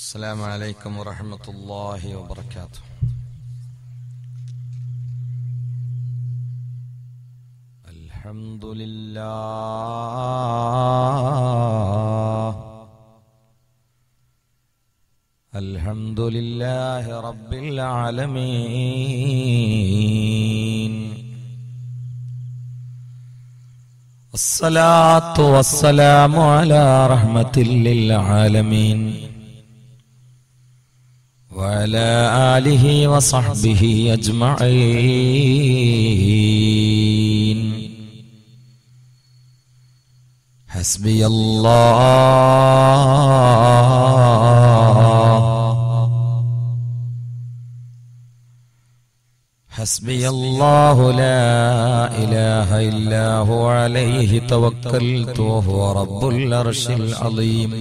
السلام عليكم ورحمة الله وبركاته. الحمد لله الحمد لله رب العالمين، الصلاة والسلام على رحمة للعالمين وعلى آله وصحبه أجمعين. حسبي الله حسبي الله لا إله إلا هو عليه توكلت وهو رب العرش العظيم.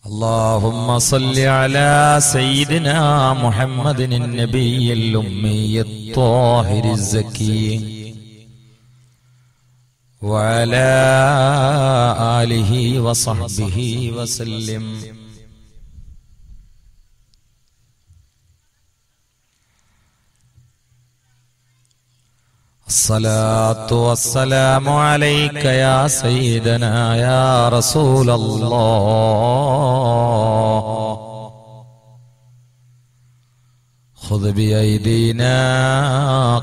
اللهم صل على سيدنا محمد النبي الأمي الطاهر الزكي وعلى آله وصحبه وسلم. الصلاة والسلام عليك يا سيدنا يا رسول الله، خذ بأيدينا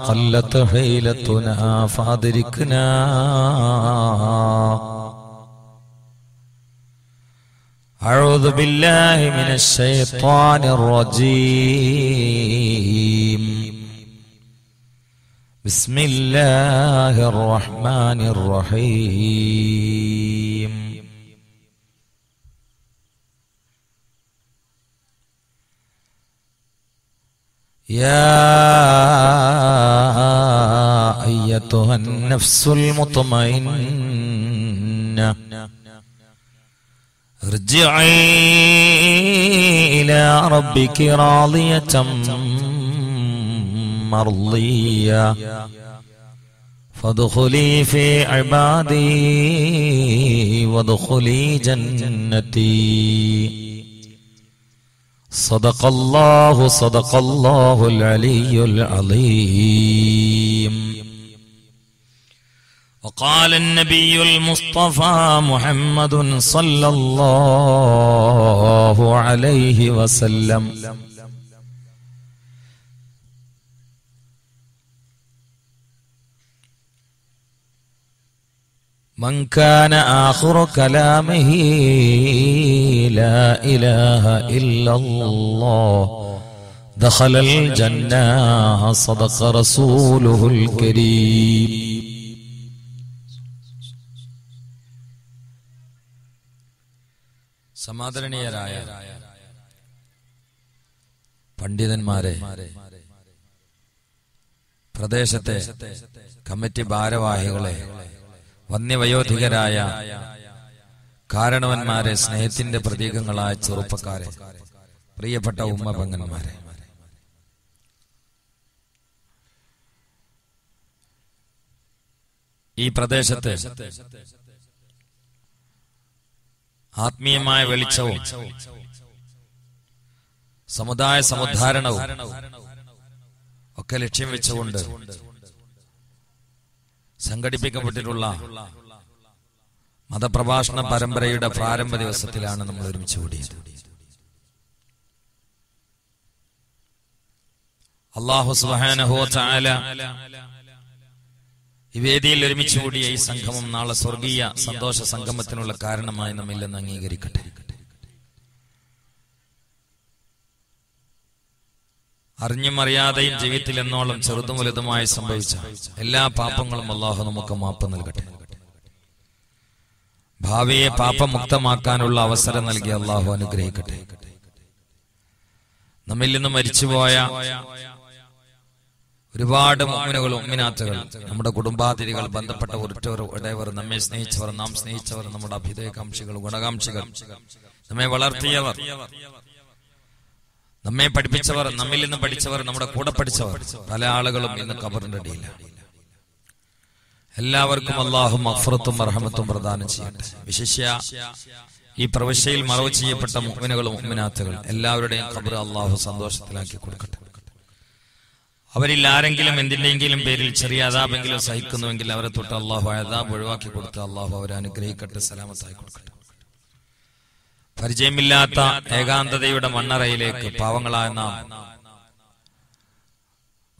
قلت حيلتنا فأدركنا. أعوذ بالله من الشيطان الرجيم. بسم الله الرحمن الرحيم. يا أيتها النفس المطمئنة ارجعي إلى ربك راضية مرضية فادخلي في عبادي وادخلي جنتي. صدق الله العلي العظيم. وقال النبي المصطفى محمد صلى الله عليه وسلم: من كان آخر كلامه لا إله إلا الله دخل الجنة. صدق رسوله الكريم. സമാദരണീയരായ പണ്ഡിതന്മാരെ, പ്രദേശത്തെ കമ്മിറ്റി ഭാരവാഹികളെ, വന്യവയോധികരായ കാരണവന്മാരെ, സ്നേഹത്തിന്റെ പ്രതീകങ്ങളായ ചെറുപ്പക്കാരെ, പ്രിയപ്പെട്ട ഉമ്മ പെങ്ങന്മാരെ, ഈ പ്രദേശത്ത് ആത്മീയമായ വെളിച്ചവും സമുദായ സമുദ്ധാരണവും ഒക്കെ ലക്ഷ്യം വെച്ചുകൊണ്ട് സംഘടിപ്പിക്കപ്പെട്ടിട്ടുള്ള മതപ്രഭാഷണ പരമ്പരയുടെ പ്രാരംഭ ദിവസത്തിലാണ് നമ്മൾ ഒരുമിച്ച് കൂടിയത്. അല്ലാഹു സുബ്ഹാനഹു വ തആല ഈ വേദിയിൽ ഒരുമിച്ച് കൂടിയ ഈ സംഗമം നാളെ സ്വർഗീയ സന്തോഷ സംഗമത്തിനുള്ള കാരണമായി നമ്മില്ലെന്ന് അംഗീകരിക്കട്ടെ. അറിഞ്ഞും അറിയാതെയും ജീവിതത്തിൽ എന്നോളം ചെറുതും വലുതുമായി സംഭവിച്ച എല്ലാ പാപങ്ങളും അല്ലാഹു നമുക്ക് മാപ്പ് നൽകട്ടെ. ഭാവിയെ പാപമുക്തമാക്കാനുള്ള അവസരം നൽകി അല്ലാഹു അനുഗ്രഹിക്കട്ടെ. നമ്മിൽ നിന്ന് മരിച്ചുപോയ ഒരുപാട് മുഅ്മിനുകൾ, മുഅ്മിനാത്തുകൾ, നമ്മുടെ കുടുംബാതിരികൾ, ബന്ധപ്പെട്ട ഉടയവർ, നമ്മെ സ്നേഹിച്ചവർ, നാം സ്നേഹിച്ചവർ, നമ്മുടെ അഭ്യുദയകാംക്ഷികൾ, ഗുണകാംക്ഷികൾ, നമ്മെ വളർത്തിയവർ, നമ്മെ പഠിപ്പിച്ചവർ, നമ്മിൽ നിന്ന് പഠിച്ചവർ, നമ്മുടെ കൂടെ പഠിച്ചവർ, പല ആളുകളും ഇന്ന് ഖബറിന്റെ അടിയിലാണ്. എല്ലാവർക്കും അല്ലാഹു മഗ്ഫിറത്തും റഹ്മത്തും പ്രദാനം ചെയ്യട്ടെ. വിശിഷ്യ ഈ പ്രവിശ്യയിൽ മറവ് ചെയ്യപ്പെട്ട മുഅ്മിനുകളും മുഅ്മിനാത്തുകൾ എല്ലാവരുടെയും ഖബർ അല്ലാഹു സന്തോഷത്തിലാക്കി കൊടുക്കട്ടെ. അവരിൽ ആരെങ്കിലും എന്തിന്റെയെങ്കിലും പേരിൽ ചെറിയ അദാബെങ്കിലും സഹിക്കുന്നുവെങ്കിൽ അവരെ തൊട്ട് അല്ലാഹു അദാബ് ഒഴിവാക്കി കൊടുത്ത് അല്ലാഹു അവരെ അനുഗ്രഹിക്കട്ടെ, സലാമത്തായി കൊടുക്കട്ടെ. പരിചയമില്ലാത്ത ഏകാന്തതയുടെ മണ്ണറയിലേക്ക് പാവങ്ങളായ നാം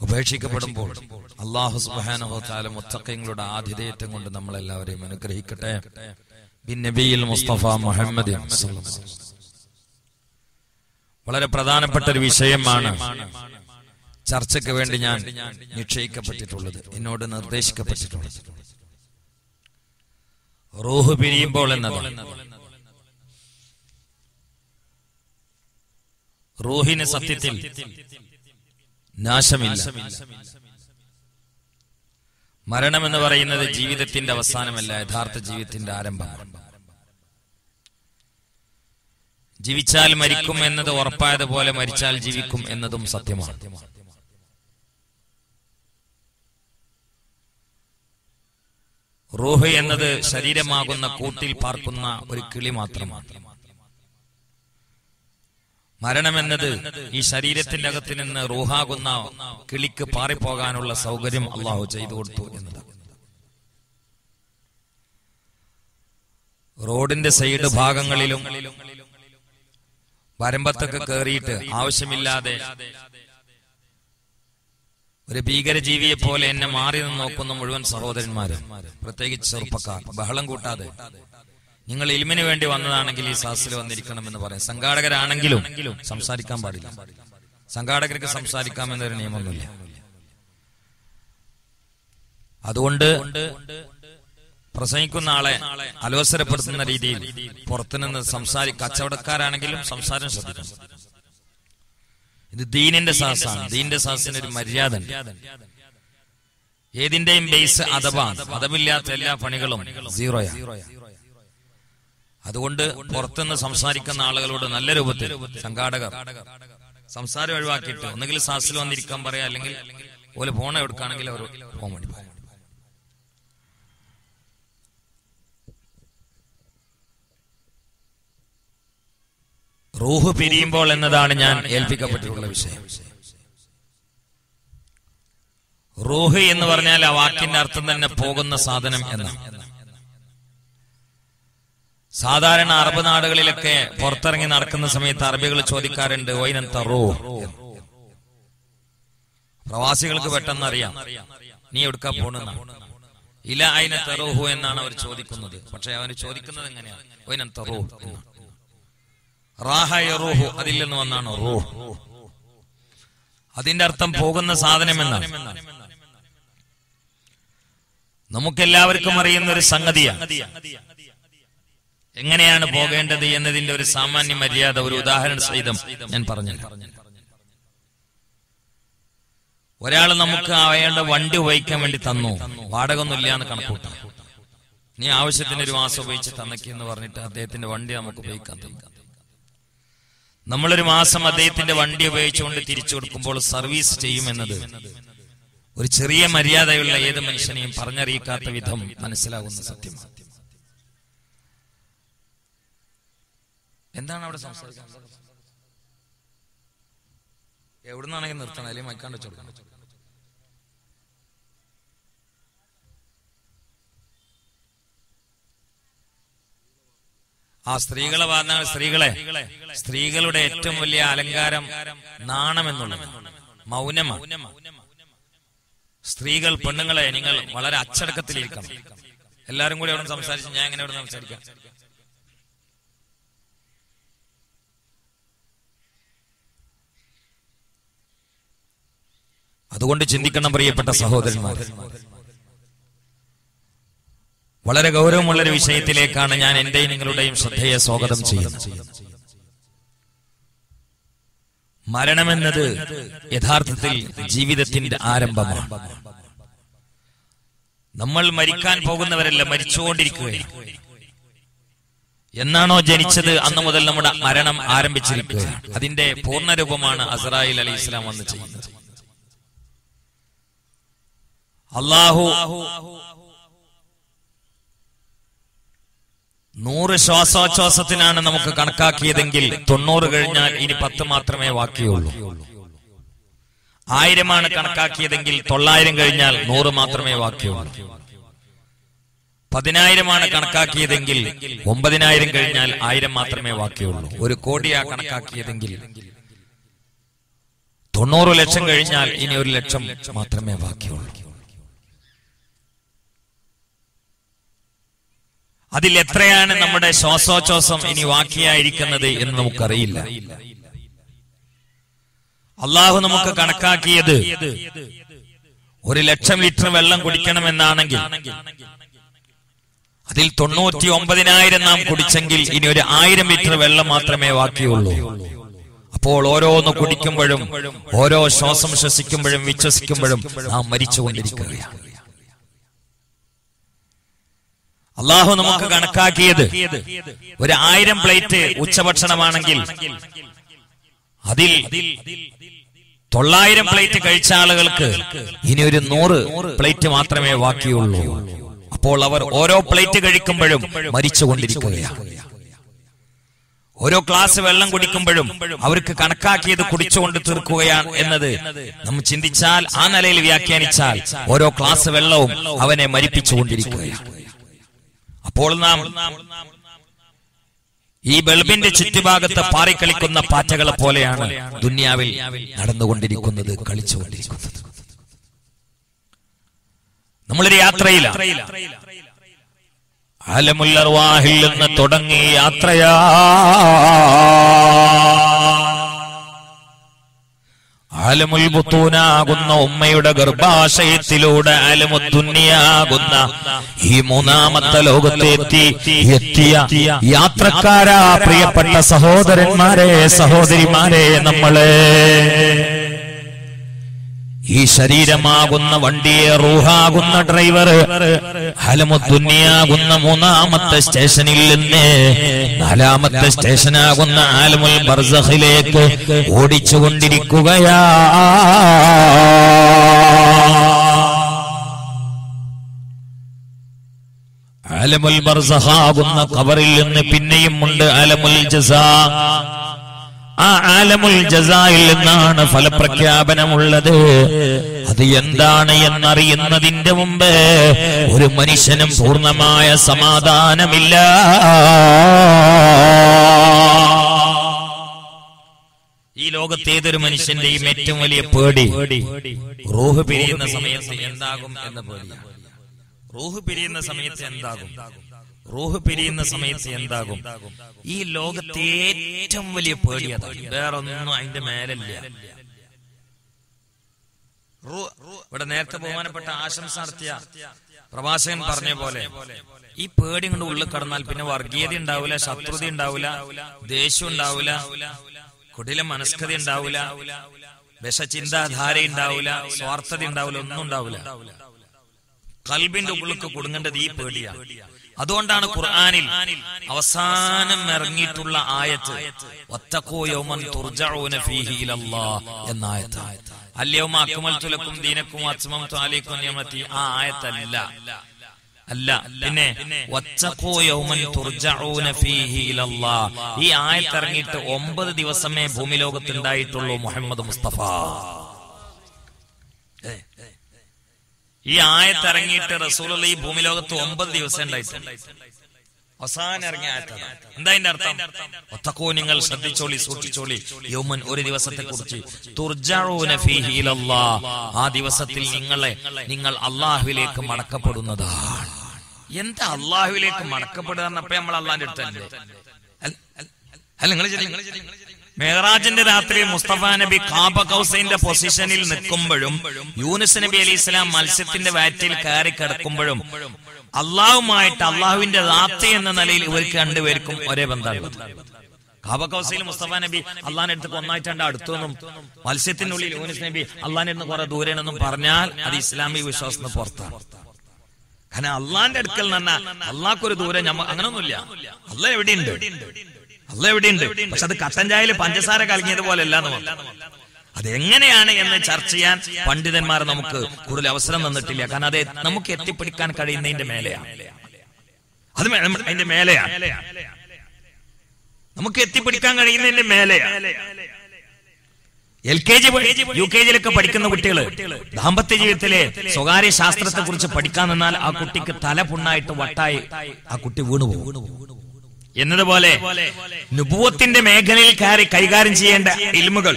ഉപേക്ഷിക്കപ്പെടുമ്പോൾ അല്ലാഹു സുബ്ഹാനഹു വ തആല മുത്തഖീങ്ങളുടെ ആതിഥേയത്വം കൊണ്ട് നമ്മളെല്ലാവരെയും അനുഗ്രഹിക്കട്ടെ. ബിന്നബിയിൽ മുസ്തഫ മുഹമ്മദ്. വളരെ പ്രധാനപ്പെട്ട ഒരു വിഷയമാണ് ചർച്ചയ്ക്ക് വേണ്ടി ഞാൻ നിശ്ചയിക്കപ്പെട്ടിട്ടുള്ളത്, എന്നോട് നിർദ്ദേശിക്കപ്പെട്ടിട്ടുള്ളത്. റൂഹ് പിരിയുമ്പോൾ എന്നതാണ്. റൂഹിന് സത്യത്തിൽ നാശമില്ല. മരണം എന്ന് പറയുന്നത് ജീവിതത്തിന്റെ അവസാനമല്ല, യഥാർത്ഥ ജീവിതത്തിന്റെ ആരംഭമാണ്. ജീവിച്ചാൽ മരിക്കും എന്നത് ഉറപ്പായതുപോലെ മരിച്ചാൽ ജീവിക്കും എന്നതും സത്യമാണ്. റൂഹ് എന്നത് ശരീരമാകുന്ന കൂട്ടിൽ പാർക്കുന്ന ഒരു കിളി മാത്രമാണ്. മരണമെന്നത് ഈ ശരീരത്തിന്റെ അകത്ത് നിന്ന് റൂഹാകുന്ന കിളിക്ക് പാറിപ്പോകാനുള്ള സൗകര്യം അള്ളാഹു ചെയ്തു കൊടുത്തു എന്നതാണ്. റോഡിന്റെ സൈഡ് ഭാഗങ്ങളിലും വരമ്പത്തൊക്കെ കയറിയിട്ട് ആവശ്യമില്ലാതെ ഒരു ഭീകരജീവിയെ പോലെ എന്നെ മാറി നിന്ന് നോക്കുന്ന മുഴുവൻ സഹോദരന്മാരും, പ്രത്യേകിച്ച് ചെറുപ്പക്കാർ, ബഹളം കൂട്ടാതെ നിങ്ങൾ ഇൽമിന് വേണ്ടി വന്നതാണെങ്കിൽ ഈ സാസിൽ വന്നിരിക്കണമെന്ന് പറയും. സംഘാടകരാണെങ്കിലും സംസാരിക്കാൻ പാടില്ല. സംഘാടകർക്ക് സംസാരിക്കാമെന്നൊരു നിയമമൊന്നുമില്ല. അതുകൊണ്ട് പ്രസംഗിക്കുന്ന ആളെ അലോസരപ്പെടുത്തുന്ന രീതിയിൽ പുറത്തുനിന്ന് കച്ചവടക്കാരാണെങ്കിലും സംസാരം ശ്രദ്ധിക്കണം. ഇത് ദീനിന്റെ സാസാണ്. ദീനിന്റെ സാസിന് ഒരു മര്യാദ. ഏതിന്റെയും ബേസ് അദബാണ്. അദബില്ലാത്ത എല്ലാ പണികളും സീറോയാണ്. അതുകൊണ്ട് പുറത്തുനിന്ന് സംസാരിക്കുന്ന ആളുകളോട് നല്ല രൂപത്തിൽ സംഘാടകർ സംസാരം ഒഴിവാക്കിയിട്ട് ഒന്നുകിൽ സാസിൽ വന്നിരിക്കാൻ പറയാം, അല്ലെങ്കിൽ ഓല് ഫോൺ എടുക്കുകയാണെങ്കിൽ അവർ ഫോൺ വേണ്ടി പോകും. റൂഹ് പിരിയുമ്പോൾ എന്നതാണ് ഞാൻ ഏൽപ്പിക്കപ്പെട്ടിട്ടുള്ള വിഷയം. റൂഹ് എന്ന് പറഞ്ഞാൽ ആ വാക്കിന്റെ അർത്ഥം തന്നെ പോകുന്ന സാധനം എന്നാണ്. സാധാരണ അറബ് നാടുകളിലൊക്കെ പുറത്തിറങ്ങി നടക്കുന്ന സമയത്ത് അറബികൾ ചോദിക്കാറുണ്ട്, വൈനന്ത റൂഹ്. പ്രവാസികൾക്ക് പെട്ടെന്ന് അറിയാം നീ എവിടുക്കാ പോണെന്ന. ഇല ഐനത്ത റൂഹു എന്നാണ് അവർ ചോദിക്കുന്നത്. പക്ഷെ അവർ ചോദിക്കുന്നത് എങ്ങനെയാണ്? വൈനന്ത റൂഹ്. റാഹയ റൂഹു, അതിൽ നിന്ന് വന്നാണ് റൂഹ്. അതിന്റെ അർത്ഥം പോകുന്ന സാധനം എന്നാണ്. നമുക്കെല്ലാവർക്കും അറിയുന്ന ഒരു സംഗതിയാണ് എങ്ങനെയാണ് പോകേണ്ടത് എന്നതിന്റെ ഒരു സാമാന്യ മര്യാദ ഒരു ഉദാഹരണ സഹിതം ഞാൻ പറഞ്ഞു. ഒരാൾ നമുക്ക് അയാളുടെ വണ്ടി ഉപയോഗിക്കാൻ വേണ്ടി തന്നു, വാടക ഒന്നുമില്ല എന്ന് കണക്കൂട്ടാം. നീ ആവശ്യത്തിന് ഒരു മാസം ഉപയോഗിച്ച് തന്നേക്കെന്ന് പറഞ്ഞിട്ട് അദ്ദേഹത്തിന്റെ വണ്ടി നമുക്ക് ഉപയോഗിക്കാൻ തന്നു. നമ്മളൊരു മാസം അദ്ദേഹത്തിന്റെ വണ്ടി ഉപയോഗിച്ചുകൊണ്ട് തിരിച്ചു കൊടുക്കുമ്പോൾ സർവീസ് ചെയ്യുമെന്നത് ഒരു ചെറിയ മര്യാദയുള്ള ഏത് മനുഷ്യനെയും പറഞ്ഞറിയിക്കാത്ത വിധം മനസ്സിലാകുന്ന സത്യമാണ്. എന്താണ് അവിടെ സംസാരിക്കുന്നത്? എവിടുന്നാണെങ്കിൽ നിർത്തണം, അല്ലെങ്കിൽ മൈക്കാണ്ട് വെച്ചോടുക്കണം. ആ സ്ത്രീകളെ പറഞ്ഞാൽ സ്ത്രീകളുടെ ഏറ്റവും വലിയ അലങ്കാരം നാണം എന്നുള്ളത്, മൗനമാണ്. സ്ത്രീകൾ, പെണ്ണുങ്ങളെ നിങ്ങൾ വളരെ അച്ചടക്കത്തിലിരിക്കണം. എല്ലാരും കൂടി അവിടെ സംസാരിച്ച് ഞാൻ എങ്ങനെ അവിടെ സംസാരിക്കാം? അതുകൊണ്ട് ചിന്തിക്കണം പ്രിയപ്പെട്ട സഹോദരന്മാർ. വളരെ ഗൗരവമുള്ളൊരു വിഷയത്തിലേക്കാണ് ഞാൻ എന്റെയും നിങ്ങളുടെയും ശ്രദ്ധയെ സ്വാഗതം ചെയ്യുന്നത്. മരണമെന്നത് യഥാർത്ഥത്തിൽ ജീവിതത്തിന്റെ ആരംഭമാണ്. നമ്മൾ മരിക്കാൻ പോകുന്നവരല്ല, മരിച്ചുകൊണ്ടിരിക്കുകയാണ്. എന്നാണോ ജനിച്ചത് അന്ന് മുതൽ നമ്മുടെ മരണം ആരംഭിച്ചിരിക്കുകയാണ്. അതിന്റെ പൂർണ്ണരൂപമാണ് അസ്രായിൽ അലൈഹി ഇസ്ലാം വന്ന് ചെയ്യുന്നത്. അല്ലാഹു 100 ശ്വാസോച്ഛ്വാസത്തിനാണ് നമുക്ക് കണക്കാക്കിയതെങ്കിൽ 90 കഴിഞ്ഞാൽ ഇനി 10 മാത്രമേ ബാക്കിയുള്ളൂ. 1000 കണക്കാക്കിയതെങ്കിൽ 900 കഴിഞ്ഞാൽ 100 മാത്രമേ ബാക്കിയുള്ളൂ. 10000 കണക്കാക്കിയതെങ്കിൽ 9000 കഴിഞ്ഞാൽ 1000 മാത്രമേ ബാക്കിയുള്ളൂ. 1 കോടിയാ കണക്കാക്കിയതെങ്കിൽ 90 ലക്ഷം കഴിഞ്ഞാൽ ഇനി 1 ലക്ഷം മാത്രമേ ബാക്കിയുള്ളൂ. അതിൽ എത്രയാണ് നമ്മുടെ ശ്വാസോച്ഛ്വാസം ഇനി ബാക്കിയായിരിക്കുന്നത് എന്ന് നമുക്കറിയില്ല. അള്ളാഹു നമുക്ക് കണക്കാക്കിയത് 1 ലക്ഷം ലിറ്റർ വെള്ളം കുടിക്കണമെന്നാണെങ്കിൽ അതിൽ 99,000 നാം കുടിച്ചെങ്കിൽ ഇനി 1000 ലിറ്റർ വെള്ളം മാത്രമേ ബാക്കിയുള്ളൂ. അപ്പോൾ ഓരോന്ന് കുടിക്കുമ്പോഴും ഓരോ ശ്വാസം ശ്വസിക്കുമ്പോഴും വിശ്വസിക്കുമ്പോഴും നാം മരിച്ചുകൊണ്ടിരിക്കുകയാണ്. അള്ളാഹു നമുക്ക് കണക്കാക്കിയത് 1000 പ്ലേറ്റ് ഉച്ചഭക്ഷണമാണെങ്കിൽ അതിൽ 900 പ്ലേറ്റ് കഴിച്ച ആളുകൾക്ക് ഇനി 100 പ്ലേറ്റ് മാത്രമേ ബാക്കിയുള്ളൂ. അപ്പോൾ അവർ ഓരോ പ്ലേറ്റ് കഴിക്കുമ്പോഴും മരിച്ചുകൊണ്ടിരിക്കുകയാണ്. ഓരോ ഗ്ലാസ് വെള്ളം കുടിക്കുമ്പോഴും അവർക്ക് കണക്കാക്കിയത് കുടിച്ചുകൊണ്ട് തീർക്കുകയാണ് എന്നത് നമ്മൾ ചിന്തിച്ചാൽ, ആ നിലയിൽ വ്യാഖ്യാനിച്ചാൽ ഓരോ ഗ്ലാസ് വെള്ളവും അവനെ മരിപ്പിച്ചുകൊണ്ടിരിക്കുകയാണ്. അപ്പോൾ നാം ഈ ബൾബിന്റെ ചുറ്റുഭാഗത്ത് പാറിക്കളിക്കുന്ന പാറ്റകളെ പോലെയാണ് ദുനിയാവിൽ നടന്നുകൊണ്ടിരിക്കുന്നത്, കളിച്ചുകൊണ്ടിരിക്കുന്നത്. നമ്മളൊരു യാത്രയിലാണ്. ആലമുൽ അർവാഹിൽ നിന്ന് തുടങ്ങി യാത്രയാ. ആലമുൽ ബുത്തൂനാകുന്ന ഉമ്മയുടെ ഗർഭാശയത്തിലൂടെ ആലമുദ്ദുനിയാകുന്ന ഈ 3ാമത്തെ ലോകത്തെ എത്തിയ യാത്രക്കാരാ, പ്രിയപ്പെട്ട സഹോദരന്മാരെ, സഹോദരിമാരെ, നമ്മളെ ഈ ശരീരമാകുന്ന വണ്ടിയെ റൂഹാകുന്ന ഡ്രൈവർ ആലമുദ്ദുനിയാകുന്ന 3ാമത്തെ സ്റ്റേഷനിൽ നിന്ന് 4ാമത്തെ സ്റ്റേഷനാകുന്ന ആലമുൽ ബർസഖിലേക്ക് ഓടിച്ചുകൊണ്ടിരിക്കുകയാ. ആലമുൽ ബർസഖാകുന്ന ഖബറിൽ നിന്ന് പിന്നെയും ഉണ്ട് ആലമുൽ ജസാ. ആ ആലമുൽ ജസായിൽ നിന്നാണ് ഫലപ്രഖ്യാപനമുള്ളത്. അത് എന്താണ് എന്നറിയുന്നതിന്റെ മുമ്പ് ഒരു മനുഷ്യനും പൂർണ്ണമായ സമാധാനമില്ല. ഈ ലോകത്ത് ഏതൊരു മനുഷ്യന്റെയും ഏറ്റവും വലിയ പേടി റൂഹ് പിരിയുന്ന സമയത്ത് എന്താകും എന്ന പേടിയാണ്. റൂഹ് പിരിയുന്ന സമയത്ത് എന്താകും, റൂഹ് പിരിയുന്ന സമയത്ത് എന്താകും. ഈ ലോകത്തെ ഏറ്റവും വലിയ പേടി അതാണ്, വേറൊന്നും അതിന്റെ മേലല്ല. ഇവിടെ നേരത്തെ ബഹുമാനപ്പെട്ട ആശംസ നടത്തിയ പ്രഭാഷകൻ പറഞ്ഞ പോലെ ഈ പേടി കൊണ്ട് ഉള്ളിൽ കടന്നാൽ പിന്നെ വർഗീയത ഉണ്ടാവില്ല, ശത്രുത ഉണ്ടാവില്ല, ദേഷ്യം ഉണ്ടാവില്ല, കുടില മനസ്കത ഉണ്ടാവില്ല, വിഷചിന്താധാര ഉണ്ടാവില്ല, സ്വാർത്ഥത ഉണ്ടാവില്ല, ഒന്നും ഉണ്ടാവില്ല. ഖൽബിന്റെ ഉള്ളിലേക്ക് കുടുങ്ങേണ്ടത് ഈ പേടിയാണ്. അതുകൊണ്ടാണ് ഖുർആനിൽ അവസാനം ഇറങ്ങിയിട്ടുള്ള ആയത്ത് വത്തഖൂ യൗമൻ തുർജഊന ഫീഹി ഇലല്ലാഹ് എന്ന ആയത്ത്. അൽയൗമ അക്മൽതു ലക്കും ദീനക്കും വഅത്മംതു അലൈക്കും നിഅമതി. ആ ആയത്തല്ല, അല്ല. പിന്നെ വത്തഖൂ യൗമൻ തുർജഊന ഫീഹി ഇലല്ലാഹ്. ഈ ആയത്ത് ഇറങ്ങിയിട്ട് 9 ദിവസമേ ഭൂമി ലോകത്ത് ഉണ്ടായിട്ടുള്ളൂ. മുഹമ്മദ് മുസ്തഫ ഈ ആയത്ത് ഇറങ്ങിയിട്ട് റസൂലുള്ളാഹി ഈ ഭൂമി ലോകത്ത് 9 ദിവസം ഉണ്ടായിട്ടുണ്ട്. അവസാനം ഇറങ്ങിയ ആയത്താണ്. എന്താ അതിന്റെ അർത്ഥം? വത്തഖൂ, നിങ്ങൾ ശ്രദ്ധിച്ചോളി, സൂക്ഷിച്ചോളി, യൗമൻ, ഒരു ദിവസത്തെ കുറിച്ച്, തുർജഊന ഫീഹി ഇലല്ലാഹ്, ആ ദിവസത്തിൽ നിങ്ങൾ അള്ളാഹുവിലേക്ക് മടക്കപ്പെടുന്നതാണ്. എന്താ അള്ളാഹുവിലേക്ക് മടക്കപ്പെടുക എന്നപ്പോ നമ്മൾ അള്ളാന്റെ അടുത്തല്ലേ? അല്ല, നിങ്ങൾ മെഹറാജിന്റെ രാത്രി മുസ്തഫ നബി ഖാബ കൗസൈന്റെ പൊസിഷനിൽ നിൽക്കുമ്പോഴും യൂനുസ് നബി അലൈഹി സ്വലാം മത്സ്യത്തിന്റെ വയറ്റിൽ കയറി കിടക്കുമ്പോഴും അള്ളാഹുമായിട്ട് അള്ളാഹുവിന്റെ ദാത്ത് എന്ന നിലയിൽ ഇവർക്ക് രണ്ടുപേർക്കും ഒരേ ബന്ധമാണ്. ഖാബ കൗസയിൽ മുസ്തഫ നബി അള്ളാഹിന്റെ അടുത്ത് ഒന്നായിട്ടുണ്ട് അടുത്തൊന്നും, മത്സ്യത്തിനുള്ളിൽ യൂനുസ് നബി അള്ളാഹിന്റെ അടുത്ത് കുറെ ദൂരെയാണെന്നും പറഞ്ഞാൽ അത് ഇസ്ലാമിക വിശ്വാസത്തിന് പുറത്താണ്. കാരണം അള്ളാഹിന്റെ അടുക്കൽ നിന്ന് അള്ളാഹ്ക്കൊരു ദൂരം അങ്ങനൊന്നുമില്ല. അള്ളാഹ് എവിടെയുണ്ട്, അള്ളാഹ് എവിടെയുണ്ട്. പക്ഷെ അത് കട്ടൻ ചായയിൽ പഞ്ചസാര കലങ്ങിയതുപോലെ അല്ല എന്ന് പറഞ്ഞു. അതെങ്ങനെയാണ് എന്ന് ചർച്ച ചെയ്യാൻ പണ്ഡിതന്മാർ നമുക്ക് കൂടുതൽ അവസരം തന്നിട്ടില്ല. കാരണം അത് നമുക്ക് എത്തിപ്പിടിക്കാൻ കഴിയുന്നതിന്റെ മേലെയാണ്. അത് അതിന്റെ മേലെയാണ്, നമുക്ക് എത്തിപ്പിടിക്കാൻ കഴിയുന്നതിന്റെ മേലെയാണ്. LKG UKG പഠിക്കുന്ന കുട്ടികള് ദാമ്പത്യ ജീവിതത്തിലെ സ്വകാര്യ ശാസ്ത്രത്തെ കുറിച്ച് പഠിക്കാൻ നിന്നാൽ ആ കുട്ടിക്ക് തല പുണ്ണായിട്ട് വട്ടായി ആ കുട്ടി വീണുപോകും എന്നതുപോലെ നുബുവത്തിന്റെ മേഖലയിൽ കൈകാര്യം ചെയ്യേണ്ട ഇൽമുകൾ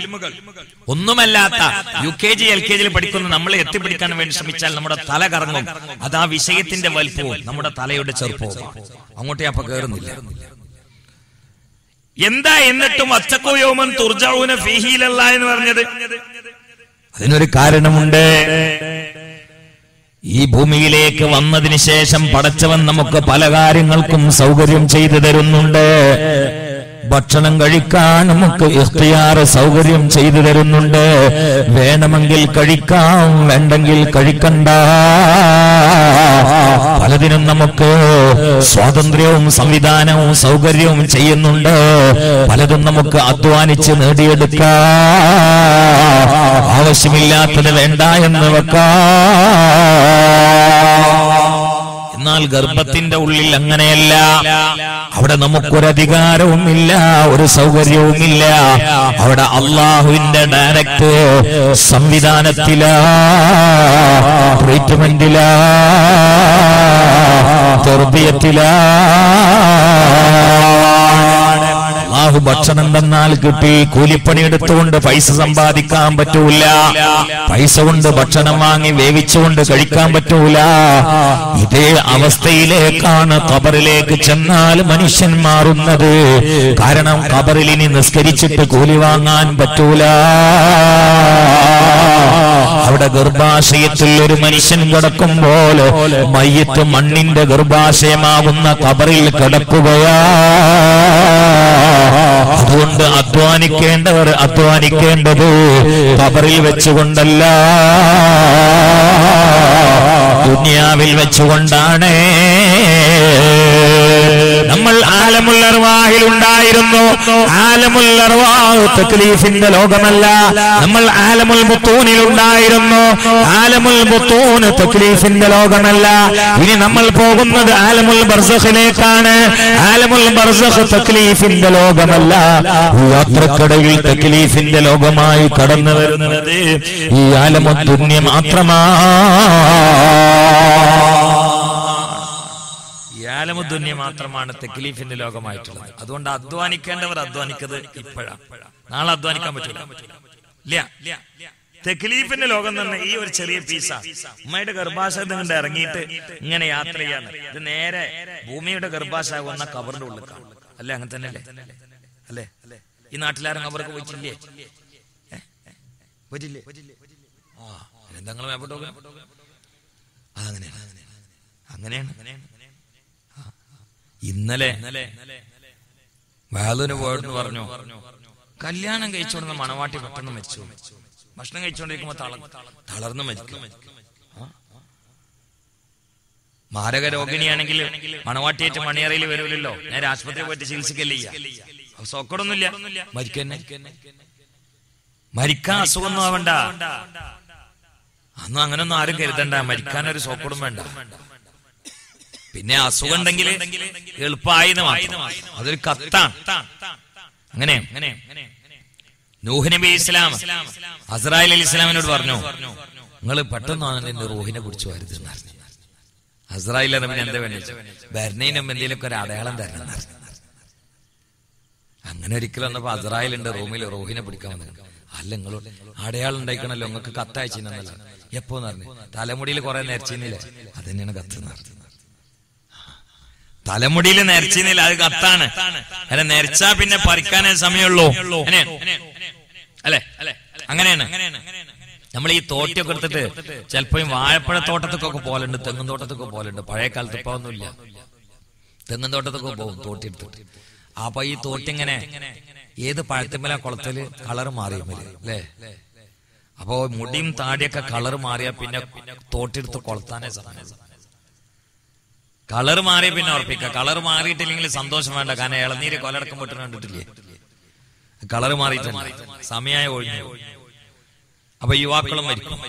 ഒന്നുമല്ലാത്ത UKG LKG പഠിക്കുന്ന നമ്മളെ എത്തിപ്പിടിക്കാൻ വേണ്ടി ശ്രമിച്ചാൽ നമ്മുടെ തല കറങ്ങും. അത് ആ വിഷയത്തിന്റെ വലിപ്പവും നമ്മുടെ തലയുടെ ചെറുപ്പവും. അങ്ങോട്ടേ അപ്പൊ കയറുന്നില്ല. എന്താ എന്നിട്ടും വത്തഖൂ യൗമൻ തുർജഊന ഫീഹി ഇലല്ലാഹ് എന്ന് പറഞ്ഞത്? അതിനൊരു കാരണമുണ്ട്. ഈ ഭൂമിയിലേക്ക് വന്നതിന് ശേഷം പടച്ചവൻ നമുക്ക് പല കാര്യങ്ങൾക്കും സൗകര്യം ചെയ്തു തരുന്നുണ്ട്. ഭക്ഷണം കഴിക്കാൻ നമുക്ക് ഇഖ്തിയാർ സൗകര്യം ചെയ്തു തരുന്നുണ്ട്. വേണമെങ്കിൽ കഴിക്കാം, വേണ്ടെങ്കിൽ കഴിക്കണ്ട. പലതിനും നമുക്ക് സ്വാതന്ത്ര്യവും സംവിധാനവും സൗകര്യവും ചെയ്യുന്നുണ്ട്. പലതും നമുക്ക് അധ്വാനിച്ച് നേടിയെടുക്കാം. ആവശ്യമില്ലാത്തത് വേണ്ട എന്ന് വെക്കാം. എന്നാൽ ഗർഭത്തിന്റെ ഉള്ളിൽ അങ്ങനെയല്ല. അവിടെ നമുക്കൊരധികാരവുമില്ല, ഒരു സൗകര്യവുമില്ല. അവിടെ അള്ളാഹുവിന്റെ ഡയറക്റ്റ് സംവിധാനത്തിലാ, ട്രീറ്റ്മെന്റിലാ, തർബിയത്തിലാ. അള്ളാഹു ഭക്ഷണം തന്നാൽ കിട്ടി. കൂലിപ്പണി എടുത്തുകൊണ്ട് പൈസ സമ്പാദിക്കാൻ പറ്റൂല. പൈസ കൊണ്ട് ഭക്ഷണം വാങ്ങി വേവിച്ചുകൊണ്ട് കഴിക്കാൻ പറ്റൂല. ഇതേ അവസ്ഥയിലേക്കാണ് ഖബറിലേക്ക് ചെന്നാൽ മനുഷ്യൻ മാറുന്നത്. കാരണം ഖബറിൽ ഇനി നിസ്കരിച്ചിട്ട് കൂലി വാങ്ങാൻ പറ്റൂല. അവിടെ ഗർഭാശയത്തിൽ ഒരു മനുഷ്യൻ കിടക്കുമ്പോൾ മയ്യത്ത് മണ്ണിന്റെ ഗർഭാശയമാകുന്ന ഖബറിൽ കിടക്കുകയാ. അതുകൊണ്ട് അധ്വാനിക്കേണ്ടവർ അധ്വാനിക്കേണ്ടത് ഖബറിൽ വെച്ചുകൊണ്ടല്ല, ദുനിയാവിൽ വെച്ചുകൊണ്ടാണ്. നമ്മൾ ആലമുൽ അർവാഹിൽ ഉണ്ടായിരുന്നു. ആലമുൽ അർവാഹ് തക്ലീഫിന്റെ ലോകമല്ല. നമ്മൾ ആലമുൽ ബുത്തൂനിൽ ഉണ്ടായിരുന്നു. ആലമുൽ ബുത്തൂൻ തക്ലീഫിന്റെ ലോകമല്ല. ഇനി നമ്മൾ പോകുന്നത് ആലമുൽ ബർസഖിലേക്കാണ്. ആലമുൽ ബർസഖ് തക്ലീഫിന്റെ ലോകമല്ല. യാത്രക്കിടയിൽ തക്ലീഫിന്റെ ലോകമായി കടന്നു വരുന്നത് ഈ ആലമുൽ ദുനിയ മാത്രമാണ്. ആലമുദ്ദുന്യ മാത്രമാണ് തക്ലീഫിന്റെ ലോകമായിട്ടുള്ളത്. അതുകൊണ്ട് അധ്വാനിക്കേണ്ടവർ അധ്വാനിക്കുന്നത് ഇപ്പോഴാണ്. നാളെ അധ്വാനിക്കാൻ പറ്റില്ല. തക്ലീഫിന്റെ ലോകം തന്നെ ഈ ഒരു ചെറിയ പീസാ. ഉമ്മയുടെ ഗർഭാശയത്തിൽ കൊണ്ട് ഇറങ്ങിയിട്ട് ഇങ്ങനെ യാത്ര ചെയ്യാണ്. ഇത് നേരെ ഭൂമിയുടെ ഗർഭാശയാകുന്ന ഖബറിന്റെ ഉള്ളിലാണ്. അല്ലെ? അങ്ങനെ തന്നെ അല്ലേ? ഈ നാട്ടിലാരും ഖബർക്ക് പോയിട്ടില്ലേ? പോയിട്ടില്ലേ? എന്താ നിങ്ങൾ മേപ്പോട്ട് പോകാം? അങ്ങനെയാണ്. ഇന്നലെ വാലൂന് പോയെന്ന് പറഞ്ഞു, കല്യാണം കഴിച്ചോടുന്ന മണവാട്ടി പെട്ടെന്ന് മരിച്ചു. ഭക്ഷണം കഴിച്ചോണ്ടിരിക്കുമ്പോ തളർന്ന് മരിക്കും. മാരക രോഗിണിയാണെങ്കിൽ മണവാട്ടിയേറ്റ് മണിയറയിൽ വരൂലല്ലോ. നേരെ ആശുപത്രി പോയിട്ട് ചികിത്സിക്കല്ലേ ചെയ്യാം. സോക്കടൊന്നുമില്ല, മരിക്കാൻ അസുഖമൊന്നും ആവണ്ട. അന്നും അങ്ങനൊന്നും ആരും കരുതണ്ട. മരിക്കാനൊരു സോക്കടും വേണ്ട. പിന്നെ അസുഖം ഉണ്ടെങ്കിൽ എളുപ്പമായി അതൊരു കത്താണ്. അങ്ങനെ നൂഹ് നബി ഇസ്ലാം അസ്രായേൽ അലി ഇസ്ലാമിനോട് പറഞ്ഞു, നിങ്ങൾ പെട്ടെന്നാണ് എന്റെ റൂഹിനെ കുറിച്ച് വരുന്നത്. അസ്രായേൽ നബിന് എന്താ വേണ്ടി? ഭരണയിലും എന്തെങ്കിലുമൊക്കെ ഒരു അടയാളം തരണം. അങ്ങനെ ഒരിക്കലും വന്നപ്പോ അസ്രായേലിന്റെ റൂമിൽ റൂഹിനെ പിടിക്കാൻ വന്നത്. അല്ല, നിങ്ങൾ അടയാളം ഉണ്ടായിക്കണല്ലോ, നിങ്ങൾക്ക് കത്തയച്ചിരുന്നല്ലോ. എപ്പോന്ന് പറഞ്ഞു? തലമുടിയിൽ കുറെ നേർച്ചിന്നില്ല, അത് തന്നെയാണ് കത്ത്. തലമുടിയിൽ നേർച്ചിന്നില്ല, അത് കത്താണ്. അല്ല, നേർച്ചാ പിന്നെ പറിക്കാനേ സമയമുള്ളൂ. അല്ലെ? അങ്ങനെയാണ്. നമ്മൾ ഈ തോട്ടിയൊക്കെ എടുത്തിട്ട് ചിലപ്പോ വാഴപ്പഴ തോട്ടത്തൊക്കെ പോലുണ്ട്, തെങ്ങും തോട്ടത്തൊക്കെ പോലുണ്ട്. പഴയ കാലത്ത് ഇപ്പൊ ഒന്നുമില്ല. തെങ്ങും തോട്ടത്തൊക്കെ പോകും തോട്ടി എടുത്തിട്ട്. അപ്പൊ ഈ തോട്ടിങ്ങനെ ഏത് പഴത്തിന്മേല കുളത്തില് കളർ മാറിയുമല്ലേ അല്ലേ? അപ്പോ മുടിയും താടിയൊക്കെ കളർ മാറിയാ പിന്നെ തോട്ടിയെടുത്ത് കൊളത്താനേ സമയം. കളർ മാറിയ പിന്നെ ഉറപ്പിക്ക. കളർ മാറിയിട്ടില്ലെങ്കിൽ സന്തോഷം വേണ്ട. കാരണം ഇളനീര് കൊലടക്കം പൊട്ടിന് കണ്ടിട്ടില്ലേ? കളർ മാറിയിട്ടുണ്ട്, സമയമായ ഒഴിഞ്ഞു. അപ്പൊ യുവാക്കളും മരിക്കും.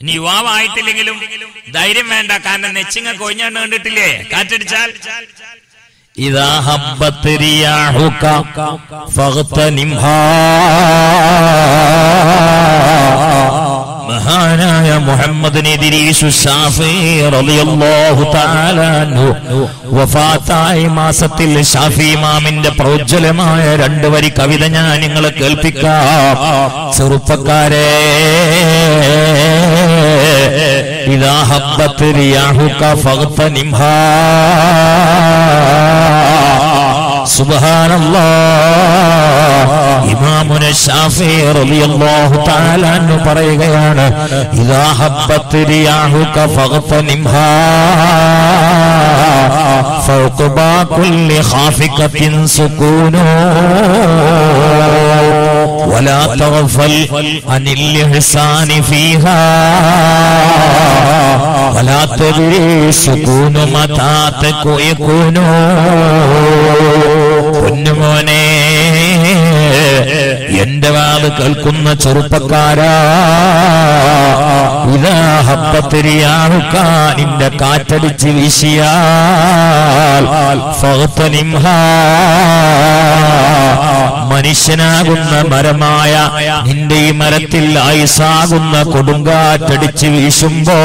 ഇനി യുവാവായിട്ടില്ലെങ്കിലും ധൈര്യം വേണ്ട. കാരണം നെച്ചിങ്ങ കൊഴിഞ്ഞാണ്ട് കണ്ടിട്ടില്ലേ കാറ്റടിച്ചാൽ. إذا هبت رياحك فاغتنمها. മഹാനായ മുഹമ്മദ് ഇദ്രീസ് ശാഫിഈ റളിയല്ലാഹു തആല അൻഹു വഫാത്തായ മാസത്തിൽ ശാഫി ഇമാമിന്റെ പ്രോജ്വലമായ 2 വരി കവിത ഞാൻ നിങ്ങളെ കേൾപ്പിക്കാം. ചെറുപ്പക്കാരെ, ഇദാ ഹബ്ബത് റിയാഹുക ഫഗ്തനിംഹാ. സുബ്ഹാനല്ലാഹ്. ഇമാമുന ശാഫിഈ റളിയല്ലാഹു തആല അൻഹു പറയുകയാണ്, ഇദാ ഹബ്ബത് റിയാഹുക ഫഗ്തനിംഹാ ഫൗഖബാ കുല്ലി ഖാഫിഖത്തിൻ സുകൂനു വലാ തഗ്ഫൽ അനിൽ ഇഹ്സാനി ഫീഹാ വലാ തദ്രി സുകൂനു മതാ തകുയകുനു. പൊന്നുമോനെ, എന്റെ വാത് കേൾക്കുന്ന ചെറുപ്പക്കാരാ, ഇദാ ഹബ്ബത് റിയാഹുക, നിന്റെ കാറ്റടിച്ച് വീശിയാൽ ഫഗ്തനിംഹാ, മനുഷ്യനാകുന്ന മരമായ നിന്റെ ഈ മരത്തിൽ ആയുസാകുന്ന കൊടുങ്കാറ്റടിച്ച് വീശുമ്പോ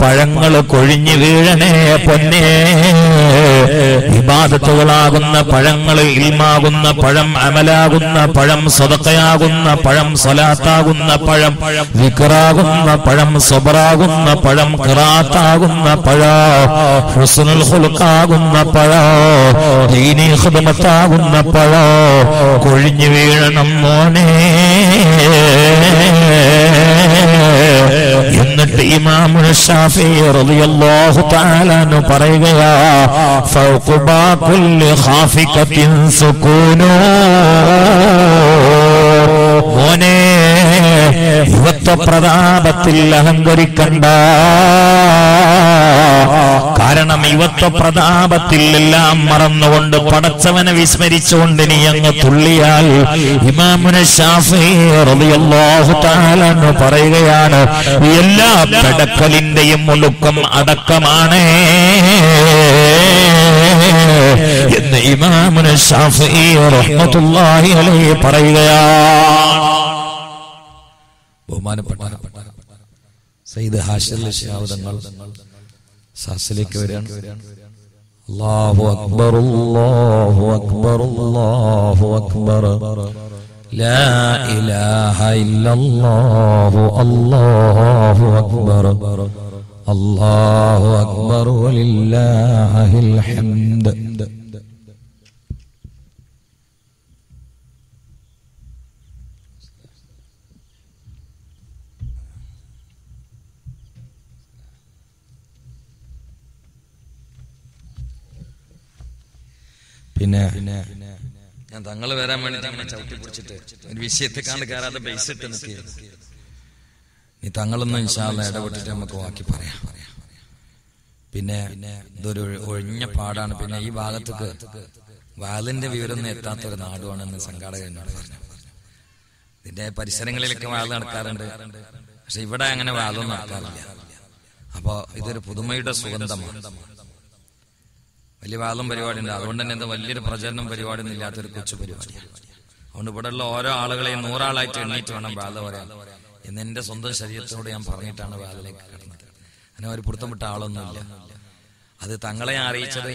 പഴങ്ങൾ കൊഴിഞ്ഞു വീഴണേ പൊന്നേ. ഇബാദത്തുകളാകുന്ന പഴങ്ങൾ, ഇൽമാകുന്ന പഴം, അമലാകുന്ന പഴം, സദഖയാകുന്ന പഴം, സ്വലാത്താകുന്ന പഴം, വിക്റാകുന്ന പഴം, സബറാകുന്ന പഴം, ഖിറാത്താകുന്ന പഴം, ഹുസ്നുൽ ഖുൽഖാകുന്ന പഴം, ദീനി ഖിദ്മത്താകുന്ന പഴം കൊഴിഞ്ഞു വീഴണം മോനെ. എന്നിട്ട് ഇമാം ശാഫിഈ റളിയല്ലാഹു തആല അൻഹു പറയുകയാ, ഫൗഖബാ കുല്ലി ഖാഫിഖത്തിൻ സുകൂനു. മോനെ, യുവത്വ പ്രതാപത്തിൽ അഹങ്കരിക്കണ്ട. കാരണം യുവത്വ പ്രതാപത്തിൽ എല്ലാം മറന്നുകൊണ്ട് പടച്ചവനെ വിസ്മരിച്ചുകൊണ്ട് നീ അങ്ങ് തുള്ളിയാൽ, ഇമാമുന ശാഫിഈ റളിയല്ലാഹു തആല അൻഹു പറയുകയാണ്, എല്ലാ പെടക്കലിന്റെയും ഒടുക്കം അടക്കമാണ് എന്ന് ഇമാമുന ശാഫിഈ റഹ്മത്തുള്ളാഹി അലൈഹി പറയുകയാണ്. ബഹുമാനപ്പെട്ട സയ്യിദ് ഹാഷിർ ശിഹാബ് തങ്ങൾ സാസിലേക്ക് വരാൻ. അല്ലാഹു അക്ബർ, അല്ലാഹു അക്ബർ, അല്ലാഹു അക്ബർ, ലാ ഇലാഹ ഇല്ലല്ലാഹു, അല്ലാഹു അക്ബർ, അല്ലാഹു അക്ബർ വലില്ലാഹിൽ ഹംദ്. പിന്നെ ഞാൻ തങ്ങൾ വരാൻ വേണ്ടിട്ട് അങ്ങനെ ചവിട്ടി പിടിച്ചിട്ട് ഒരു വിഷയത്തെ കണ്ട് കയറാതെ ബേസ് ഇട്ട് നിൽക്കുകയായിരുന്നു. നീ തങ്ങളൊന്നും ഇൻഷാ അല്ലാഹ് ഇടപെട്ടിട്ട് നമുക്ക് ബാക്കി പറയാം. പിന്നെ ഇതൊരു ഒഴിഞ്ഞ പാടാണ്. പിന്നെ ഈ ഭാഗത്തേക്ക് വാലിന്റെ വിവരമൊന്നും എത്താത്തൊരു നാടുവാണെന്ന് സംഘാടകൻ എന്നോട് പറഞ്ഞു. ഇതിന്റെ പരിസരങ്ങളിലൊക്കെ വാൽ നടക്കാറുണ്ട്, പക്ഷെ ഇവിടെ അങ്ങനെ വാലൊന്നും നടക്കാറില്ല. അപ്പൊ ഇതൊരു പുതുമയുടെ സുഗന്ധമാണ്. വലിയ വാദം പരിപാടി ഉണ്ട്. അതുകൊണ്ട് തന്നെ ഇത് വലിയൊരു പ്രചരണം പരിപാടി ഒന്നും ഇല്ലാത്തൊരു കൊച്ചു പരിപാടിയാണ്. അതുകൊണ്ട് ഇവിടെയുള്ള ഓരോ ആളുകളെയും 100 ആളായിട്ട് എണ്ണീറ്റ് വേണം വാദ പറയാൻ എന്ന് എന്റെ സ്വന്തം ശരീരത്തോട് ഞാൻ പറഞ്ഞിട്ടാണ് വാദിലേക്ക് കടന്നത്. അങ്ങനെ ഒരു പുറത്തം വിട്ട ആളൊന്നുമില്ല. അത് തങ്ങളെ അറിയിച്ചത്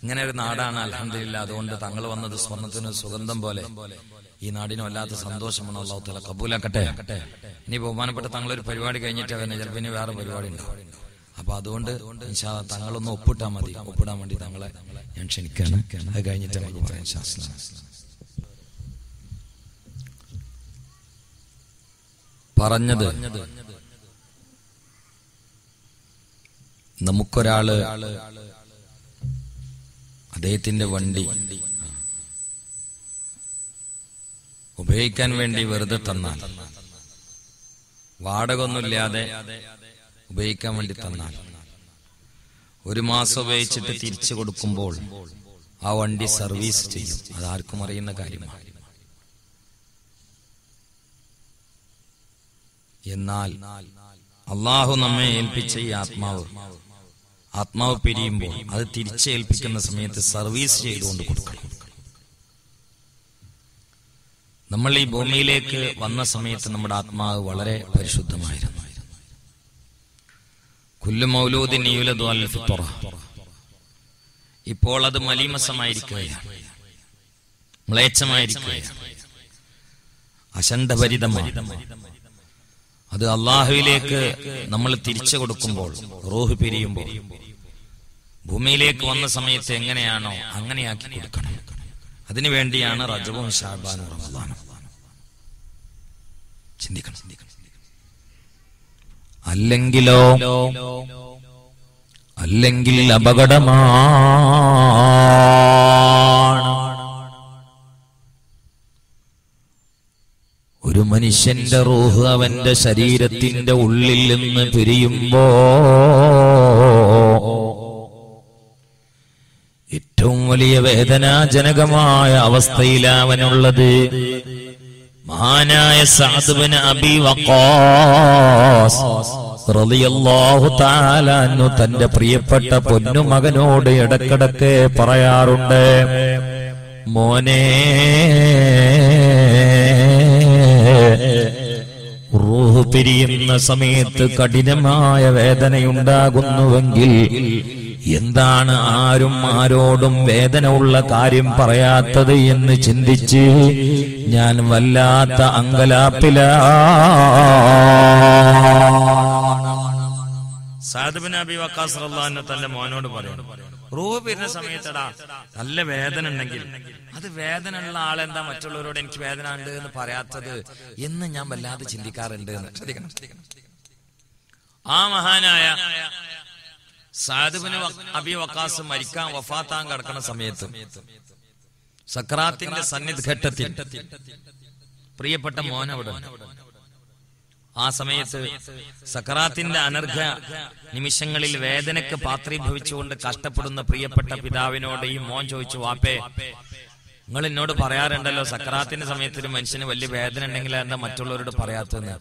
ഇങ്ങനെ ഒരു നാടാണ് അൽഹംദുലില്ലാ. അതുകൊണ്ട് തങ്ങൾ വന്നത് സ്വർണ്ണത്തിന് സുഗന്ധം പോലെ ഈ നാടിന് വല്ലാത്ത സന്തോഷമാണ്. അല്ലാഹു തആല കബൂലാക്കട്ടെ. ഇനി ബഹുമാനപ്പെട്ട തങ്ങളൊരു പരിപാടി കഴിഞ്ഞിട്ട് തന്നെ ചിലപ്പോൾ ഇനി വേറെ പരിപാടി ഉണ്ടാവും. അപ്പൊ അതുകൊണ്ട് ഇൻഷാ അല്ലാഹ് തങ്ങളൊന്ന് ഒപ്പിട്ടാൽ മതി. ഒപ്പിടാൻ വേണ്ടി തങ്ങളെ ഞാൻ ക്ഷണിക്കാണ്. അത് കഴിഞ്ഞിട്ട് നമുക്ക് പറയാം. പറഞ്ഞത് നമുക്കൊരാള് അദ്ദേഹത്തിന്റെ വണ്ടി ഉപയോഗിക്കാൻ വേണ്ടി വെറുതെ തന്നാൽ, വാടക ഒന്നുമില്ലാതെ ഉപയോഗിക്കാൻ വേണ്ടി തന്നാൽ, 1 മാസം ഉപയോഗിച്ചിട്ട് തിരിച്ചു കൊടുക്കുമ്പോൾ ആ വണ്ടി സർവീസ് ചെയ്യും. അതാർക്കും അറിയുന്ന കാര്യമാണ്. എന്നാൽ അള്ളാഹു നമ്മെ ഏൽപ്പിച്ച ഈ ആത്മാവ് പിരിയുമ്പോൾ അത് തിരിച്ചേൽപ്പിക്കുന്ന സമയത്ത് സർവീസ് ചെയ്തുകൊണ്ട് കൊടുക്കണം. നമ്മൾ ഈ ഭൂമിയിലേക്ക് വന്ന സമയത്ത് നമ്മുടെ ആത്മാവ് വളരെ പരിശുദ്ധമായിരുന്നു. കുല്ലു മൗലൂദിൻ യൂലദു അലൽ ഫിത്ര. ഇപ്പോൾ അത് മലീമസമായിരിക്കുകയാണ്, മ്ലേച്ഛമായിരിക്കുകയാണ്, അശണ്ഡഭരിതമായി. അത് അള്ളാഹുവിലേക്ക് നമ്മൾ തിരിച്ചു കൊടുക്കുമ്പോൾ, റൂഹ് പിരിയുമ്പോൾ, ഭൂമിയിലേക്ക് വന്ന സമയത്ത് എങ്ങനെയാണോ അങ്ങനെയാക്കി കൊടുക്കണം. അതിനുവേണ്ടിയാണ് റജബും ശഅബാനും റമളാനും. ചിന്തിക്കണം. അല്ലെങ്കിൽ അപകടമാണ്. ഒരു മനുഷ്യന്റെ റൂഹ് അവന്റെ ശരീരത്തിന്റെ ഉള്ളിൽ നിന്ന് പിരിയുമ്പോ ഏറ്റവും വലിയ വേദനാജനകമായ അവസ്ഥയിലാവനുള്ളത്. മഹാനായ സഅദ് ഇബ്നു അബീ വഖാസ് റളിയല്ലാഹു തആല അൻഹു തന്റെ പ്രിയപ്പെട്ട പൊന്നുമകനോട് ഇടക്കിടക്ക് പറയാറുണ്ട്, മോനെ, റൂഹ് പിരിയുന്ന സമയത്ത് കഠിനമായ വേദനയുണ്ടാകുന്നുവെങ്കിൽ എന്താണ് ആരോടും വേദന ഉള്ള കാര്യം പറയാത്തത് എന്ന് ചിന്തിച്ച് ഞാൻ വല്ലാത്ത സഅദ് ഇബ്നു അബീ വഖാസ് റളിയല്ലാഹു അൻഹു തന്റെ മോനോട് പറയുന്നു, റൂഹ് പിരിയുന്ന സമയത്തടാ നല്ല വേദന ഉണ്ടെങ്കിൽ അത് വേദന ഉള്ള ആളെന്താ മറ്റുള്ളവരോട് എനിക്ക് വേദന ഉണ്ട് എന്ന് പറയാത്തത് എന്ന് ഞാൻ വല്ലാതെ ചിന്തിക്കാറുണ്ട് എന്ന്. ആ മഹാനായ സഅദ് ഇബ്നു അബീ വഖാസ് മരിക്കാൻ വഫാത്താൻ കിടക്കുന്ന സമയത്ത് സക്രാത്തിന്റെ സന്നിധഘട്ടത്തിൽ പ്രിയപ്പെട്ട മോൻ അവിടെ. ആ സമയത്ത് സക്രാത്തിന്റെ അനർഘ നിമിഷങ്ങളിൽ വേദനയ്ക്ക് പാത്രീഭവിച്ചുകൊണ്ട് കഷ്ടപ്പെടുന്ന പ്രിയപ്പെട്ട പിതാവിനോട് ഈ മോൻ ചോദിച്ചു, വാപ്പേ, നിങ്ങൾ എന്നോട് പറയാറുണ്ടല്ലോ സക്രാത്തിന്റെ സമയത്ത് ഒരു മനുഷ്യന് വലിയ വേദന ഉണ്ടെങ്കിൽ എന്താ മറ്റുള്ളവരോട് പറയാത്തതെന്ന്.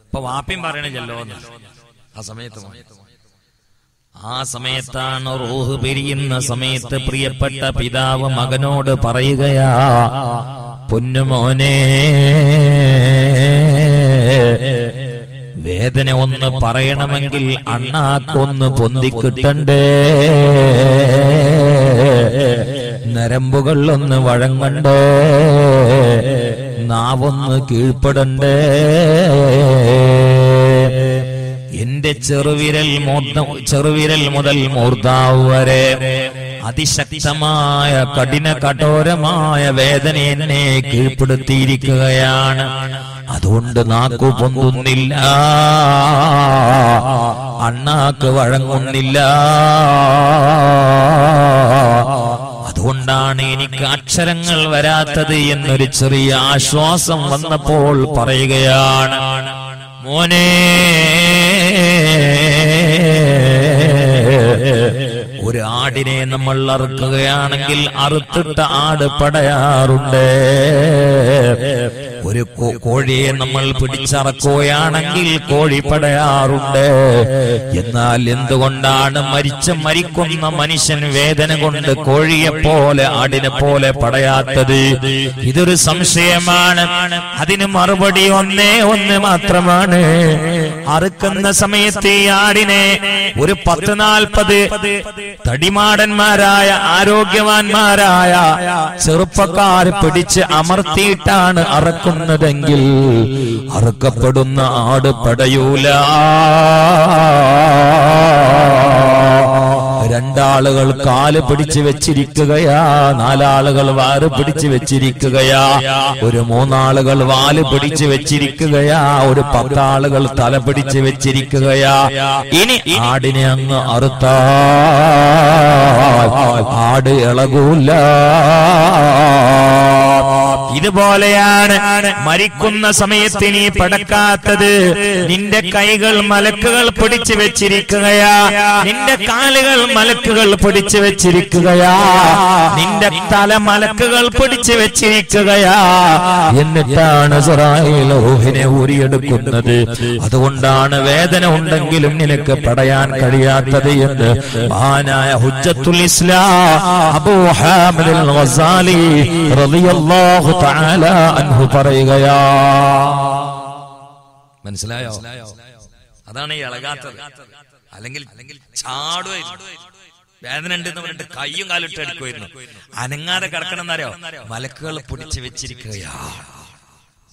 ഇപ്പൊ വാപ്പയും പറയണില്ലല്ലോ എന്ന്. ആ സമയത്താണ് റൂഹ് പിരിയുന്ന സമയത്ത് പ്രിയപ്പെട്ട പിതാവ് മകനോട് പറയുകയാ, പൊന്നുമോനെ, വേദന ഒന്ന് പറയണമെങ്കിൽ അണ്ണാക്കൊന്ന് പൊന്തിക്കിട്ടണ്ടേ, നരമ്പുകൾ ഒന്ന് വഴങ്ങണ്ടേ, നാവൊന്ന് കീഴ്പ്പെടണ്ടേ. എന്റെ ചെറുവിരൽ മുതൽ മൂർധാവ് വരെ അതിശക്തമായ കഠോരമായ വേദന എന്നെ കീഴ്പ്പെടുത്തിയിരിക്കുകയാണ്. അതുകൊണ്ട് നാക്കു പൊന്തുന്നില്ല, അണ്ണാക്ക് വഴങ്ങുന്നില്ല. അതുകൊണ്ടാണ് എനിക്ക് അക്ഷരങ്ങൾ വരാത്തത് എന്നൊരു ചെറിയ ആശ്വാസം വന്നപ്പോൾ പറയുകയാണ്, മോനെ, ഒരു ആടിനെ നമ്മൾ അറുക്കുകയാണെങ്കിൽ അറുത്തിട്ട ആട് പടയാറുണ്ട്. ഒരു കോഴിയെ നമ്മൾ പിടിച്ചറക്കുകയാണെങ്കിൽ കോഴി പടയാറുണ്ട്. എന്നാൽ എന്തുകൊണ്ടാണ് മരിക്കുന്ന മനുഷ്യൻ വേദന കൊണ്ട് കോഴിയെ പോലെ ആടിനെ പോലെ പടയാത്തത്? ഇതൊരു സംശയമാണ്. അതിന് മറുപടി ഒന്ന് മാത്രമാണ്. അറുക്കുന്ന സമയത്ത് ഈ ആടിനെ ഒരു 10-40 തടിമാടന്മാരായ ആരോഗ്യവാന്മാരായ ചെറുപ്പക്കാർ പിടിച്ച് അമർത്തിയിട്ടാണ് അറക്കുന്നതെങ്കിൽ അറുക്കപ്പെടുന്ന ആട് പടയൂല. 2 ആളുകൾ കാല് പിടിച്ചു വെച്ചിരിക്കുകയാ, 4 ആളുകൾ വാറ് പിടിച്ചു വെച്ചിരിക്കുകയാ, ഒരു 3 ആളുകൾ വാല് പിടിച്ചു വെച്ചിരിക്കുകയാ, ഒരു 10 ആളുകൾ തല പിടിച്ചു വെച്ചിരിക്കുകയാ. ഇനി ആടിനെ അങ്ങ് അറുത്താൽ ആട് ഇളകൂല. ഇതുപോലെയാണ് മരിക്കുന്ന സമയത്ത് നീ പടക്കാത്തത്. നിന്റെ കൈകൾ മലക്കുകൾ പിടിച്ചു വെച്ചിരിക്കുകയാ, നിന്റെ കാലുകൾ മലക്കുകൾ പിടിച്ചു വെച്ചിരിക്കുകയാ, നിന്റെ തല മലക്കുകൾ പിടിച്ചു വെച്ചിരിക്കുകയാ. എന്നിട്ടാണ് അസ്റായീൽ റൂഹിനെ ഊരിയെടുക്കുന്നത്. അതുകൊണ്ടാണ് വേദന ഉണ്ടെങ്കിലും നിനക്ക് പടയാൻ കഴിയാത്തത് എന്ന് മഹാനായ ഹുജ്ജത്തുൽ ഇസ്ലാം അബൂ ഹാമിദ് അൽ ഗസാലി റളിയല്ലാഹു തആല അൻഹു പറയുകയാ. മനസ്സിലായോ? അതാണ് ഈ ഇളകാത്തത്. അല്ലെങ്കിൽ ചാടുമായിരുന്നു. വേദന ഉണ്ടെന്ന് പറഞ്ഞിട്ട് കയ്യും കാലിട്ട് അടിക്കുമായിരുന്നു. അനങ്ങാതെ കിടക്കണം എന്നറിയോ? മലക്കുകൾ പിടിച്ചു വെച്ചിരിക്കുകയാ.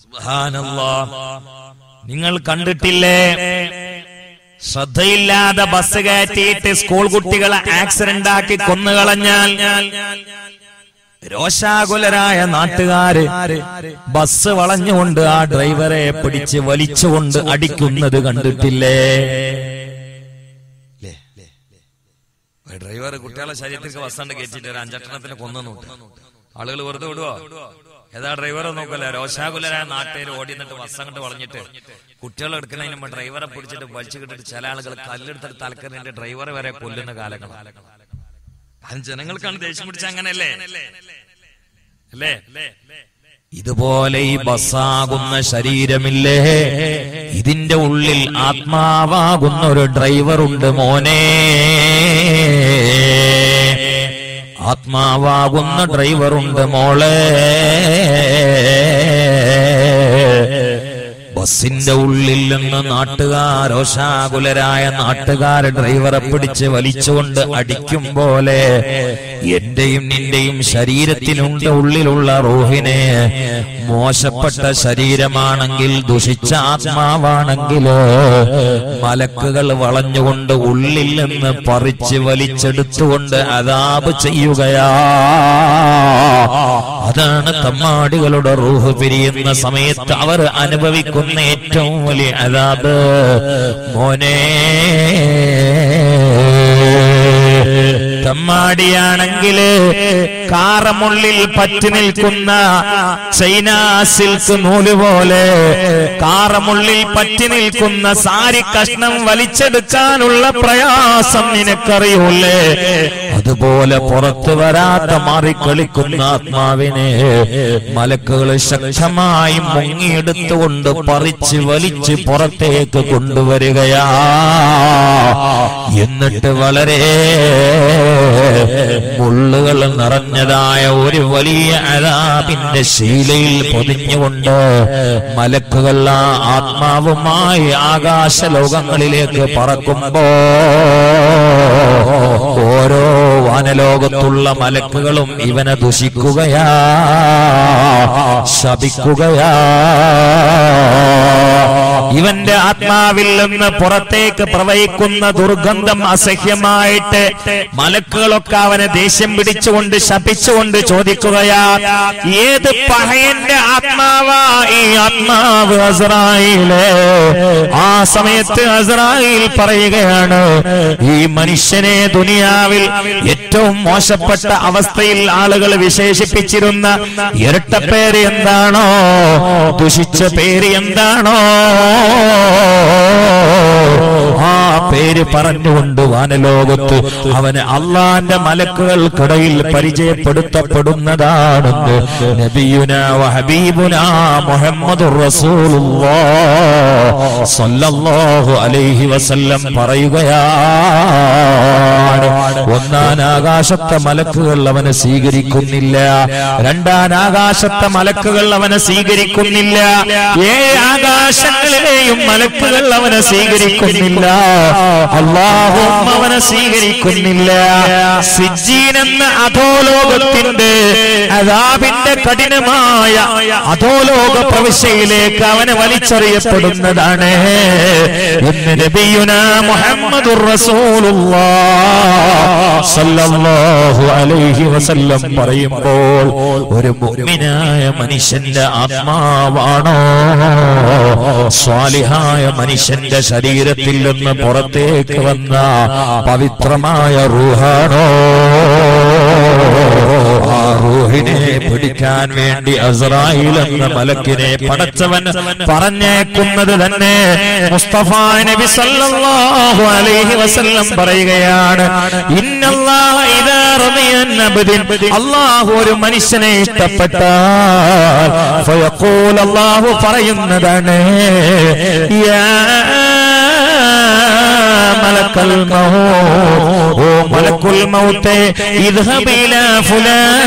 സുബ്ഹാനല്ലാഹ്. നിങ്ങൾ കണ്ടിട്ടില്ലേ, ശ്രദ്ധയില്ലാതെ ബസ് കയറ്റിയിട്ട് സ്കൂൾ കുട്ടികളെ ആക്സിഡന്റ് ആക്കി കൊന്നുകളഞ്ഞാൽ രോഷാകുലരായ നാട്ടുകാര് ബസ് വളഞ്ഞുകൊണ്ട് ആ ഡ്രൈവറെ പിടിച്ച് വലിച്ചുകൊണ്ട് അടിക്കുന്നത് കണ്ടിട്ടില്ലേ? ഡ്രൈവർ കുട്ടികളെ ശരീരത്തിലേക്ക് ബസ്സാണ്ട് കയറ്റിട്ട് ഒരു 5-8 കൊന്നു നോട്ട് ആളുകൾ വെറുതെ വിടുവോ? ഏതാ ഡ്രൈവറെ നോക്കല്ല. രോഷാകുലരായ നാട്ടുകാർ ഓടി നിന്നിട്ട് ബസ് അങ്ങോട്ട് വളഞ്ഞിട്ട് കുട്ടികളെ എടുക്കുന്നതിന് മുമ്പ് ഡ്രൈവറെ പിടിച്ചിട്ട് വലിച്ചു കിട്ടിട്ട് ചില ആളുകൾ കല്ലെടുത്തിട്ട് തലക്കറിന്റെ ഡ്രൈവറെ വരെ കൊല്ലുന്ന കാലങ്ങളാണ്. കാരണം ജനങ്ങൾക്കാണ് ദേഷ്യം പിടിച്ച അങ്ങനെയല്ലേ അല്ലേ? ഇതുപോലെ ഈ ബസ്സാകുന്ന ശരീരമില്ലേ, ഇതിന്റെ ഉള്ളിൽ ആത്മാവാകുന്ന ഒരു ഡ്രൈവറുണ്ട് മോനെ. ആത്മാവാകുന്ന ഡ്രൈവറുണ്ട് മോളെ. ബസിന്റെ ഉള്ളിൽ നിന്ന് രോഷാകുലരായ നാട്ടുകാർ ഡ്രൈവറെ പിടിച്ച് വലിച്ചുകൊണ്ട് അടിക്കും പോലെ എന്റെയും നിന്റെയും ശരീരത്തിനുണ്ട് ഉള്ളിലുള്ള റൂഹിനെ. മോശപ്പെട്ട ശരീരമാണെങ്കിൽ, ദുഷിച്ച ആത്മാവാണെങ്കിൽ മലക്കുകൾ വളഞ്ഞുകൊണ്ട് ഉള്ളിൽ നിന്ന് പറിച്ച് വലിച്ചെടുത്തുകൊണ്ട് അദാബ് ചെയ്യുകയാ. അതാണ് തമ്മാടികളുടെ റൂഹ് പിരിയുന്ന സമയത്ത് അവർ അനുഭവിക്കുന്ന ഏറ്റവും വലിയ അദാബ് മോനെ. തമ്മാടിയാണെങ്കിൽ കാറമുള്ളിൽ പറ്റി നിൽക്കുന്ന ചൈന സിൽക്ക് നൂല് പോലെ കാറമുള്ളിൽ പറ്റി നിൽക്കുന്ന സാരി കഷ്ണം വലിച്ചെടുക്കാനുള്ള പ്രയാസം നിനക്കറിയൂലേ? അതുപോലെ പുറത്തു വരാത്ത മാറിക്കളിക്കുന്ന ആത്മാവിനെ മലക്കുകൾ ശക്തമായി മുങ്ങിയെടുത്തുകൊണ്ട് പറിച്ച് വലിച്ച് പുറത്തേക്ക് കൊണ്ടുവരികയാ. എന്നിട്ട് വളരെ മുള്ളുകൾ നിറഞ്ഞതായ ഒരു വലിയ അദാബിന്റെ ശീലയിൽ പൊതിഞ്ഞുകൊണ്ട് മലക്കുകൾ ആ ആത്മാവുമായി ആകാശലോകങ്ങളിലേക്ക് പറക്കുമ്പോ ഓരോ വാനലോകത്തുള്ള മലക്കുകളും ഇവനെ ദുഷിക്കുകയാ, ശപിക്കുകയാ. ഇവന്റെ ആത്മാവിൽ നിന്ന് പുറത്തേക്ക് പ്രവഹിക്കുന്ന ദുർഗന്ധം അസഹ്യമായിട്ട് മലക്കുകളൊക്കെ അവനെ ദേഷ്യം പിടിച്ചുകൊണ്ട് ശപിച്ചുകൊണ്ട് ചോദിക്കുകയാ, ഏത് പഹയന്റെ ആത്മാവാ ഈ ആത്മാവ് അസ്റായീലേ? ആ സമയത്ത് അസ്റായീൽ പറയുകയാണ്, ഈ മനുഷ്യനെ ദുനിയാവിൽ ഏറ്റവും മോശപ്പെട്ട അവസ്ഥയിൽ ആളുകൾ വിശേഷിപ്പിച്ചിരുന്ന ഇരട്ടപ്പേര് എന്താണോ, ദുഷിച്ച പേര് എന്താണോ, ആ പേര് പറഞ്ഞുകൊണ്ട് വാനലോകത്ത് അവന് അള്ളാന്റെ മലക്കുകൾക്കിടയിൽ പരിചയപ്പെടുത്തപ്പെടുന്നതാണെന്ന് നബിയുനാ വഹബീബുനാ മുഹമ്മദുർ റസൂലുള്ളാഹ് സ്വല്ലല്ലാഹു അലൈഹി വസല്ലം പറയുകയാണ്. ഒന്നാം ആകാശത്തെ മലക്കുകൾ അവനെ സ്വീകരിക്കുന്നില്ല, രണ്ടാം ആകാശത്തെ മലക്കുകൾ അവനെ സ്വീകരിക്കുന്നില്ല, 7 ആകാശങ്ങളിലെയും മലക്കുകൾ അവനെ സ്വീകരിക്കുന്നില്ല, അല്ലാഹും അവനെ സ്വീകരിക്കുന്നില്ല. സിജ്ജീൻ എന്ന അധോലോകത്തിന്റെ അദാബിന്റെ കഠിനമായ അധോലോക പ്രവിശ്യയിലേക്ക് അവനെ വലിച്ചെറിയപ്പെടുന്നതാണ് എന്ന് നബിയുനാ മുഹമ്മദുർ റസൂലുള്ളാഹ് സ്വല്ലല്ലാഹു അലൈഹി വസല്ലം പറയുമ്പോൾ ഒരു മുഅ്മിനായ മനുഷ്യന്റെ ആത്മാവാണോ, സ്വാലിഹായ മനുഷ്യന്റെ ശരീരത്തിൽ നിന്ന് പുറത്തേക്ക് വന്ന പവിത്രമായ റൂഹാണോ? ആ റൂഹിനെ പിടിക്കാൻ വേണ്ടി അസ്രായീൽ എന്ന മലക്കിനെ പടച്ചവൻ പറഞ്ഞേക്കുന്നത് തന്നെ മുസ്തഫ നബി സല്ലല്ലാഹു അലൈഹി വസല്ലം പറയുകയാണ്, ഇന്നല്ലാഹ ഇദാ റദിയ അബ്ദിൻ, അല്ലാഹു ഒരു മനുഷ്യനെ ഇഷ്ടപ്പെട്ടാൽ ഫയഖൂൽ, അല്ലാഹു പറയുന്നതാണ്, യാ മലക്കൽ മൗത്ത്, ഓ മലക്കുൽ മൗത്ത്, ഇദ്ഹബ് ഇലാ ഫുലാൻ,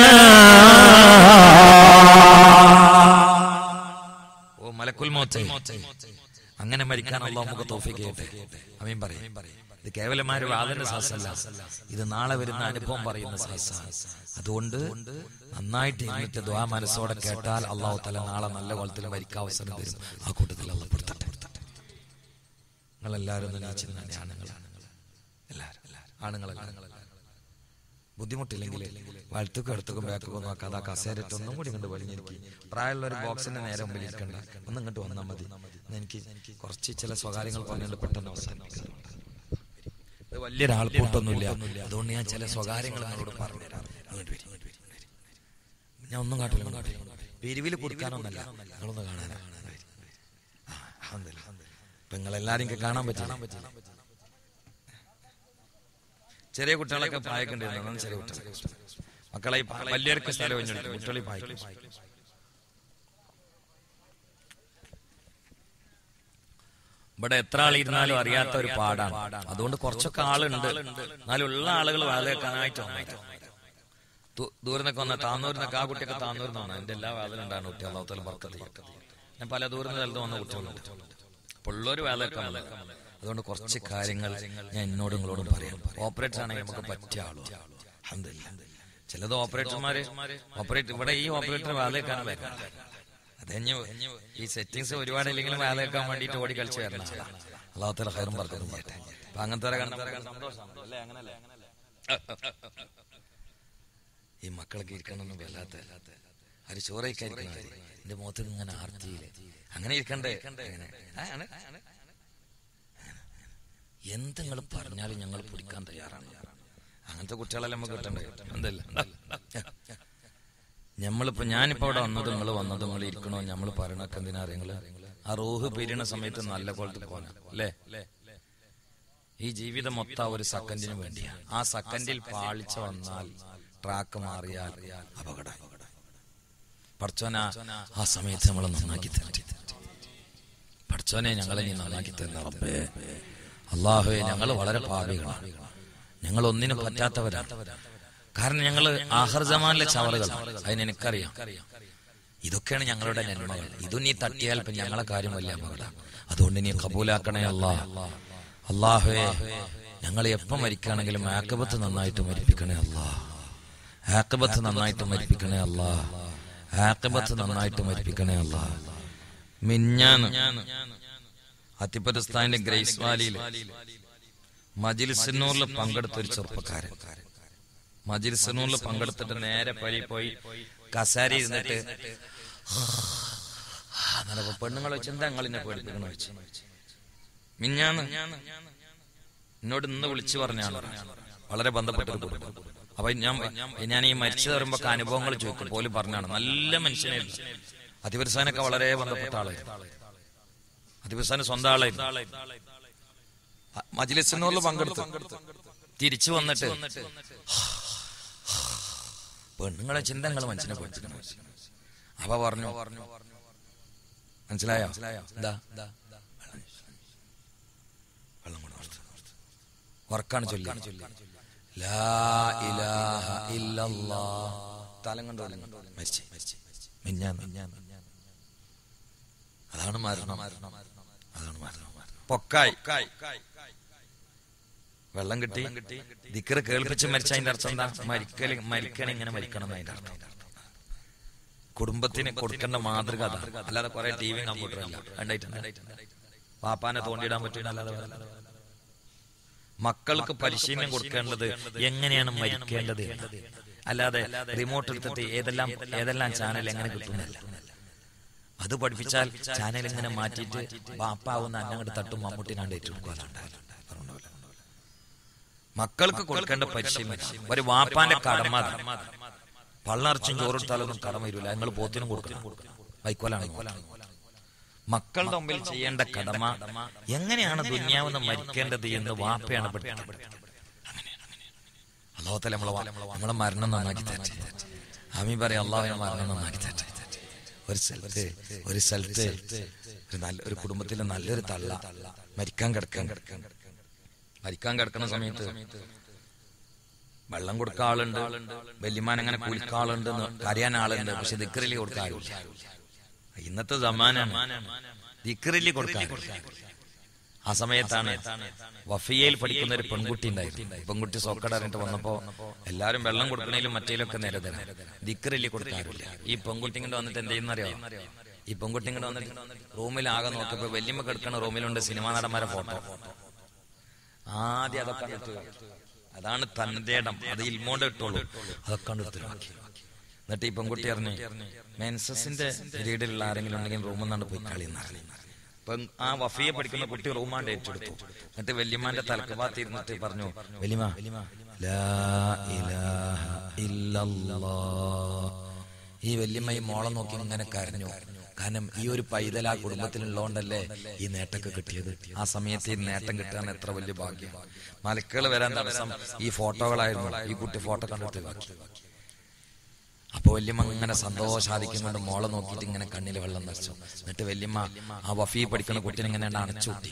ഓ മലക്കുൽ മൗത്ത്, അങ്ങനെ മരിക്കാൻ അല്ലാഹു നമുക്ക് തൗഫീഖ് ചെയ്യട്ടെ. ആമീൻ പറയും. ഇത് കേവലമായ ഒരു വാദന സാസല്ല, ഇത് നാളെ വരുന്ന അനുഭവം പറയുന്ന സാസാണ്. അതുകൊണ്ട് നന്നായിട്ട് എന്നിട്ട് ദുആ മനസ്സോടെ കേട്ടാൽ അല്ലാഹു തആല നാളെ നല്ല കോലത്തിൽ മരിക്കാൻ അവസരം തരും. ആ കൂട്ടത്തിൽ അല്ലാഹു പെടുത്തട്ടെ. നിങ്ങളെല്ലാവരും ബുദ്ധിമുട്ടില്ലെങ്കിൽ വലത്തുക്കും അടുത്തും ബാക്കൊക്കെ നോക്കാതെ ആ കസേരറ്റ് ഒന്നും കൂടി ഇങ്ങോട്ട് വലിഞ്ഞിരിക്കും. പ്രായമുള്ള ഒരു ബോക്സിന്റെ നേരെ മുമ്പിൽ ഇരിക്കണ്ട, ഒന്ന് ഇങ്ങോട്ട് വന്നാൽ മതി. എനിക്ക് കുറച്ച് ചില സ്വകാര്യങ്ങൾ പറഞ്ഞുകൊണ്ട് പെട്ടെന്ന് അവസാനിപ്പിക്കാറുണ്ട്. ഇത് വലിയൊരാൾക്കൂട്ടൊന്നുമില്ല, അതുകൊണ്ട് ഞാൻ ചില സ്വകാര്യങ്ങൾ നിങ്ങളോട് പറഞ്ഞുതരാം. അങ്ങോട്ട് വരും, ഞാൻ ഒന്നും കാട്ടില്ല. പിരിവിൽ കൊടുക്കാനൊന്നല്ല, നിങ്ങളൊന്ന് കാണാനാണ്. ഇപ്പൊ നിങ്ങളെല്ലാരും കാണാൻ പറ്റില്ല. ചെറിയ കുട്ടികളൊക്കെ പായക്കേണ്ടിരുന്നു. ചെറിയ കുട്ടികളെ മക്കളെ വലിയവർക്ക് സ്ഥലം കഴിഞ്ഞെടുക്കും, കുട്ടികളെ പായിക്കും. ഇവിടെ എത്ര ആളിരുന്നാലും അറിയാത്ത ഒരു പാടാണ്. അതുകൊണ്ട് കുറച്ചൊക്കെ ആളുണ്ട്, എന്നാലും ഉള്ള ആളുകൾ വാതിലേക്കാനായിട്ട് ദൂരന്നൊക്കെ വന്ന താന്നൂരിനൊക്കെ ആ കുട്ടിയൊക്കെ താന്നൂരിൽ നിന്നാണ്. എന്റെ എല്ലാ വാതിലുണ്ടാണ് കുട്ടി. അല്ലാഹു തആല ബർക്കത്ത് ചെയ്യട്ടെ. ഞാൻ പല ദൂരം സ്ഥലത്ത് വന്ന കുട്ടികളുണ്ട്, അപ്പോൾ ഉള്ളൊരു വാതിലേക്കാണ്. അതുകൊണ്ട് കുറച്ച് കാര്യങ്ങൾ ഞാൻ എന്നോടും നിങ്ങളോടും പറയാം. ഓപ്പറേറ്റർ ആണെങ്കിൽ നമുക്ക് പറ്റിയ ആളോ അൽഹംദുലില്ലാഹ്. ചിലത് ഓപ്പറേറ്റർമാര് ഇവിടെ ഈ ഓപ്പറേറ്റർ വാതിലേക്കാണ് വരുന്നത്. അതഞ്ഞു ഈ സെറ്റിങ്സ് ഒരുപാട് ഇല്ലെങ്കിലും വാതിലേക്കാൻ വേണ്ടിയിട്ട് ഓടി കളിച്ച് വരുന്ന ആളാണ്. അല്ലാഹു തആല ഖൈറും ബർക്കത്തും ചെയ്യട്ടെ. അപ്പൊ അങ്ങനത്തെ ഈ മക്കളൊക്കെ ഇരിക്കണമെന്നും വല്ലാത്ത ഒരു ചോറയ്ക്കായിരിക്കണം. എന്റെ മുഖത്ത് ഇങ്ങനെ ആർത്തിയില്ലേ, അങ്ങനെ ഇരിക്കണ്ടേ? എന്തെങ്ങൾ പറഞ്ഞാലും ഞങ്ങൾ പിടിക്കാൻ തയ്യാറാണ്. അങ്ങനത്തെ കുട്ടികളെല്ലാം നമുക്ക് കിട്ടണ്ടേ? എന്തല്ല ഞമ്മളിപ്പോ ഞാനിപ്പോ അവിടെ വന്നത്, നിങ്ങൾ വന്നത്, നിങ്ങൾ ഇരിക്കണോ, നമ്മൾ പറയണൊക്കെ എന്തിനാ അറിയങ്ങള്? ആ റൂഹ് പിരിയണ സമയത്ത് നല്ല കോലത്തിൽ പോകാൻ അല്ലേ? ഈ ജീവിതം മൊത്തം ഒരു സെക്കൻഡിന് വേണ്ടിയാണ്. ആ സെക്കൻഡിൽ പാളിച്ച വന്നാൽ, ട്രാക്ക് മാറിയാൽ അപകടം. പഠിച്ചോനാ ആ സമയത്ത് നമ്മൾ നന്നാക്കി തരട്ടെ. പഠിച്ചോനെ ഞങ്ങളെ നീ നന്നാക്കി തരുന്ന റബ്ബേ. അല്ലാഹുവേ, ഞങ്ങൾ വളരെ പാപികളാണ്, ഞങ്ങൾ ഒന്നിനും പറ്റാത്തവരാണ്. കാരണം ഞങ്ങൾ ആഖിർ സമാനിലെ ചവറുകളാണ്. അതിനെനിക്കറിയാം. ഇതൊക്കെയാണ് ഞങ്ങളുടെ നന്മകൾ. ഇതും നീ തട്ടിയാൽ ഇപ്പൊ ഞങ്ങളെ കാര്യം വലിയ അപകടം. അതുകൊണ്ട് നീ കബൂലാക്കണേ അല്ലാഹ്. അല്ലാഹുവേ, ഞങ്ങൾ എപ്പം മരിക്കുകയാണെങ്കിലും ആഖിബത്ത് നന്നായിട്ട് മരിപ്പിക്കണേ അല്ലാഹ്. ആഖിബത്ത് നന്നായിട്ട് മരിപ്പിക്കണേ അല്ലാഹ്. ആഖിബത്ത് നന്നായിട്ട് മരിപ്പിക്കണേ അല്ലാഹ്. മിഞ്ഞാന്ന് അത്തിപ്പറ്റസ്ഥാനിലെ ഗ്രേസ് വാലിയിൽ മജ്‌ലിസുന്നൂറിൽ പങ്കെടുത്ത ഒരു ചെറുപ്പക്കാരൻ മജ്‌ലിസുന്നൂറിൽ പങ്കെടുത്തിട്ട് നേരെ പോയി കസാര ഇരുന്നിട്ട് പെണ്ണുങ്ങൾ വെച്ച് എന്താ ഞങ്ങൾ എന്നെ പേടിപ്പിക്കണ വെച്ച് മിഞ്ഞാന്ന് എന്നോട് ഇന്ന് വിളിച്ചു പറഞ്ഞാണ്. വളരെ ബന്ധപ്പെട്ടൊരു കുടുംബം. അപ്പൊ ഞാൻ ഈ മരിച്ചു തരുമ്പോ അനുഭവങ്ങൾ ചോദിക്കും പോലും പറഞ്ഞാണ്. നല്ല മനുഷ്യനായിരുന്നു. അതിപരിസാനൊക്കെ വളരെ ബന്ധപ്പെട്ട ആളായിരുന്നു. അതിപരിസാന് സ്വന്തം ആളായിരുന്നു. മജ്‌ലിസുന്നൂറിൽ പങ്കെടുത്തു തിരിച്ചു വന്നിട്ട് പെണ്ണുങ്ങളെ ചിന്തകൾ മനുഷ്യനെ പഠിച്ചിട്ടുണ്ട്. അപ്പൊ പറഞ്ഞു, മനസ്സിലായോ? വെള്ളം കൊണ്ട് ഉറക്കാണ് ചൊല്ലി ലാ ഇലാഹ ഇല്ലല്ലാഹ്. തലം കണ്ടു മരിച്ചു. അതാണ് മരണം. പൊക്കായി വെള്ളം കിട്ടി ദിക്ർ കേൾപ്പിച്ച് മരിച്ച. അതിന്റെ അർത്ഥം എന്താ? മരിക്കണം ഇങ്ങനെ മരിക്കണം എന്നതിന്റെ അർത്ഥം. കുടുംബത്തിന് കൊടുക്കേണ്ട മാതൃക അതാണ്. അല്ലാതെ കുറെ ടിവിയും കമ്പ്യൂട്ടറും അല്ല. പാപ്പാനെ തോണ്ടിയിടാൻ പറ്റില്ല. അല്ലാതെ മക്കൾക്ക് പരിശീലനം കൊടുക്കേണ്ടത് എങ്ങനെയാണ് മരിക്കേണ്ടത്, അല്ലാതെ റിമോട്ട് എടുത്തിട്ട് ഏതെല്ലാം ചാനൽ എങ്ങനെ കിട്ടുന്നില്ല. അത് പഠിപ്പിച്ചാൽ ചാനൽ ഇങ്ങനെ മാറ്റിയിട്ട് ബാപ്പാവുന്ന അന്നങ്ങോട്ട് തട്ടും മമ്മൂട്ടിനാണ്ട് ഏറ്റെടുക്കുക. മക്കൾക്ക് കൊടുക്കേണ്ട പരിശീലനം ഒരു വാപ്പാന്റെ കടമ. പള്ളർച്ചും ചോറിട്ടാലൊന്നും കടമ വരില്ല. നിങ്ങൾ പോത്തിനും കൊടുക്കണം, വൈക്കോലാണ്. മക്കളുടെ മുമ്പിൽ ചെയ്യേണ്ട കടമ എങ്ങനെയാണ് ദുന്യാവെന്ന് മരിക്കേണ്ടത് എന്ന് വാപ്പയാണ് പഠിക്കുന്നത്. അല്ലാഹുതആല നമ്മളെ മരണം നന്നാക്കി തരട്ടെ. ആമീൻ പറയാം. അല്ലാഹു മരണം നന്നാക്കി തരട്ടെ. ഒരു സ്ഥലത്ത് ഒരു കുടുംബത്തിലെ നല്ലൊരു തള്ള മരിക്കാൻ കിടക്കുന്ന സമയത്ത് വെള്ളം കൊടുക്കാൻ ആളുണ്ട്, വല്യമാൻ അങ്ങനെ കുളിക്കാൻ ആളുണ്ട്, കരയാൻ ആളുണ്ട്, പക്ഷെ ദിക്റിലി കൊടുക്കാൻ ആരുമില്ല. ഇന്നത്തെ സമാനാണ്, ദിക്റിലി കൊടുക്കാൻ. ആ സമയത്താണ് വഫിയയിൽ പഠിക്കുന്ന ഒരു പെൺകുട്ടി ഉണ്ടായിരുന്നു. പെൺകുട്ടി സോക്കടറിട്ട് വന്നപ്പോ എല്ലാരും വെള്ളം കൊടുക്കണേലും മറ്റേലൊക്കെ നേരെ തരാം, ദിക്റിലി കൊടുക്കാറില്ല. ഈ പെൺകുട്ടി ഇങ്ങോട്ട് വന്നിട്ട് എന്ത് ചെയ്യുന്നറിയോ? ഈ പെൺകുട്ടി ഇങ്ങോട്ട് വന്നിട്ട് റൂമിലാകെ നോക്കിയപ്പോ വല്യമ്മ കിടക്കണ റൂമിലുണ്ട് സിനിമാ നടന്മാരെ ഫോട്ടോ. ആദ്യം അതൊക്കെ അതാണ് തന്റെ ഇടം, അത് ഇൽമോണ്ട് ഇട്ടോളൂ, അതൊക്കെ കണ്ടെടുത്തിലാക്കി. എന്നിട്ട് ഈ പെൺകുട്ടി അറിഞ്ഞ് മെൻസസിന്റെ പീരീഡിലുള്ള ആരെങ്കിലും ഉണ്ടെങ്കിൽ റൂമിൽ നിന്നാണ് പോയി കളിയെന്നറിഞ്ഞു. അപ്പൊ ആ വഫിയെ പഠിക്കുന്ന കുട്ടി റൂമാണ്ട് ഏറ്റെടുത്തു. എന്നിട്ട് വല്യമ്മാന്റെ തലക്കുഭാഗത്തിരുന്നിട്ട് പറഞ്ഞു, വല്യമ്മ ലാ ഇലാഹ ഇല്ലല്ലാഹ്. ഈ വല്യമ്മ ഈ മോളെ നോക്കി ഇങ്ങനെ കരഞ്ഞു. കാരണം ഈ ഒരു പൈതൽ ആ കുടുംബത്തിലുള്ളതുകൊണ്ടല്ലേ ഈ നേട്ടമൊക്കെ കിട്ടിയത്. ആ സമയത്ത് ഈ നേട്ടം കിട്ടാൻ എത്ര വലിയ ഭാഗ്യം. മലക്കുകൾ വരാൻ തടസ്സം ഈ ഫോട്ടോകളായിരുന്നു. ഈ കുട്ടി ഫോട്ടോ കണ്ടിട്ട് ബാക്കി. അപ്പൊ വല്യമ്മ ഇങ്ങനെ സന്തോഷാദിക്കുന്നുണ്ട്, മോളെ നോക്കിയിട്ട് ഇങ്ങനെ കണ്ണിൽ വെള്ളം നിറച്ചു. എന്നിട്ട് വല്യമ്മ ആ വഫി പഠിക്കുന്ന കുട്ടീനെ ഇങ്ങനെ അണച്ചുകൂട്ടി,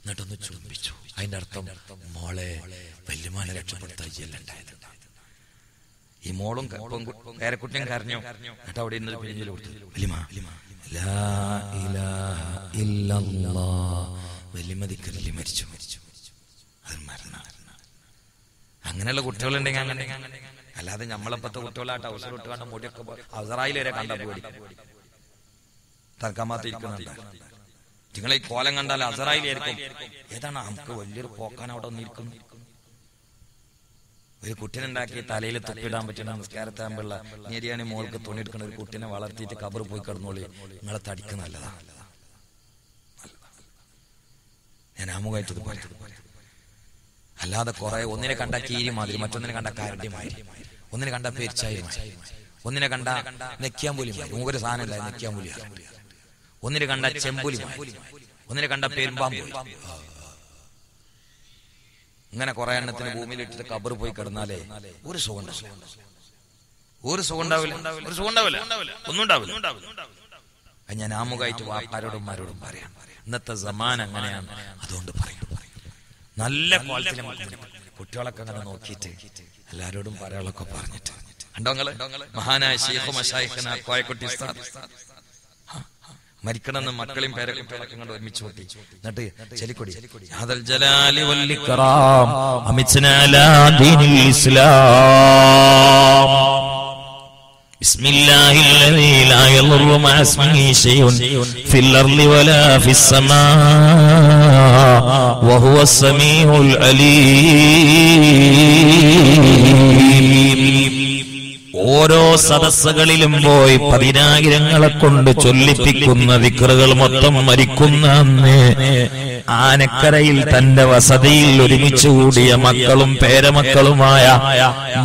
എന്നിട്ടൊന്ന് ചുംബിച്ചു. അതിന്റെ അർത്ഥം മോളെ വല്യമ്മനെ രക്ഷപ്പെടുത്തായില്ലാണ്ടായത്. ഈ മോളും പേരക്കുട്ടിയും കരഞ്ഞു. എന്നിട്ട് അവിടെ ഇന്ന് പിരിഞ്ഞിൽ കൊടുത്തു, വല്യമ്മ ലാ ഇലാഹ ഇല്ലല്ലാഹ്. വല്യമ്മ ദിക്റിൽ മരിച്ചു. അത് മരണം. അങ്ങനെയുള്ള കുട്ടികളുണ്ടെങ്കിൽ അങ്ങനെ. അല്ലാതെ നമ്മളപ്പത്തെ കുട്ടികളായിട്ട് അവസരം ഇട്ടുകൊണ്ട് മുടിയൊക്കെ അവസറായിൽ വരെ കണ്ട പോടി തർക്കമാത്തിരിക്കുന്നുണ്ട്. നിങ്ങളെ ഈ കോലം കണ്ടാൽ അസറായിലായിരിക്കും. ഏതാണ് നമുക്ക് വലിയൊരു പോക്കാൻ അവിടെ ഒന്നിരിക്കുന്നു. ഒരു കുട്ടീനുണ്ടാക്കി തലയിൽ തുപ്പിടാൻ പറ്റുന്ന നമസ്കാരത്താകുമ്പോഴുള്ള നേരിയാണ് മോൾക്ക് തുണിയെടുക്കുന്ന ഒരു കുട്ടീനെ വളർത്തിയിട്ട് കബർ പോയി കിടന്നോളി. നിങ്ങളെ തടിക്ക് നല്ലതാണ്. ഞാൻ ആമുഖമായിട്ടത് പറയാം. അല്ലാതെ കുറെ ഒന്നിനെ കണ്ട കീരി മാതിരി, മറ്റൊന്നിനെ കണ്ട കാരണ്ടി മാതിരി, ഒന്നിനെ കണ്ട പെരിച്ചായി മാതിരി, ഒന്നിനെ കണ്ട നെക്കിയാമ്പൂലി മാതിരി, മൂക്കൊരു സാധനം ഇല്ല നെക്കിയാമ്പൂലി, ഒന്നിനെ കണ്ട ചെമ്പൂലി മാതിരി, ഒന്നിനെ കണ്ട പെരുമ്പാമ്പൂലി. ഇങ്ങനെ കുറെ എണ്ണത്തിന് ഭൂമിയിലിട്ടിട്ട് കബർ പോയി കിടന്നാലേ ഒരു സുഖം ഉണ്ടാവില്ല. ഒന്നും ഉണ്ടാവില്ല. ഞാൻ ആമുഖമായിട്ട് വാപ്പാരോടും മാരോടും പറയാം. ഇന്നത്തെ സമാനം അങ്ങനെയാണ്. അതുകൊണ്ട് പറയും, നല്ല ക്വാളിറ്റി കുട്ടികളൊക്കെ അങ്ങനെ നോക്കിയിട്ട് എല്ലാരോടും പറയാളൊക്കെ പറഞ്ഞിട്ട് മഹാനായ ശൈഖ് മശായിഖ്ന കോയക്കുട്ടി ഉസ്താദ് മരിക്കണമെന്ന് മക്കളെയും പേരക്കുട്ടികളൊക്കെ കൊണ്ട് ഒരുമിച്ച് കൂട്ടി. എന്നിട്ട് ചെലിക്കൊടി യാദൽ ജലാലി വൽ ഇക്റാം അമിത്നാ ലാ ദീനിൽ ഇസ്ലാം ബിസ്മില്ലാഹില്ലദീ ലാ യദുറു മഅ ഇസ്മിഹി ശൈഉൻ ഫിൽ അർളി വലാ ഫിസ് സമാ വഹുവസ് സമീഉൽ അലീം. ഓരോ സദസ്സുകളിലും പോയി 10,000 കൊണ്ട് ചൊല്ലിപ്പിക്കുന്ന ദിക്റുകൾ മൊത്തം മരിക്കുന്ന അന്ന് ആനക്കരയിൽ തന്റെ വസതിയിൽ ഒരുമിച്ച് കൂടിയ മക്കളും പേരമക്കളുമായ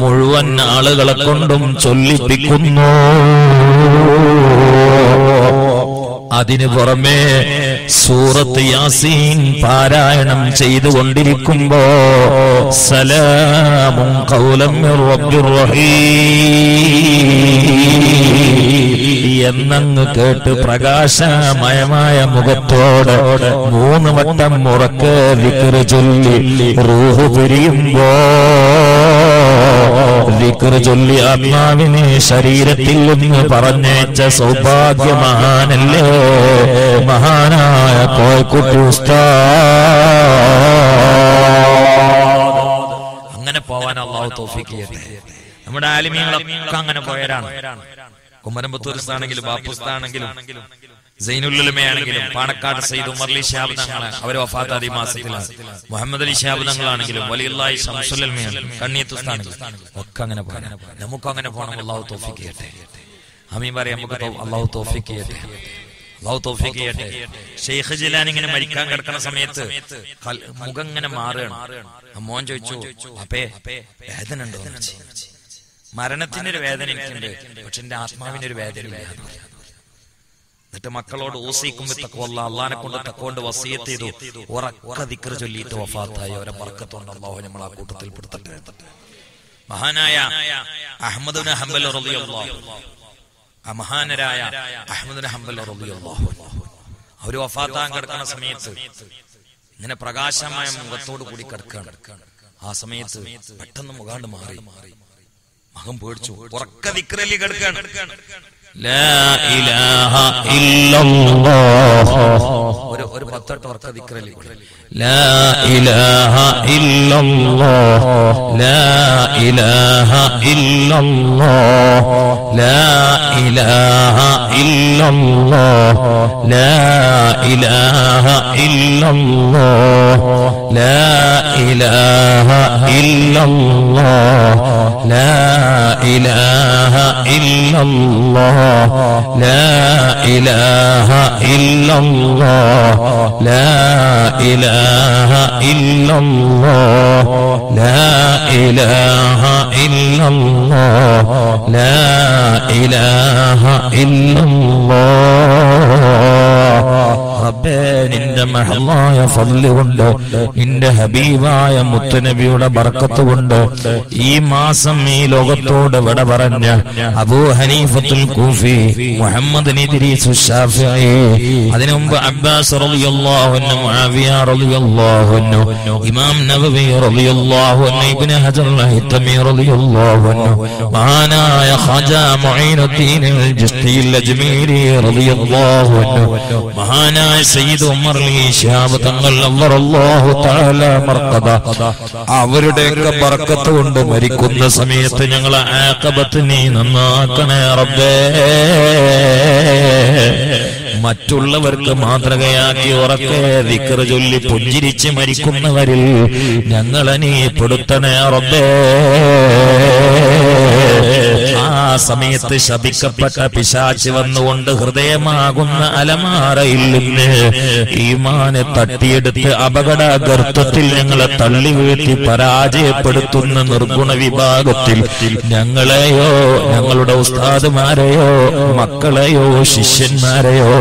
മുഴുവൻ ആളുകളെ കൊണ്ടും ചൊല്ലിപ്പിക്കുന്നു. അതിനു പുറമെ സൂറത്ത് യാസീൻ പാരായണം ചെയ്തുകൊണ്ടിരിക്കുമ്പോ സലാമുൻ ഖൗലൻ മിർ റബ്ബിർ റഹീം എന്നങ്ങ് കേട്ട് പ്രകാശമയമായ മുഖത്തോടെ 3 വട്ടം ഉറക്കെ ദിക്റ് ചൊല്ലി റൂഹ് പിരിയുമ്പോ ദിക്റ് ചൊല്ലി ആത്മാവിനെ ശരീരത്തിൽ നിന്ന് പറഞ്ഞേച്ച സൗഭാഗ്യമാനല്ലേ മഹാനായ കോയക്കുട്ടി ഉസ്താദ്. അങ്ങനെ പോവാൻ അല്ലാഹു തൗഫീഖ് ചെയ്യട്ടെ. നമ്മുടെ ആലിമീങ്ങളൊക്കെ അങ്ങനെ പോയവരാണ്. കുമരമ്പത്തൂർ ഉസ്താദാണെങ്കിലും ബാപ്പു ഉസ്താദാണെങ്കിലും സൈനുൽ ഉലമയാണെങ്കിലും പാണക്കാട് സയ്യിദ് ഉമർ അലി ശിഹാബ് തങ്ങളെ അവർ വഫാത്തായ ഈ മാസത്തിലാണ്. മുഹമ്മദ് അലി ശിഹാബ് തങ്ങളാണെങ്കിലും വലിയുള്ളാഹി ശംസുൽ ഉലമയാണെങ്കിലും കണ്ണിയത്ത് ഉസ്താദാണെങ്കിലും ഒക്കെ അങ്ങനെ പോകണം. നമുക്ക് അങ്ങനെ പോകണം. അല്ലാഹു തൗഫീഖ് ചെയ്യട്ടെ. ആമീൻ പറയാം. നമുക്ക് അല്ലാഹു തൗഫീഖ് ചെയ്യട്ടെ. അല്ലാഹു തൗഫീഖ് ചെയ്യട്ടെ. ശൈഖ് ജിലാനി ഇങ്ങനെ മരിക്കാൻ കിടക്കുന്ന സമയത്ത് മുഖം ഇങ്ങനെ മാറുകയാണ്. മോൻ ചോദിച്ചു, അപ്പേ വേദന ഉണ്ടോ? മരണത്തിനൊരു വേദന എനിക്കുണ്ട്, പക്ഷെ എന്റെ ആത്മാവിനൊരു വേദനയില്ല. എന്നിട്ട് മക്കളോട് ഊസിക്കും അള്ളാനെ കൊണ്ട് തക്കോണ്ട് വസിയത്ത് ചെയ്തു. ഉറക്ക ദിക്ർ ചൊല്ലിയിട്ട് വഫാത്തായി. അവരെ ബർക്കത്തുണ്ട്. അല്ലാഹു നമ്മൾ ആ കൂട്ടത്തിൽ പെടുത്തട്ടെ. മഹാനായ അഹ്മദ് ഇബ്നു ഹംബൽ റളിയല്ലാഹു അൻഹു, മഹാനരായ അഹ്മദ് ഇബ്നു ഹംബൽ റളിയല്ലാഹു അൻഹു അവര് വഫാത്താൻ കിടക്കുന്ന സമയത്ത് ഇങ്ങനെ പ്രകാശമായ മുഖത്തോട് കൂടി കിടക്കുകയാണ്. ആ സമയത്ത് പെട്ടെന്ന് മുഖാണ്ട് മാറി. മകൻ പേടിച്ചു. ഉറക്ക ദിക്റലി കിടക്കുകയാണ്. ലാ ഇലാഹ ഇല്ലല്ലാഹ്. ഒരു 10 വട്ടം ഉറക്ക ദിക്റലി. ലാ ഇലാഹ ഇല്ലല്ലാഹ്, ലാ ഇലാഹ ഇല്ലല്ലാഹ്, ലാ ഇലാഹ ഇല്ലല്ലാഹ്, ലാ ഇലാഹ ഇല്ലല്ലാഹ്, ലാ ഇലാഹ ഇല്ലല്ലാഹ്, ലാ ഇലാഹ ഇല്ലല്ലാഹ്, ലാ ഇലാഹ ഇല്ലല്ലാഹ്, ലാ ഇലാഹ ഇല്ലല്ലാഹ്, ലാ ഇലാഹ ഇല്ലല്ലാഹ്, ലാ ഇലാഹ ഇല്ലല്ലാഹ്. റബ്ബേ, നിന്റെ മഹല്ലായ ഫദ്ല് കൊണ്ട്, നിന്റെ ഹബീബായ മുത്തുനബിയുടെ ബർക്കത്ത് കൊണ്ട് ഈ മാസം ഈ ലോകത്തോട് വിട പറഞ്ഞ അബൂ ഹനീഫത്തുൽ കൂഫി, മുഹമ്മദ് ഇദ്രീസ് ശാഫിഈ, അതിനു മുമ്പ് അബ്ബാസ് റളിയല്ലാഹു അൻഹു, മുആവിയ റളിയല്ലാഹു അൻഹു, ഇമാം നവവി റളിയല്ലാഹു അൻഹു, ഇബ്നു ഹജർ അൽ-ഹൈതമി റളിയല്ലാഹു അൻഹു, മഹാനായ ഖാജാ മുഈനുദ്ദീൻ അൽ-ജിസ്തി അൽ-അജ്മീരി റളിയല്ലാഹു അൻഹു, മഹാനായ സയ്യിദ് ഉമർ ശിഹാബ് തങ്ങൾ അല്ലാഹു തആല മർഖദ, അവരുടെയൊക്കെ ബർക്കത്ത് കൊണ്ട് മരിക്കുന്ന സമയത്ത് ഞങ്ങളെ ആഖിബത്ത് നീ നന്നാക്കണേ റബ്ബേ. മറ്റുള്ളവർക്ക് മാതൃകയാക്കി ഉറക്കെ ദിക്ർ ചൊല്ലി പുഞ്ചിരിച്ച് മരിക്കുന്നവരിൽ ഞങ്ങളെ നീ പെടുത്തണേ റബ്ബേ. ആ സമയത്ത് ശപിക്കപ്പെട്ട പിശാച് വന്നുകൊണ്ട് ഹൃദയമാകുന്ന അലമാറയിൽ നിന്ന് ഈമാനെ തട്ടിയെടുത്ത് അപകട ഗർത്തത്തിൽ ഞങ്ങളെ തള്ളി വീഴ്ത്തി പരാജയപ്പെടുത്തുന്ന നിർഗുണ വിഭാഗത്തിൽ ഞങ്ങളെയോ ഞങ്ങളുടെ ഉസ്താദുമാരെയോ മക്കളെയോ ശിഷ്യന്മാരെയോ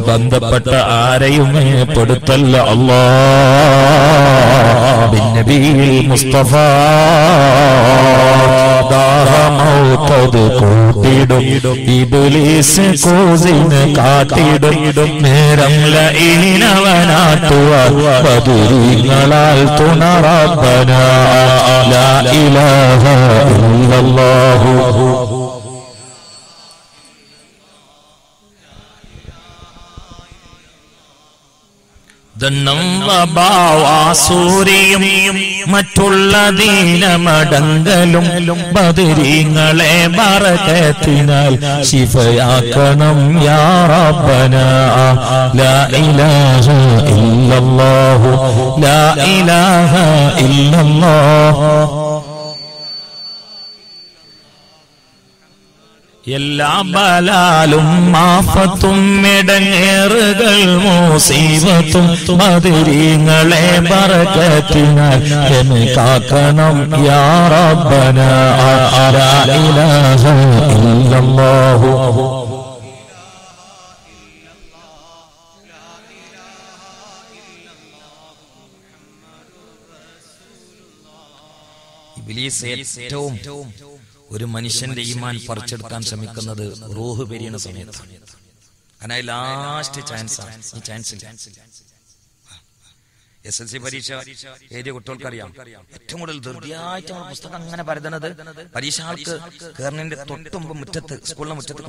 ബന്ധപ്പെട്ട ആരെയുമേ പെടുത്തല്ല അല്ലാഹ്. നബിയിൽ മുസ്തഫ ദാഹമൗതത് കൂട്ടിടും ഇബ്ലീസ് കോസിന് കാട്ടിടും നേരം ലഈനവനാട്ടുവാൻ ബദരീങ്ങളാൽ തുണ റബ്ബനാ ലാ ഇലാഹ ഇല്ലല്ലാഹു. ദണ്ണംവബാവാസൂരിയും മറ്റുള്ള ദീനമടങ്കലും ബദരീങ്ങളെ ബറകത്തിനാൽ ശിഫയാക്കണം യാ റബ്ബനാ ലാ ഇലാഹ ഇല്ലല്ലാഹു, ലാ ഇലാഹ ഇല്ലല്ലാഹ്. എല്ലാ ബലാലും ആഫത്തും ഇടങ്ങേറുകൾ മുസീബത്തും ബദരീങ്ങളെ ബറകത്തിനാൽ എന്നെ കാക്കണം യാ റബ്ബനാ ലാ ഇലാഹ ഇല്ലല്ലാഹു. ഇബ്ലീസ് ഏറ്റവും ഒരു മനുഷ്യന്റെ ഈമാൻ പറിച്ചെടുക്കാൻ ശ്രമിക്കുന്നത് റൂഹ് പെരിയുന്ന സമയത്താണ്. കാരണം ലാസ്റ്റ് ചാൻസ് ഈ ചാൻസ് SLC പരീക്ഷ എഴുതിയ കുട്ടികൾക്കറിയാം, ഏറ്റവും കൂടുതൽ ധൃതിയായിട്ട് നമ്മൾ പുസ്തകം അങ്ങനെ പരതുന്നത് പരീക്ഷ ആൾക്ക് കയറുന്നതിന്റെ തൊട്ടുമ്പ് മുറ്റത്ത് സ്കൂളിലെ മുറ്റത്ത്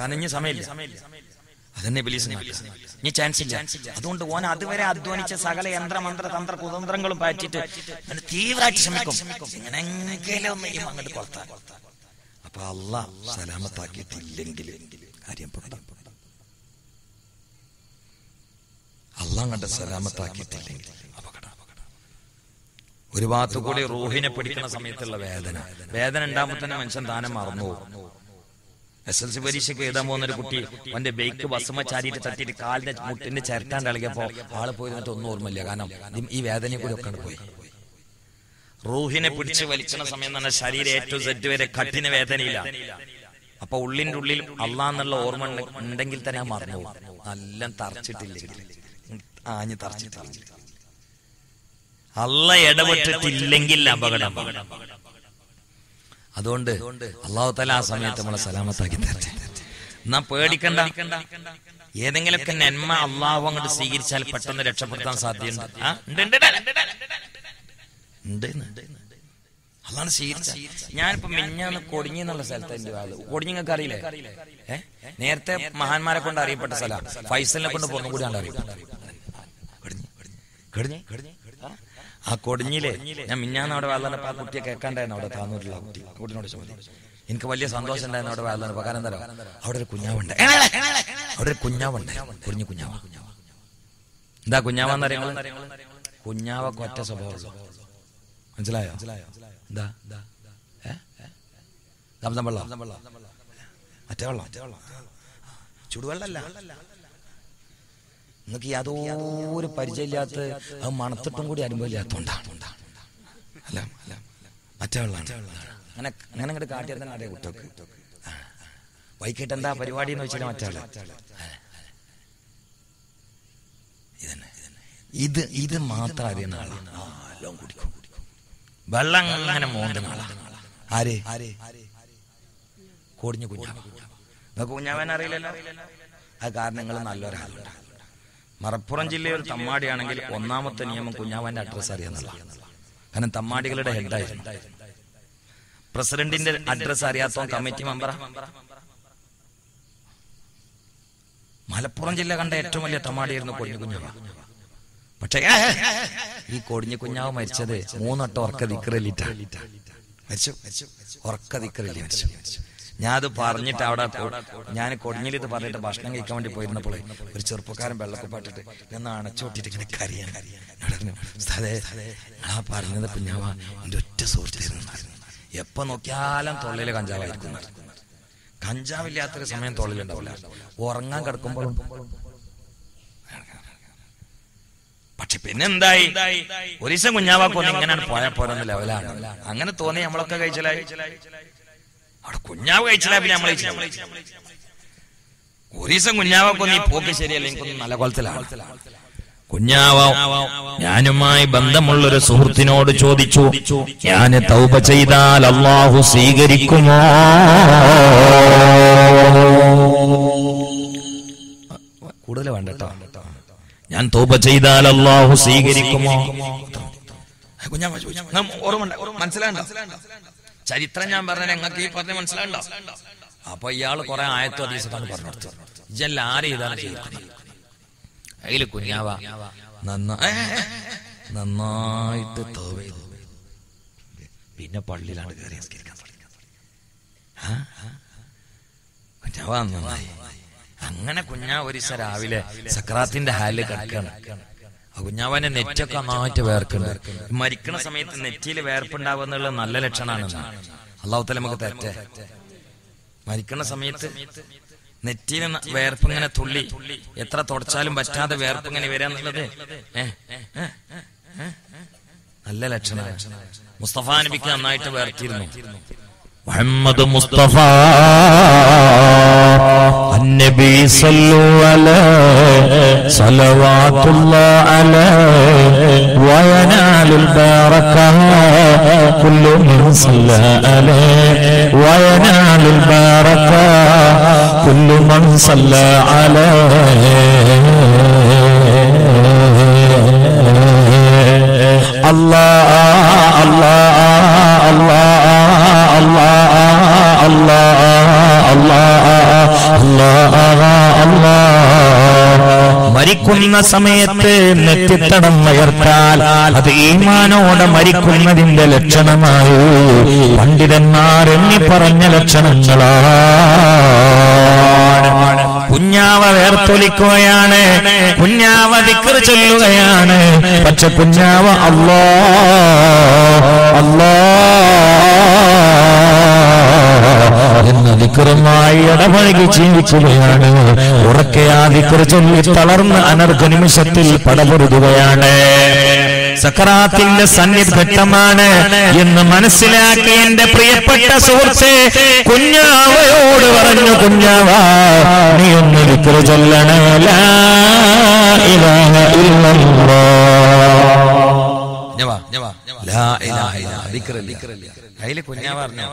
കനഞ്ഞ സമയമില്ല. അതന്നെ ഇബ്ലീസ് ഇനി ചാൻസ് ഇല്ല. അതുകൊണ്ട് ഓൻ അതുവരെ അധ്വാനിച്ച സകല യന്ത്രമന്ത്ര തന്ത്ര കുതന്ത്രങ്ങളും പാറ്റിട്ട് തീവ്രമായിട്ട് ശ്രമിക്കും എങ്ങനെയെങ്കിലും ഒന്ന് ഈ അങ്ങോട്ട് കൊളത്താൻ. അപ്പൊ അല്ലാഹ് സലാമത്താക്കിയിട്ടില്ലെങ്കിൽ കാര്യം പൊട്ടാം. അല്ലാഹ് അങ്ങോട്ട് സലാമത്താക്കിയിട്ടില്ലെങ്കിൽ അപകടം. ഒരു ഭാഗത്തു കൂടി റൂഹിനെ പിടിക്കുന്ന സമയത്തുള്ള വേദന ഉണ്ടാകുമ്പോൾ തന്നെ മനുഷ്യൻ ദാനം മറന്നു പോകും. SLC പരീക്ഷയ്ക്ക് എഴുതാൻ പോകുന്ന ഒരു കുട്ടി അവന്റെ ബൈക്ക് ബസ്സുമ ചാരിയിട്ട് തട്ടിയിട്ട് കാലിന്റെ മുട്ടിന്റെ ചിരട്ടാണ്ട് ഇളകിയപ്പോ ആള് പോയിരുന്നിട്ട് ഒന്നും ഓർമ്മയില്ല. കാരണം ഈ വേദനയെ കൂടി ഒക്കെ പോയി. റൂഹിനെ പിടിച്ച് വലിക്കുന്ന സമയം എന്ന് പറഞ്ഞാൽ ശരീരം ഏറ്റവും സെറ്റ് വരെ കഠിന വേദനയില്ല. അപ്പൊ ഉള്ളിന്റെ ഉള്ളിൽ അള്ളാന്നുള്ള ഓർമ്മ ഉണ്ടെങ്കിൽ തന്നെ മറന്നു പോകും. നല്ല തറച്ചിട്ടില്ലെങ്കിൽ ആഞ്ഞ് തറച്ചിട്ടില്ലെങ്കിൽ അള്ള ഇടപെട്ടിട്ടില്ലെങ്കിൽ അപകടം. അതുകൊണ്ട് അള്ളാഹു തആല ആ സമയത്ത് നമ്മളെ സലാമത്താക്കി തരട്ടെ. എന്നാ പേടിക്കണ്ട. ഏതെങ്കിലുമൊക്കെ നന്മ അള്ളാഹു അങ്ങോട്ട് സ്വീകരിച്ചാൽ പെട്ടെന്ന് രക്ഷപ്പെടുത്താൻ സാധ്യതയുണ്ട്. അള്ളാഹ് സ്വീകരിച്ച ഞാനിപ്പോ മിഞ്ഞാന്ന് കൊടിഞ്ഞി എന്നുള്ള സ്ഥലത്ത് എന്റെ ആള് കൊടിഞ്ഞി നിങ്ങൾക്ക് അറിയില്ലേ? നേരത്തെ മഹാന്മാരെ കൊണ്ട് അറിയപ്പെട്ട സ്ഥലം, ഫൈസലിനെ കൊണ്ട് പൊന്നും കൂടിയാണ് അറിയപ്പെട്ടത്. ആ കൊടിഞ്ഞിലെ ഞാൻ മിഞ്ഞാന്ന് അവിടെ വാഴപ്പോ ആ കുട്ടിയെ കേൾക്കാണ്ടായിരുന്നു. അവിടെ താന്നൂരിലുള്ള കുട്ടിനോട് ചോദിച്ചു. എനിക്ക് വലിയ സന്തോഷം ഉണ്ടായിരുന്നു അവിടെ വാഴപ്പോ. കാരണം എന്താ, അവിടെ ഒരു കുഞ്ഞാവുണ്ട്. അവിടെ ഒരു കുഞ്ഞാവുണ്ട്, കുഞ്ഞു കുഞ്ഞാവ. എന്താ കുഞ്ഞാവെന്ന് അറിയാം? കുഞ്ഞാവൊക്കെ ഒറ്റ സ്വഭാവമുള്ളൂ. മനസ്സിലായോ? എന്താ സംസം വെള്ളം, മറ്റേ വെള്ളം, ചുടുവെള്ളല്ല. നിങ്ങൾക്ക് യാതൊരു പരിചയമില്ലാത്ത അത് മണത്തിട്ടും കൂടി അനുഭവമില്ലാത്തോണ്ടാണ്. അല്ല മറ്റേ വെള്ളമാണ്. അങ്ങനെ അങ്ങനെ അങ്ങോട്ട് കാട്ടിയാൽ തന്നെ അറിയാം കുട്ടികൾക്ക്. വൈകിട്ട് എന്താ പരിപാടി എന്ന് വെച്ചാൽ മറ്റേ വെള്ളം. ഇത് മാത്രം അറിയുന്ന ആളാണ്. എല്ലാം കുടിക്കും. വെള്ളം അങ്ങനെ മോണ്ടുന്ന ആളാണ്. ആര്? കൊടിഞ്ഞു കുഞ്ഞാവ. നിങ്ങൾക്ക് കുഞ്ഞാവൻ അറിയില്ലല്ലോ. അത് കാരണം നിങ്ങൾ നല്ലൊരാളുണ്ട്. മലപ്പുറം ജില്ലയിൽ ഒരു തമ്മാടിയാണെങ്കിൽ ഒന്നാമത്തെ നിയമം കുഞ്ഞാവന്റെ അഡ്രസ് അറിയാന്നുള്ള. കാരണം തമ്മാടികളുടെ ഹെഡായിരുന്നു. പ്രസിഡന്റിന്റെ അഡ്രസ് അറിയാത്തവൻ കമ്മിറ്റി മെമ്പറാ. മലപ്പുറം ജില്ല കണ്ട ഏറ്റവും വലിയ തമ്മാടിയായിരുന്നു കൊടിഞ്ഞു കുഞ്ഞാവ. പക്ഷേ ഈ കൊടിഞ്ഞു കുഞ്ഞാവ് മരിച്ചത് 3 വട്ടം ഉറക്ക ദിക്റിലിട്ട മരിച്ചു. ഉറക്ക ദിക്റില്ല മരിച്ചു. ഞാൻ അത് പറഞ്ഞിട്ട് അവിടെ ഞാൻ കൊടിഞ്ഞിൽ ഇത് പറഞ്ഞിട്ട് ഭക്ഷണം കഴിക്കാൻ വേണ്ടി പോയിരുന്നപ്പോൾ ഒരു ചെറുപ്പക്കാരൻ വെള്ളക്കുപ്പാട്ടിട്ട് ഞാൻ അണച്ചോട്ടിട്ട് ഇങ്ങനെ കരയാൻ ആ പറഞ്ഞത് കുഞ്ഞാവ എന്റെ ഒറ്റ സുഹൃത്തായിരുന്നു. എപ്പോ നോക്കിയാലും തൊള്ളില് കഞ്ചാവായിരിക്കും. കഞ്ചാവില്ലാത്തൊരു സമയം തൊള്ളിലുണ്ടാവില്ല. ഉറങ്ങാൻ കിടക്കുമ്പോഴും. പക്ഷെ പിന്നെന്തായി, ഒരു ദിവസം കുഞ്ഞാവാക്കൊന്ന് ഇങ്ങനെ പോയാൽ പോരെന്ന ലെവലാണ്. അങ്ങനെ തോന്നി നമ്മളൊക്കെ കഴിച്ചലായി. അവിടെ കുഞ്ഞാവ് കഴിച്ചില്ല. പിന്നെ നമ്മൾ ഒരു ദിവസം കുഞ്ഞാവാക്കൊന്ന് ഈ പോക്ക് ശരിയല്ല, എനിക്കൊന്ന് നല്ല കൊലത്തിലാണ്. കുഞ്ഞാവ ഞാനുമായി ബന്ധമുള്ളൊരു സുഹൃത്തിനോട് ചോദിച്ചു, ഞാൻ തൗബ ചെയ്താൽ അല്ലാഹു സ്വീകരിക്കുമോ? കൂടുതൽ വേണ്ട കേട്ടോ. ഞാൻ തൗബ ചെയ്താൽ അല്ലാഹു സ്വീകരിക്കുമോ? മനസ്സിലാണ്ടോ ചരിത്രം? ഞാൻ പറഞ്ഞ ഞങ്ങൾക്ക് ഈ പറഞ്ഞ മനസ്സിലാണ്ടോ? അപ്പൊ ഇയാള് കുറെ ആയത്തോ ഹദീസൊക്കെ പറഞ്ഞു കൊടുത്തു. ഇജല്ല ആര് ചെയ്താണ് ചെയ്യുന്നത്. അതില് കുഞ്ഞാവ നന്നായിട്ട് തൗബ ചെയ്തു. പിന്നെ പള്ളിയിലാണ് കയറി നിസ്കരിക്കാൻ തുടങ്ങി. കുഞ്ഞാവ നന്നായി. അങ്ങനെ കുഞ്ഞാവ് ഒരു ദിവസം രാവിലെ സക്രാത്തിന്റെ ഹാലിൽ കിടക്കാണ്. ആ കുഞ്ഞാവന്റെ നെറ്റൊക്കെ നന്നായിട്ട് വേർക്കുന്നുണ്ട്. മരിക്കണ സമയത്ത് നെറ്റിയിൽ വേർപ്പുണ്ടാവുക എന്നുള്ളത് നല്ല ലക്ഷണമാണ്. അല്ലാഹു തആല നമുക്ക് തെറ്റേ. മരിക്കണ സമയത്ത് നെറ്റിയിൽ വേർപ്പ് ഇങ്ങനെ തുള്ളി എത്ര തുടച്ചാലും പറ്റാതെ വേർപ്പ് ഇങ്ങനെ വരാന്നുള്ളത് നല്ല ലക്ഷണമാണ്. മുസ്തഫ നബിക്ക് നന്നായിട്ട് വേർത്തിരുന്നു. മുഹമ്മദ് മുസ്തഫ النبي صلوا عليه صلوات الله عليه وينال البركة كل من صلى عليه وينال البركة كل من صلى عليه الله الله മരിക്കുന്ന സമയത്ത് നെറ്റിത്തടം ഉയർത്താൽ അത് ഈമാനോടെ മരിക്കുന്നതിന്റെ ലക്ഷണമായി പണ്ഡിതന്മാർ എണ്ണി പറഞ്ഞ ലക്ഷണങ്ങളാണ്. കുഞ്ഞാവ വേർത്തൊലിക്കുകയാണ്, കുഞ്ഞാവ ദിക്ർ ചൊല്ലുകയാണ്. പക്ഷെ കുഞ്ഞാവ അല്ലാഹ് എന്ന ദിക്റുമായി ഇടപഴകി ജീവിക്കുകയാണ്. ഉറക്കെ ആ ദിക്ർ ചൊല്ലി തളർന്ന് അനർഘ നിമിഷത്തിൽ പടപൊരുതുകയാണ്. സക്കറാത്തിന്റെ സന്നിധത്തമാണ് എന്ന് മനസ്സിലാക്കി എന്റെ പ്രിയപ്പെട്ട സുഹൃത്തെ കുഞ്ഞാവയോട് പറഞ്ഞു, കുഞ്ഞാവാ നീ ഒന്ന് ദിക്ർ ചൊല്ലണേ, ലാ ഇലാഹ ഇല്ലല്ലാഹ്. അതില് കുഞ്ഞാവ പറഞ്ഞു,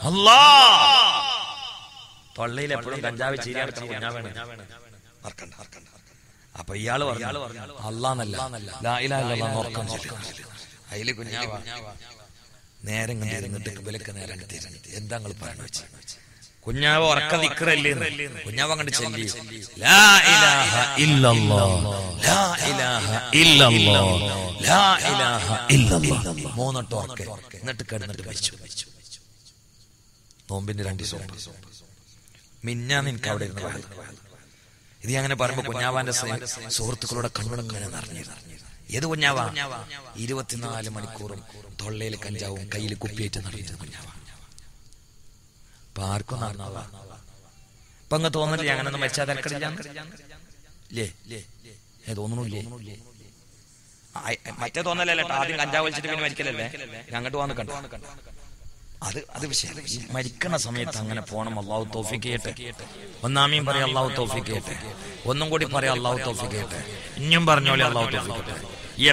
അല്ലാഹ് തൊള്ളയിൽ എപ്പോഴും കഞ്ചാവ് ചീരിയടക്കുന്ന കുഞ്ഞാവാണ്. അപ്പൊ ഇയാള് പറഞ്ഞു അല്ലാന്നല്ല, ലാ ഇലാഹ ഇല്ലല്ലാഹ് ഓർക്കാൻ ചൊല്ലുക. അതില് കുഞ്ഞാവ നേരം കണ്ടിരുന്നിട്ട് വിലക്ക് നേരം തിരിഞ്ഞു, എന്താ നിങ്ങൾ പറഞ്ഞു വെച്ച്. കുഞ്ഞാവ് ഉറക്ക ദിക്റല്ലേ, കുഞ്ഞാവ് അങ്ങോട്ട് ചൊല്ലി, ലാ ഇലാഹ ഇല്ലല്ലാഹ്, ലാ ഇലാഹ ഇല്ലല്ലാഹ്, ലാ ഇലാഹ ഇല്ലല്ലാഹ്. മൂന്നോട്ട് ഉറക്കെ, എന്നിട്ട് കിടന്നിട്ട് മരിച്ചു. നോമ്പിന്റെ 2 ദിവസം മിന്നാന്ന് എനിക്ക് അവിടെ ഇരുന്ന് ഇത് അങ്ങനെ പറയുമ്പോ കുഞ്ഞാവാന്റെ സുഹൃത്തുക്കളുടെ കണ്ണുടങ്ങനെ നിറഞ്ഞു. ഏത് കുഞ്ഞാവ? 24 മണിക്കൂറും തൊള്ളയിൽ കഞ്ചാവും കയ്യിൽ കുപ്പിയേറ്റ് നടന്നത് കുഞ്ഞാവ. ഇപ്പൊ ആർക്കും നടന്നതാ. ഇപ്പൊ അങ്ങ് തോന്നില്ലേ അങ്ങനൊന്നും മരിച്ചാൽ തിരക്കടില്ല? തോന്നണില്ലേ? മറ്റേ തോന്നലല്ലേ, ആദ്യം കഞ്ചാവ് വലിച്ചിട്ട് പിന്നെ മരിക്കലല്ലേ? അങ്ങോട്ട് വന്ന് കണ്ടു. അത് വിഷയം. മരിക്കണ സമയത്ത് അങ്ങനെ പോണം. അള്ളാഹു തൗഫീഖ് ചെയ്യട്ടെ. ഒന്നാമയും പറയാം അള്ളാഹു തൗഫീഖ് ചെയ്യട്ടെ. ഒന്നും കൂടി പറയാം അള്ളാഹു തൗഫീഖ് ചെയ്യട്ടെ. ഇനിയും പറഞ്ഞോളെ അള്ളാഹു തൗഫീഖ് ചെയ്യട്ടെ.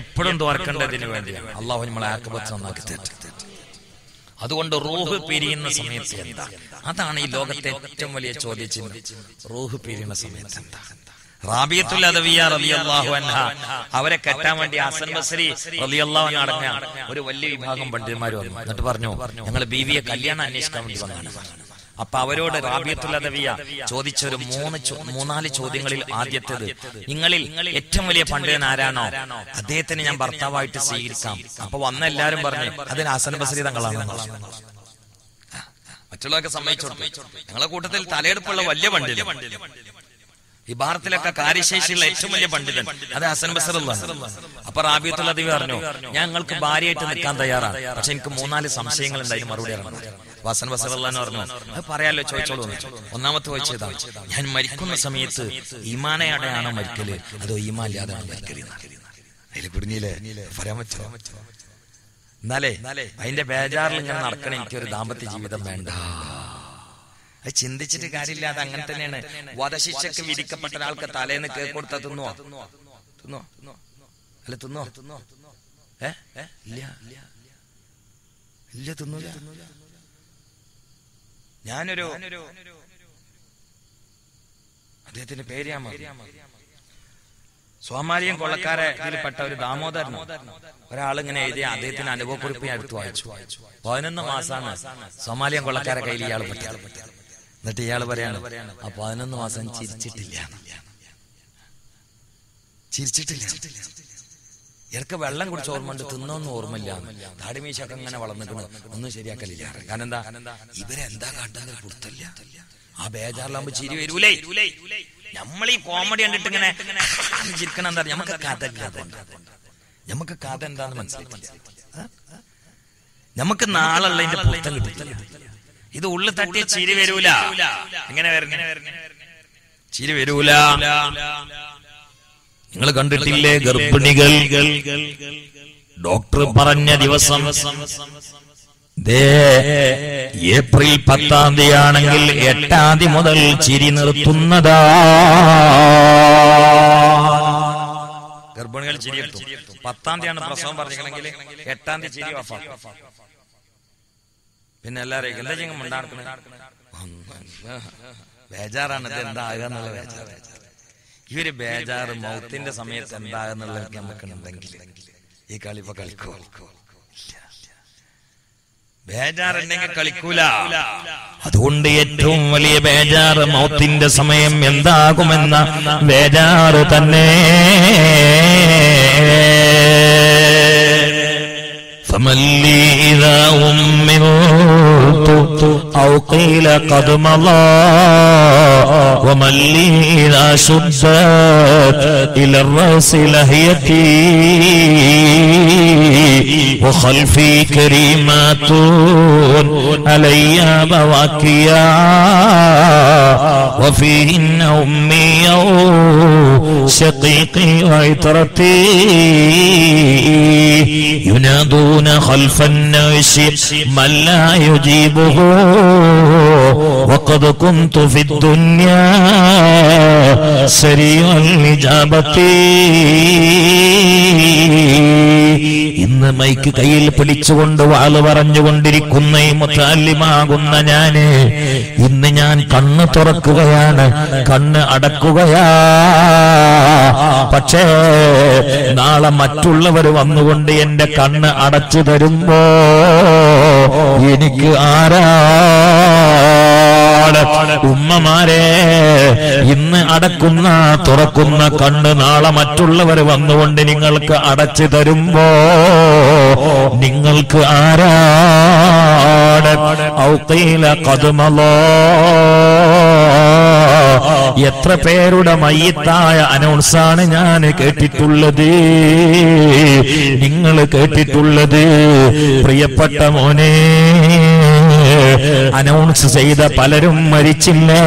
എപ്പോഴും തോർക്കേണ്ടതിന് വേണ്ടിയാണ്. അള്ളാഹു നമ്മളെ ആക്കബത്ത് നന്നാക്കി തരട്ടെ. അതുകൊണ്ട് റൂഹ് പിരിയുന്ന സമയത്ത് എന്താ? അതാണ് ഈ ലോകത്തെ ഏറ്റവും വലിയ ചോദ്യചിഹ്നം. റൂഹ് പിരിയുന്ന സമയത്ത് എന്താ? റാബിയത്തുൽ അദവിയ റളിയല്ലാഹു അൻഹ അവരെ കെട്ടാൻ വേണ്ടി ഹസൻ ബസ്രി റളിയല്ലാഹു അൻഹു അടങ്ങ ഒരു വലിയ വിഭാഗം പണ്ഡിതന്മാർ വന്നു. എന്നിട്ട് പറഞ്ഞു, ഞങ്ങൾ ബീവിയെ കല്യാണം അന്വേഷിക്കാൻ വേണ്ടി വന്നതാണ്. അപ്പൊ അവരോട് റാബിയത്തുൽ അദവിയ ചോദിച്ച ഒരു 3-4 ചോദ്യങ്ങളിൽ ആദ്യത്തേത്, നിങ്ങളിൽ ഏറ്റവും വലിയ പണ്ഡിതൻ ആരാണോ അദ്ദേഹത്തിന് ഞാൻ ഭർത്താവായിട്ട് സ്വീകരിക്കാം. അപ്പൊ വന്ന എല്ലാരും പറഞ്ഞു അതിന് ഹസൻ ബസ്രി തങ്ങളാണ്. മറ്റുള്ളവർക്ക് സമ്മതിച്ചു. ഞങ്ങളെ കൂട്ടത്തിൽ തലയെടുപ്പുള്ള വലിയ പണ്ഡിതൻ, ഈ ഭാരതത്തിലൊക്കെ കാര്യശേഷിയുള്ള ഏറ്റവും വലിയ പണ്ഡിതൻ അത് ഹസൻ ബസ്രി. അപ്പൊ റാബിയത്തുൽ അദവിയ പറഞ്ഞു, ഞങ്ങൾക്ക് ഭാര്യയായിട്ട് നിൽക്കാൻ തയ്യാറാണ്, പക്ഷെ എനിക്ക് 3-4 സംശയങ്ങൾ ഉണ്ടായിരുന്നു. മറുപടി ഇറങ്ങുന്നു. ഹസൻ ബസ്രി പറഞ്ഞു, അത് പറയാലോ, ചോദിച്ചോളൂ. ഒന്നാമത്തെ ചോദിച്ചതാണ്, ഞാൻ മരിക്കുന്ന സമയത്ത് ഈമാനയോടെയാണോ മരിക്കല് അതോ ഈമാൻ ഇല്ലാതെയാണോ മരിക്കല്? അതിൽ കുടുങ്ങിയില്ലേ? പറയാൻ പറ്റുമോ? എന്നാലേ അതിന്റെ ബേജാറിൽ ഇങ്ങനെ നടക്കണ എനിക്കൊരു ദാമ്പത്യ ജീവിതം വേണ്ട. അത് ചിന്തിച്ചിട്ട് കാര്യമില്ല. അത് അങ്ങനെ തന്നെയാണ്. വധശിക്ഷക്ക് വിധിക്കപ്പെട്ട ഒരാൾക്ക് തലേന്ന് കേക്ക് കൊടുത്താ തിന്നോ? അല്ല തിന്നോ? ഇല്ല തിന്നൂല. ഞാനൊരു അദ്ദേഹത്തിന്റെ പേര് ഞാൻ സോമാലിയൻ കൊള്ളക്കാരെ ഇതിൽപ്പെട്ട ഒരു ദാമോദരൻ ഒരാളിങ്ങനെ എഴുതിയ അദ്ദേഹത്തിന്റെ അനുഭവക്കുറിപ്പ് ഞാൻ എടുത്തു വായിച്ചു. 11 മാസമാണ് സോമാലിയൻ കൊള്ളക്കാരെ കയ്യിൽ ഇയാൾ പെട്ടത്. എന്നിട്ട് ഇയാൾ പറയാണ്, ആ 11 മാസം ചിരിച്ചിട്ടില്ല. ഇയാൾക്ക് വെള്ളം കുടിച്ച ഓർമ്മയുണ്ട്, തിന്നൊന്നും ഓർമ്മയില്ല. താടിമീശൊക്കെ ഇങ്ങനെ വളർന്നിട്ട് ഒന്നും ശരിയാക്കലില്ല. കാരണം എന്താ? ഇവരെന്താ കാട്ടുന്ന പുറത്തല്ല. ആ ബേജാറിലാകുമ്പോ ചിരി വരൂലേ. നമ്മൾ ഈ കോമഡി കണ്ടിട്ട് ഇങ്ങനെ ചിരിക്കണം. എന്താ? നമുക്ക് കഥ എന്താന്ന് മനസ്സിലാക്കില്ല. നമുക്ക് നാളുള്ളതിന്റെ പുറത്തം കിട്ടില്ല. ഇത് ഉള്ളിൽ തട്ടിയ ചിരി വരൂല. എങ്ങനെ വരണേ? ചിരി വരൂല. നിങ്ങൾ കണ്ടിട്ടില്ലേ ഗർഭിണികൾ ഡോക്ടർ പറഞ്ഞ ദിവസം ഏപ്രിൽ 10-ാം തീയതി ആണെങ്കിൽ 8-ാം തീയതി മുതൽ ചിരി നിർത്തുന്നതാ. ഗർഭിണികൾ ചിരി 10-ാം തീയതിയാണ് പ്രസവം പറഞ്ഞിട്ടുണ്ടെങ്കിൽ 8-ാം തീയതി ചിരി ഓഫാക്കും. പിന്നെ എല്ലാവരെയും എന്താ ചെയ്യും ഉണ്ടാക്കുന്നത്? ബേജാറാണ്. ഇത് എന്താകുന്നുള്ള ബേജാറ്. ഈ ഒരു ബേജാറ് മൗത്തിന്റെ സമയത്ത് എന്താകുന്നുള്ളതൊക്കെ നമുക്കുണ്ടെങ്കിൽ ഈ കളി ഇപ്പൊ കളിക്കോ? ബേജാറുണ്ടെങ്കിൽ കളിക്കൂല. അതുകൊണ്ട് ഏറ്റവും വലിയ ബേജാറ് മൗത്തിന്റെ സമയം എന്താകുമെന്ന ബേജാറ് തന്നെ. فمن لي إذا أمرت أو قيل قد مضى ومن لي إذا شدت إلى الرأس لهيتي وخلفي كريمات علي بواكيا وفيهن أمي شقيقي وعترتي ينادون خلف النعش من لا يجيبه وقد كنت في الدنيا سريع الإجابة. ഇന്ന് മൈക്ക് കയ്യിൽ പിടിച്ചുകൊണ്ട് വാള് പറഞ്ഞുകൊണ്ടിരിക്കുന്ന ഈ മുതഅല്ലിമാകുന്ന ഞാന് ഇന്ന് ഞാൻ കണ്ണ് തുറക്കുകയാണ്, കണ്ണ് അടക്കുകയാ. പക്ഷേ നാളെ മറ്റുള്ളവർ വന്നുകൊണ്ട് എന്റെ കണ്ണ് അടച്ചു തരുമ്പോ എനിക്ക് ഉമ്മമാരെ ഇന്ന് അടക്കുന്ന തുറക്കുന്ന കണ്ണ് നാളെ മറ്റുള്ളവർ വന്നുകൊണ്ട് നിങ്ങൾക്ക് അടച്ചു തരുമ്പോ നിങ്ങൾക്ക് ആരാണ്? ഔഖീല ഖദ്മലോ, എത്ര പേരുടെ മയ്യിത്തായ അനൗൺസാണ് ഞാൻ കേട്ടിട്ടുള്ളത്, നിങ്ങൾ കേട്ടിട്ടുള്ളത്. പ്രിയപ്പെട്ട മോനെ, അനൗൺസ് ചെയ്ത പലരും മരിച്ചില്ലേ?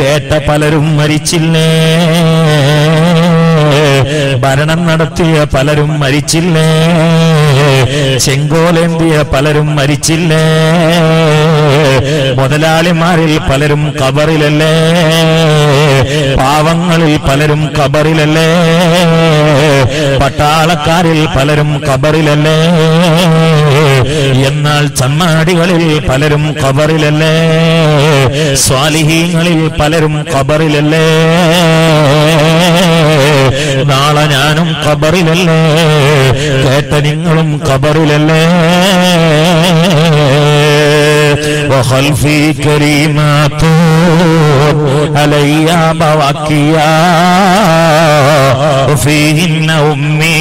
കേട്ട പലരും മരിച്ചില്ലേ? ഭരണം നടത്തിയ പലരും മരിച്ചില്ലേ? ചെങ്കോലേന്തിയ പലരും മരിച്ചില്ലേ? മുതലാളിമാരിൽ പലരും ഖബറിലല്ലേ? പാവങ്ങളിൽ പലരും ഖബറിലല്ലേ? പട്ടാളക്കാരിൽ പലരും ഖബറിലല്ലേ? എന്നാൽ ചമ്മാടികളിൽ പലരും ഖബറിലല്ലേ? സ്വാലിഹീങ്ങളിൽ പലരും ഖബറിലല്ലേ? നാളെ ഞാനും ഖബറിലല്ലേ? കേട്ട നിങ്ങളും ഖബറിലല്ലേ? وخلفي كريمات علي بواكيا وفيهن أمي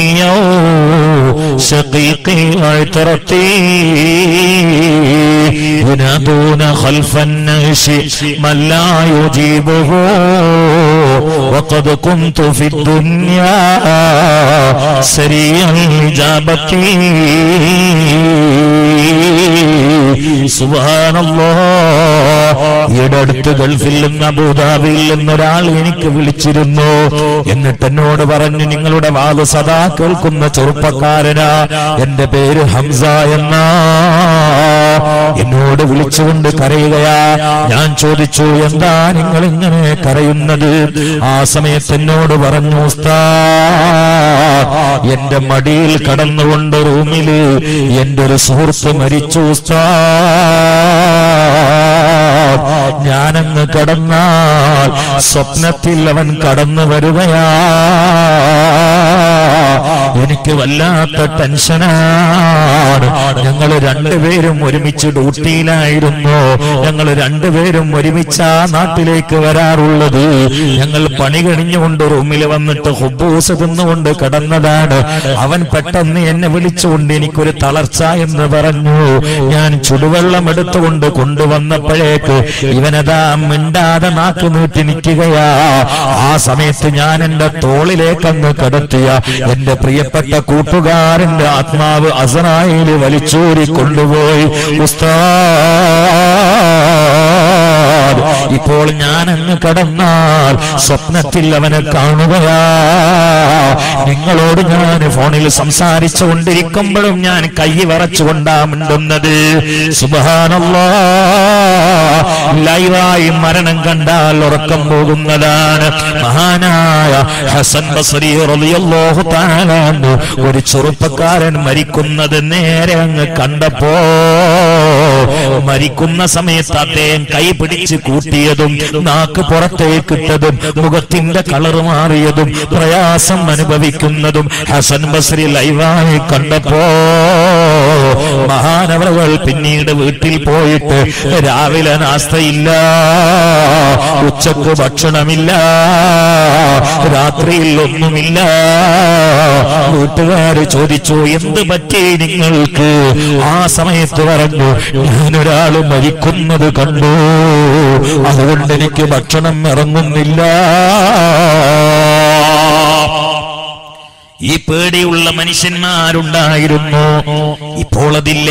شقيقي وعترتي ينادون خلف النعش من لا يجيبه وقد كنت في الدنيا سريع الإجابة. ഈയടുത്ത് ഗൾഫിൽ നിന്ന് അബൂദാബിയിൽ നിന്നൊരാൾ എനിക്ക് വിളിച്ചിരുന്നു. എന്നിട്ട് എന്നോട് പറഞ്ഞു, നിങ്ങളുടെ വാദ് സദാ കേൾക്കുന്ന ചെറുപ്പക്കാരനാ, എന്റെ പേര് ഹംസ എന്നാ. എന്നോട് വിളിച്ചുകൊണ്ട് കരയുകയാ. ഞാൻ ചോദിച്ചു, എന്താ നിങ്ങൾ ഇങ്ങനെ കരയുന്നത്? ആ സമയത്ത് എന്നോട് പറഞ്ഞു, ഉസ്താദ്, എന്റെ മടിയിൽ കടന്നുകൊണ്ട് റൂമില് എന്റെ ഒരു സുഹൃത്ത് മരിച്ചു ഉസ്താദ്. ഞാനങ്ങ് കടന്നാൽ സ്വപ്നത്തിൽ അവൻ കടന്നു വരികയാ. എനിക്ക് വല്ലാത്ത ടെൻഷനാണ്. ഞങ്ങൾ രണ്ടുപേരും ഒരുമിച്ച് ഡ്യൂട്ടിയിലായിരുന്നു. ഞങ്ങൾ രണ്ടുപേരും ഒരുമിച്ച് ആ നാട്ടിലേക്ക് വരാറുള്ളത്. ഞങ്ങൾ പണി കഴിഞ്ഞുകൊണ്ട് റൂമിൽ വന്നിട്ട് ഹുബൂസ് തിന്നുകൊണ്ട് കിടന്നതാണ്. അവൻ പെട്ടെന്ന് എന്നെ വിളിച്ചുകൊണ്ട് എനിക്കൊരു തളർച്ച എന്ന് പറഞ്ഞു. ഞാൻ ചുടുവെള്ളം എടുത്തുകൊണ്ട് കൊണ്ടുവന്നപ്പോഴേക്ക് ഇവനതാ മിണ്ടാതെ നാക്ക് നീട്ടി നിൽക്കുകയാ. ആ സമയത്ത് ഞാൻ എന്റെ തോളിലേക്കങ്ങ് കിടത്തിയ എന്റെ പ്രിയപ്പെട്ട കൂട്ടുകാരന്റെ ആത്മാവ് അസ്റായീല് വലിച്ചൂരി കൊണ്ടുപോയി. ഉസ്താദ്, ഇപ്പോൾ ഞാൻ അങ്ങ് കടന്നാൽ സ്വപ്നത്തിൽ അവനെ കാണുകയാ. നിങ്ങളോട് ഞാൻ ഫോണിൽ സംസാരിച്ചു കൊണ്ടിരിക്കുമ്പോഴും ഞാൻ കൈ വിറച്ചുകൊണ്ടാ മിണ്ടുന്നത്. സുബ്ഹാനല്ലാഹ്, ലൈവായി മരണം കണ്ടാൽ ഉറക്കം പോകുന്നതാണ്. മഹാനായ ഹസൻ ബസ്രി റളിയല്ലാഹു തആല ഒരു ചെറുപ്പക്കാരൻ മരിക്കുന്നത് നേരെ അങ്ങ് കണ്ടപ്പോ, മരിക്കുന്ന സമയത്ത് അദ്ദേഹം കൈ പിടിച്ച് കൂട്ടിയതും നാക്ക് പുറത്തേക്കിട്ടതും മുഖത്തിന്റെ കളർ മാറിയതും പ്രയാസം അനുഭവിക്കുന്നതും ഹസൻ ബസ്രി ലൈവായി കണ്ടപ്പോ മഹാനവറുകൾ പിന്നീട് വീട്ടിൽ പോയിട്ട് രാവിലെ നാസ്തയില്ല, ഉച്ചക്ക് ഭക്ഷണമില്ല, രാത്രിയിൽ ഒന്നുമില്ല. വീട്ടുകാര് ചോദിച്ചു, എന്ത് പറ്റി നിങ്ങൾക്ക്? ആ സമയത്ത് പറഞ്ഞു, ഞാനൊരാള് മരിക്കുന്നത് കണ്ടു, അതുകൊണ്ട് എനിക്ക് ഭക്ഷണം ഇറങ്ങുന്നില്ല. ഈ പേടിയുള്ള മനുഷ്യന്മാരുണ്ടായിരുന്നു. ഇപ്പോൾ അതില്ല.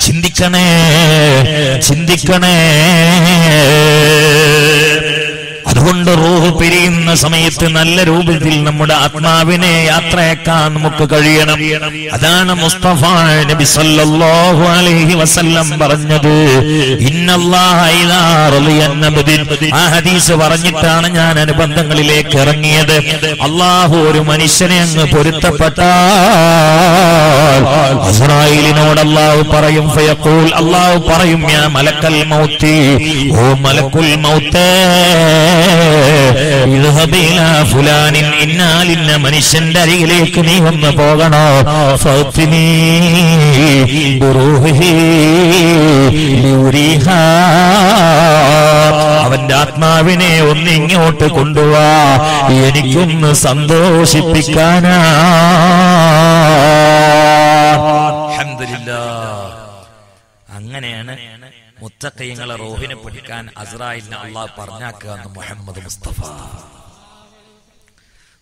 ചിന്തിക്കണേ, ചിന്തിക്കണേ. അതുകൊണ്ട് റൂഹ് പിരിയുന്ന സമയത്ത് നല്ല രൂപത്തിൽ നമ്മുടെ ആത്മാവിനെ യാത്രയാക്കാൻ നമുക്ക് കഴിയണം. അതാണ് മുസ്തഫ നബി സല്ലല്ലാഹു അലൈഹി വസല്ലം പറഞ്ഞത്. ഇന്നല്ലാഹ ഇദാ റളിയ അബ്ദിൻ. ആ ഹദീസ് പറഞ്ഞിട്ടാണ് ഞാൻ അനുബന്ധങ്ങളിലേക്ക് ഇറങ്ങിയത്. അല്ലാഹു ഒരു മനുഷ്യനെ അങ്ങ് പൊരുത്തപ്പെട്ടാൽ അസ്റായിലിനോട് അല്ലാഹു പറയും, ഫയഖൂൽ, അല്ലാഹു പറയും, യാ മലക്കൽ മൗത്തി, ഓ മലക്കുൽ മൗത്തേ, ഫുലാനിൻ, ഇന്നാലിന്ന മനുഷ്യന്റെ അരികിലേക്ക് നീ വന്ന് പോകണോ. അവന്റെ ആത്മാവിനെ ഒന്ന് ഇങ്ങോട്ട് കൊണ്ടുവാ, എനിക്കൊന്ന് സന്തോഷിപ്പിക്കാനാ. അങ്ങനെയാണ് മുത്തഖീങ്ങളെ റൂഹിനെ പഠിക്കാൻ അസ്രായിലിനെ അള്ളാഹ് പറഞ്ഞാക്കുക എന്ന് മുഹമ്മദ് മുസ്തഫ.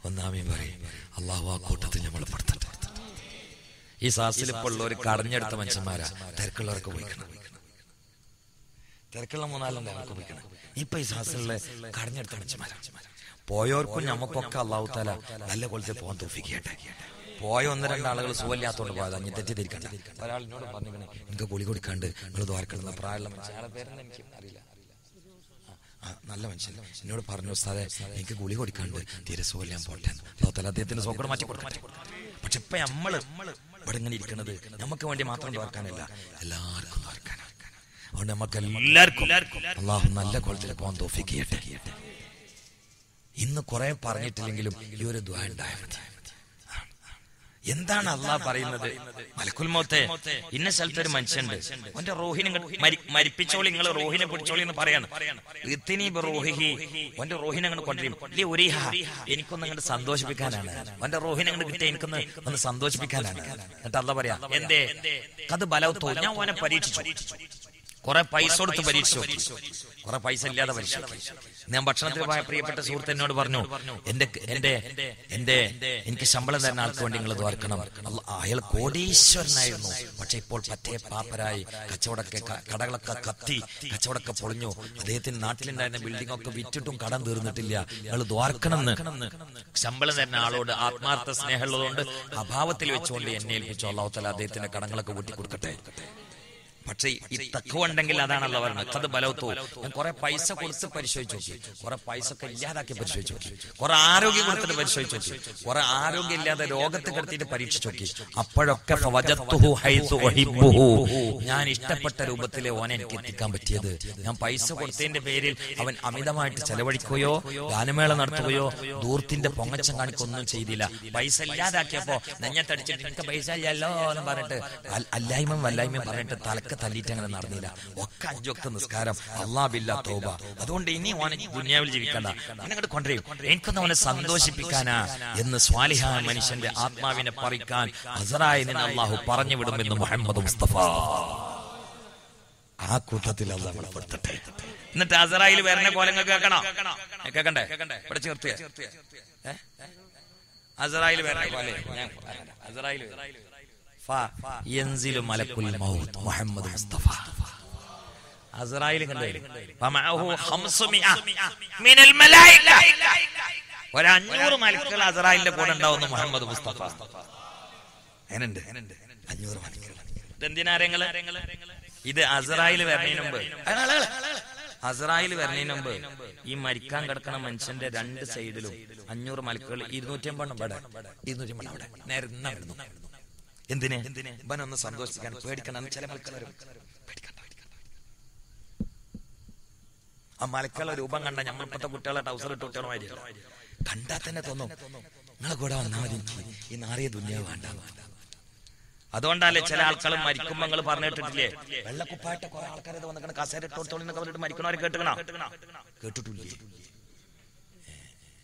ഒന്നാമേ പറയും, അള്ളാഹു ആ കൂട്ടത്തിൽ നമ്മൾ പെടുത്തട്ടെ. ഈ സാസിൽ ഇപ്പോൾ ഉള്ളവർ കടഞ്ഞെടുത്ത മനുഷ്യന്മാരാ. തിരക്കുള്ളവർക്ക് പോയിക്കണം, തിരക്കുള്ള 3-4 അവർക്ക് പോയിക്കണം. ഇപ്പൊ ഈ സാസിലുള്ള കടഞ്ഞെടുത്ത മനുഷ്യന്മാരാ. പോയവർക്കും നമുക്കൊക്കെ അള്ളാഹു താല നല്ല കൊലത്തിൽ പോകാൻ തോഫിക്കട്ടെ. പോയ 1-2 ആളുകൾ സുഖമില്ലാത്തോണ്ട് പോയത്, അഞ്ഞ് തെറ്റിദ്ധരിക്കണ്ട. ഒരാൾ എന്നോട് പറഞ്ഞിരിക്കണേ, എനിക്ക് ഗുളി കൊടുക്കാണ്ട് നിങ്ങൾ ദ്വാരക്കണം. പ്രായമുള്ള മനുഷ്യൻ, അയാളെ പേരെന്ന് എനിക്ക് അറിയില്ല, നല്ല മനുഷ്യൻ എന്നോട് പറഞ്ഞു, ഉസ്താദേ എനിക്ക് ഗുളി കൊടുക്കാണ്ട് തീരെ സുഖമില്ലാൻ പോട്ടെ. അല്ലാതെ അദ്ദേഹത്തിന്റെ സുഖം മാറ്റി കൊടുക്കാൻ. പക്ഷെ ഇപ്പൊ നമ്മൾ ഇവിടെ ഇങ്ങനെ ഇരിക്കുന്നത് നമുക്ക് വേണ്ടി മാത്രം ദ്വാരക്കാനല്ല, എല്ലാവർക്കും ദ്വാരക്കാനാണ്. അതുകൊണ്ട് നമുക്ക് എല്ലാവർക്കും അള്ളാഹു നല്ല കോളത്തിൽ പോകാൻ തോഫീക്ക് ചെയ്യട്ടെ. ഇന്ന് കുറെ പറഞ്ഞിട്ടില്ലെങ്കിലും ഈ ഒരു ദ്വാ ഉണ്ടായാൽ മതി. എന്താണ് അള്ളാഹ് പറയുന്നത്? മലക്കുൽ മൗത്തേ, ഇന്ന സ്ഥലത്ത് ഒരു മനുഷ്യണ്ട്, അവന്റെ റൂഹിനെ മരിപ്പിച്ചോളി, നിങ്ങൾ റൂഹിനെ പിടിച്ചോളി എന്ന് പറയാണ്. അവന്റെ റൂഹിനെ അങ്ങോട്ട് കൊണ്ടുവരും. എനിക്കൊന്ന് അങ്ങോട്ട് സന്തോഷിപ്പിക്കാനാണ്, അവന്റെ റൂഹിനെ അങ്ങോട്ട് കിട്ടിയ എനിക്കൊന്ന് ഒന്ന് സന്തോഷിപ്പിക്കാനാണ്. എന്നിട്ട് അള്ളാഹ് പറയാ, എന്തേ കത് ബലവത്തോ, ഞാൻ അവനെ പരീക്ഷിച്ചു, കുറെ പൈസ കൊടുത്ത് പരീക്ഷിച്ചു, കുറെ പൈസ ഇല്ലാതെ പരീക്ഷിച്ചു. ഞാൻ ഭക്ഷണത്തിന് പോയ പ്രിയപ്പെട്ട സുഹൃത്ത് എന്നോട് പറഞ്ഞു, എനിക്ക് ശമ്പളം തരുന്ന ആൾക്ക് വേണ്ടി നിങ്ങൾ ദ്വാർക്കണം. അയാൾ കോടീശ്വരനായിരുന്നു, പക്ഷെ ഇപ്പോൾ പറ്റേ പാപ്പരായി, കടകളൊക്കെ കത്തി, കച്ചവടമൊക്കെ പൊളിഞ്ഞു. അദ്ദേഹത്തിന് നാട്ടിലുണ്ടായിരുന്ന ബിൽഡിംഗ് ഒക്കെ വിറ്റിട്ടും കടം തീർന്നിട്ടില്ല. നിങ്ങൾ ദ്വാർക്കണമെന്ന് ശമ്പളം തരുന്ന ആളോട് ആത്മാർത്ഥ സ്നേഹമുള്ളതുകൊണ്ട് അഭാവത്തിൽ വെച്ചുകൊണ്ട് എന്നെ ഏൽപ്പിച്ചു. അല്ലാഹു തആല അദ്ദേഹത്തിന്റെ കടങ്ങളൊക്കെ കൂട്ടി കൊടുക്കട്ടെ. പക്ഷെ ഈ തഖ്വ ഉണ്ടെങ്കിൽ അതാണല്ലോ പറഞ്ഞത്, കത് ബലവത്തോ. ഞാൻ കുറെ പൈസ കൊടുത്ത് പരിശോധിച്ചു നോക്കി, കുറെ പൈസ ഒക്കെ ഇല്ലാതാക്കി പരിശോധിച്ചു നോക്കി, കുറെ ആരോഗ്യം കൊടുത്തിട്ട് പരിശോധിച്ചു നോക്കി, കുറെ ആരോഗ്യം ഇല്ലാതെ രോഗത്തെ കിടത്തിയിട്ട് പരീക്ഷിച്ചു നോക്കി. അപ്പോഴൊക്കെ ഞാൻ ഇഷ്ടപ്പെട്ട രൂപത്തിലെ ഓനെ എനിക്ക് എത്തിക്കാൻ പറ്റിയത്. ഞാൻ പൈസ കൊടുത്തതിന്റെ പേരിൽ അവൻ അമിതമായിട്ട് ചെലവഴിക്കുകയോ ഗാനമേള നടത്തുകയോ ദൂർത്തിന്റെ പൊങ്ങച്ചം കാണിക്കൊന്നും ചെയ്തില്ല. പൈസ ഇല്ലാതാക്കിയപ്പോ നെഞ്ഞത്തടിച്ചിട്ട് എനിക്ക് പൈസ ഇല്ലല്ലോ എന്ന് പറഞ്ഞിട്ട് അല്ലായ്മയും വല്ലായ്മയും പറഞ്ഞിട്ട് തലക്ക് തല്ലിയിട്ട് അങ്ങനെ നടന്നില്ല. ഒക്കെ 5 വക്ത് നിസ്കാരം, അല്ലാഹ് ബില്ലാ തൗബ. അതുകൊണ്ട് ഇനി ഓനെ ദുനിയാവിൽ ജീവിക്കണ്ട, അങ്ങോട്ട് കൊണ്ടുവരും, എനിക്കൊന്ന് അവനെ സന്തോഷിപ്പിക്കാനാ എന്ന് സ്വാലിഹായ മനുഷ്യന്റെ ആത്മാവിനെ പറിക്കാൻ അസ്റായിലിനെ അല്ലാഹു പറഞ്ഞു വിടുമെന്ന് മുഹമ്മദ് മുസ്തഫ. ആ കൂട്ടത്തിൽ അല്ലാഹു നമ്മളെ പെടുത്തട്ടെ. എന്നിട്ട് അസ്റായിൽ വരുന്ന കോലങ്ങൾ കേൾക്കണ്ടേ? ഇവിടെ ചേർത്തിയ അസ്റായിൽ വരുന്ന പോലെ അസ്റായിൽ യൻസിലു മലക്കുൽ മൗത്ത് മുഹമ്മദ് മുസ്തഫ. അസ്റായിൽ കണ്ടു, ഫമഅഹു 500 മിനൽ മലായിക, 500 മലക്കുകൾ അസ്റായിലിന്റെ കൂടെ ഉണ്ടാവുന്നു മുഹമ്മദ് മുസ്തഫ. എന്നുണ്ട് 500 മലക്കുകൾ. ഇതെന്തിനാരങ്ങള്? ഇത് അസ്റായിൽ വരുന്നതിന് മുമ്പ് ഈ മരിക്കാൻ കിടക്കുന്ന മനുഷ്യന്റെ 2 സൈഡിലും 500 മലക്കുകൾ 250 ഇവിടെ 250 അവിടെ നേരെ വരുന്നു. എന്തിനെ? ഇവനൊന്ന് സന്തോഷിക്കാൻ. പേടിക്കണം, ചില മലക്കൾ ആ മലക്കളുടെ രൂപം കണ്ട നമ്മളിപ്പത്തെ കുട്ടികളെ ടൗസർ ഇട്ട് കുട്ടികളെ മാതിരി കണ്ടാൽ തന്നെ തോന്നും നിങ്ങളെ കൂടെ വന്നാൽ മതി, ഈ നാറിയ ദുനിയാവ് വേണ്ട. അതുകൊണ്ടല്ലേ ചില ആൾക്കാർ മരിക്കുമ്പോ നിങ്ങൾ പറഞ്ഞിട്ടില്ലേ, വെള്ളക്കുപ്പായിട്ട് കുറെ ആൾക്കാരെ വന്നിട്ട് കസേര ഇട്ടോളി പറഞ്ഞിട്ട് മരിക്കണവരെ കേട്ടിട്ടില്ലേ?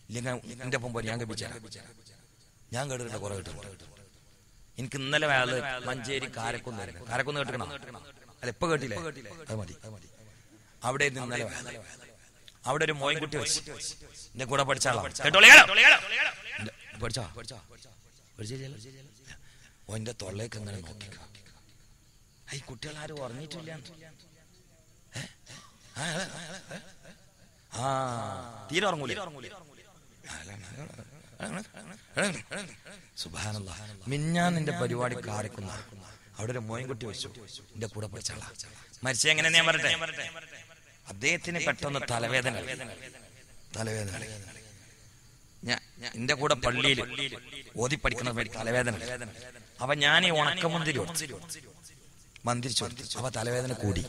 ഇല്ലെങ്കിൽ എന്റെ ഒപ്പം പോയി ഞാൻ ഞാൻ കേട്ടിട്ടുണ്ട്, കുറെ കേട്ടിട്ടുണ്ട്. എനിക്ക് ഇന്നലെ വേള് മഞ്ചേരി കാരക്കുന്ന് കേട്ടിക്കണം, അല്ല ഇപ്പൊ കേട്ടില്ലേ? അത് മതി. അവിടെ ഇന്നലെ അവിടെ ഒരു മോയിൻകുട്ടി വെച്ച് എന്റെ കൂടെ പഠിച്ച ആളാ. പഠിച്ചോ ഓന്റെ തൊള്ളേക്ക് എങ്ങനെ നോക്കിക്കോ. ഈ കുട്ടികൾ ആരും ഉറങ്ങിയിട്ടില്ല. തീരെ ഉറങ്ങൂല. സുബ്ഹാനല്ലാഹ്. മിഞ്ഞാൻ നിന്റെ പരിപാടി കാറിക്കുന്ന അവിടെ ഒരു മോയൻകുട്ടി വെച്ചു, എന്റെ കൂടെ പഠിച്ചാളാ. മരിച്ച എങ്ങനെ ഞാൻ പറയട്ടെ, അദ്ദേഹത്തിന് പെട്ടെന്ന് തലവേദന. എന്റെ കൂടെ പള്ളിയിൽ ഓതി പഠിക്കുന്ന തലവേദന. അപ്പൊ ഞാൻ ഈ ഉണക്കമുന്തിരി മന്തിരിച്ചു കൊടുത്തു. അപ്പൊ തലവേദന കൂടി.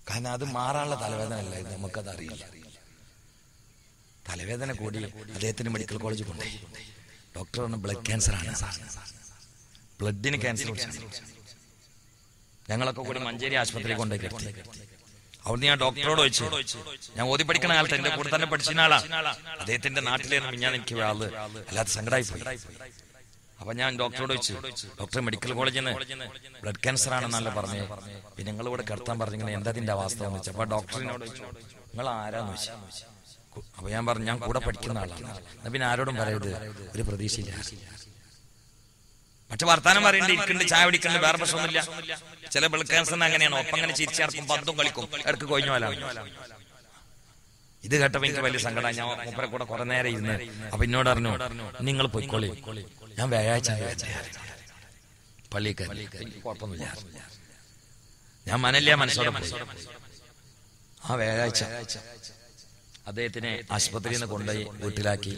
കാരണം അത് മാറാനുള്ള തലവേദന അല്ല, ഇത് നമുക്കത് അറിയില്ല. തലവേദന കൂടി അദ്ദേഹത്തിന് മെഡിക്കൽ കോളേജിൽ കൊണ്ടുപോയി. ഡോക്ടർ പറഞ്ഞു ബ്ലഡ് ക്യാൻസർ ആണ്, ബ്ലഡിന് ക്യാൻസർ. ഞങ്ങളൊക്കെ കൂടി മഞ്ചേരി ആശുപത്രിയിൽ കൊണ്ടുപോയി കിടത്തി. അവിടുന്ന് ഞാൻ ഡോക്ടറോട് ചോദിച്ചു, ഞാൻ ഓതി പഠിക്കുന്ന കാലത്ത് എന്റെ കൂടെ തന്നെ പഠിച്ചിരുന്ന ആളാ, അദ്ദേഹത്തിന്റെ നാട്ടിലായിരുന്നു ഞാൻ, എനിക്ക് ആള് അല്ലാതെ സങ്കടമായി പോയി. അപ്പൊ ഞാൻ ഡോക്ടറോട് ചോദിച്ചു, ഡോക്ടർ മെഡിക്കൽ കോളേജിൽ നിന്ന് ബ്ലഡ് ക്യാൻസർ ആണെന്നല്ല പറഞ്ഞു, പിന്നെ നിങ്ങൾ ഇവിടെ കിടത്താൻ പറഞ്ഞിങ്ങനെ എന്താ അതിന്റെ അവസ്ഥ എന്ന് വെച്ചാൽ. അപ്പൊ ഡോക്ടറിനോട് ചോദിച്ചു നിങ്ങൾ ആരാന്ന് വെച്ചു. അപ്പൊ ഞാൻ പറഞ്ഞു ഞാൻ കൂടെ പഠിക്കുന്ന ആളാണ്. പിന്നെ ആരോടും പറയരുത്, ഒരു പ്രതീക്ഷയില്ല. പക്ഷെ വർത്താനം പറയേണ്ടി ഇരിക്കുന്നുണ്ട്, ചായ പിടിക്കുന്നുണ്ട്, വേറെ പ്രശ്നമൊന്നുമില്ല. ചില ബ്ലഡ് ക്യാൻസറിന് അങ്ങനെയാണ്, ഒപ്പം അങ്ങനെ ചിരിച്ചടക്കും, പന്തും കളിക്കും, ഇടക്ക് കൊഴിഞ്ഞു പോലാണ്. ഇത് കേട്ടപ്പോ എനിക്ക് വലിയ സങ്കടം. ഞാൻ മൂപ്പരെ കൂടെ കുറെ നേരം ഇരുന്ന്. അപ്പൊ എന്നോട് പറഞ്ഞു നിങ്ങൾ പൊയ്ക്കോളി, ഞാൻ വ്യാഴാഴ്ച പള്ളിക്ക് കുഴപ്പമൊന്നുമില്ല. ഞാൻ മനല്ല മനസ്സോടെ പോയി. ആ വ്യാഴാഴ്ച അദ്ദേഹത്തിനെ ആശുപത്രിയിൽ നിന്ന് കൊണ്ടുപോയി വീട്ടിലാക്കി.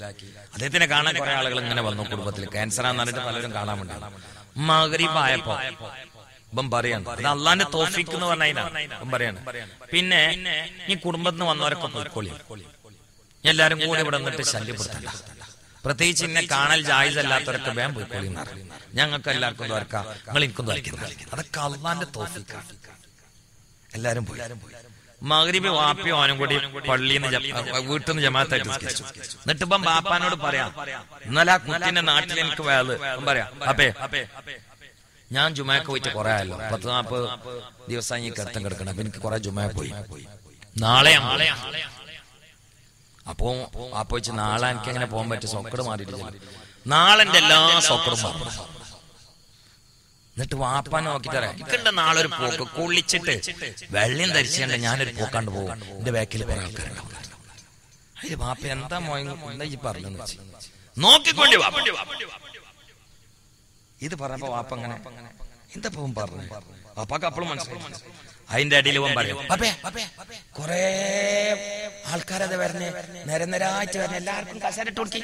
അദ്ദേഹത്തിനെ കാണാൻ കുറെ ആളുകൾ ഇങ്ങനെ വന്നു. കുടുംബത്തിൽ ക്യാൻസറാന്ന് പറഞ്ഞിട്ട് പലരും കാണാൻ വേണ്ടി. മഗ്രിബായപ്പോ ഇപ്പം പറയാണ്, അത് അള്ളാന്റെ തൗഫീഖ് എന്ന് പറഞ്ഞാൽ ഇപ്പം പറയാണ്. പിന്നെ ഈ കുടുംബത്തിൽ നിന്ന് വന്നവരൊക്കെ പോയിക്കോളി, എല്ലാരും കൂടെ ഇവിടെ നിന്നിട്ട് ശല്യപ്പെടുത്തണ്ട, പ്രത്യേകിച്ച് ഇന്നെ കാണൽ ജായിസ് അല്ലാത്തവരൊക്കെ വേഗം പോയിക്കോളി എന്ന് പറഞ്ഞു. ഞങ്ങൾക്ക് എല്ലാവർക്കും ദ്വാരക്കാം, നിങ്ങൾ എനിക്കും ദ്വാരക്കാം. അതൊക്കെ അള്ളാന്റെ തൗഫീഖാണ്. എല്ലാരും പോയി. മഗ്രിബ് വാപ്പിയും ഓനും കൂടി പള്ളിയിൽ നിന്ന് വീട്ടിൽ നിന്ന് ജമാഅത്തായിട്ട് നിസ്കരിച്ചു. എന്നിട്ട് ഇപ്പം ബാപ്പാനോട് പറയാം, ഇന്നലെ ആ കുട്ടിന്റെ നാട്ടിൽ എനിക്ക് വേള് പറയാം, അപ്പേ ഞാൻ ജുമയൊക്കെ പോയിട്ട് കുറെ ആയല്ലോ, 10-40 ദിവസം ഈ കിടത്തം കിടക്കണം. അപ്പൊ എനിക്ക് കുറെ ജുമ പോയി, നാളെ. അപ്പൊ വാപ്പ വെച്ച് നാളെ എനിക്ക് എങ്ങനെ പോകാൻ പറ്റും, സോക്കട് മാറിയിട്ടില്ല. നാളെ എന്റെ എല്ലാ സോക്കടും മാറും. എന്നിട്ട് വാപ്പാനെ നോക്കിട്ട് എനിക്കുണ്ട് നാളെ ഒരു പോക്ക്, കുളിച്ചിട്ട് വെള്ളം ധരിച്ചുകൊണ്ട് ഞാനൊരു പോക്കാണ്ട് പോകും. എന്റെ ബാക്കിൽ കുറെ ആൾക്കാരുണ്ടാവും. അതില് വാപ്പ എന്താ എന്താ ഈ പറഞ്ഞെന്ന് വെച്ച് നോക്കിക്കൊണ്ടി ഇത് പറഞ്ഞപ്പോ വാപ്പ അങ്ങനെ എന്താ പോവും പറഞ്ഞു. വാപ്പാക്ക് അപ്പോഴും മനസ്സിലായി. അതിന്റെ അടിയിൽ പോകാൻ പറയും, കൊറേ ആൾക്കാരത് വരണേ, നിരനിരായിട്ട് വരണേ, എല്ലാവർക്കും കസരട്ട് കൊടുക്കി,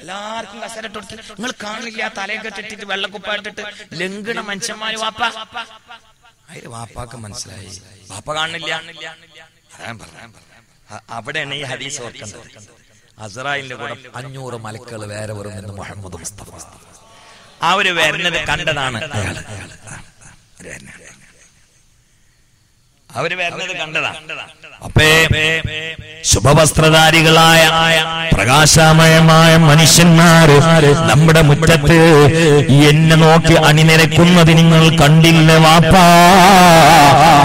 എല്ലാവർക്കും കസരട്ട് കൊടുക്കി. നിങ്ങൾ കാണില്ല, തലയൊക്കെ ഇട്ടിട്ട് വെള്ളക്കുപ്പായിട്ടിട്ട് ലംഘന മനുഷ്യന്മാര് വാപ്പ. അതിൽ വാപ്പാക്ക് മനസ്സിലായി, വാപ്പ കാണില്ല. അവിടെയാണ് ഈ ഹദീസ് ഓർക്കേണ്ടത്. അസ്റായിലിന്റെ കൂടെ 500 മലക്കുകൾ വേറെ വരും എന്ന് മുഹമ്മദ് മുസ്തഫ. അവര് വരുന്നത് കണ്ടതാണ് അയാള്. അവര് വരുന്നത് കണ്ടതാ. അപ്പേ ശുഭവസ്ത്രധാരികളായ പ്രകാശമയമായ മനുഷ്യന്മാര് നമ്മുടെ മുറ്റത്ത് എന്നെ നോക്കി അണിനിരക്കുന്നത് നിങ്ങൾ കണ്ടില്ല വാപ്പാ?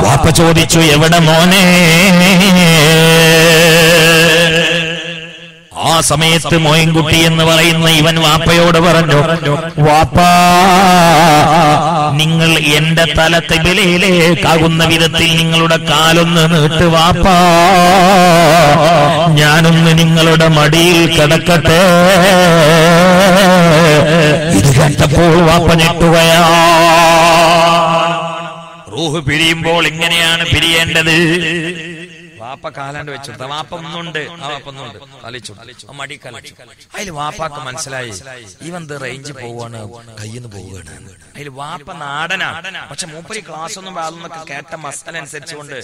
വാപ്പ ചോദിച്ചു, എവിടെ മോനെ? ആ സമയത്ത് മോയിൻകുട്ടി എന്ന് പറയുന്ന ഇവൻ വാപ്പയോട് പറഞ്ഞു, വാപ്പാ നിങ്ങൾ എന്റെ തല ഖിബലയിലേക്കാകുന്ന വിധത്തിൽ നിങ്ങളുടെ കാലൊന്ന് നീട്ട് വാപ്പാ, ഞാനൊന്ന് നിങ്ങളുടെ മടിയിൽ കിടക്കട്ടെ. ഇത് കേട്ടപ്പോൾ വാപ്പ ഞെട്ടുകയാ. റൂഹ് പിരിയുമ്പോൾ ഇങ്ങനെയാണ് പിരിയേണ്ടത്. വാപ്പ കാലാണ്ട് വെച്ചു, വാപ്പ ഒന്നുണ്ട്, ആ വാപ്പ ഒന്നുണ്ട്, കളിച്ചു മടി കളിച്ചു. അതിൽ വാപ്പാക്ക് മനസ്സിലായി ഇവന്ത് റേഞ്ച് പോവാണ്, കയ്യിന്ന് പോവുകയാണ്. അതിൽ വാപ്പ നാടനാണ്, പക്ഷെ മൂപ്പരി ക്ലാസ് ഒന്നും വാളുന്നൊക്കെ കേട്ട മസാല അനുസരിച്ചുകൊണ്ട്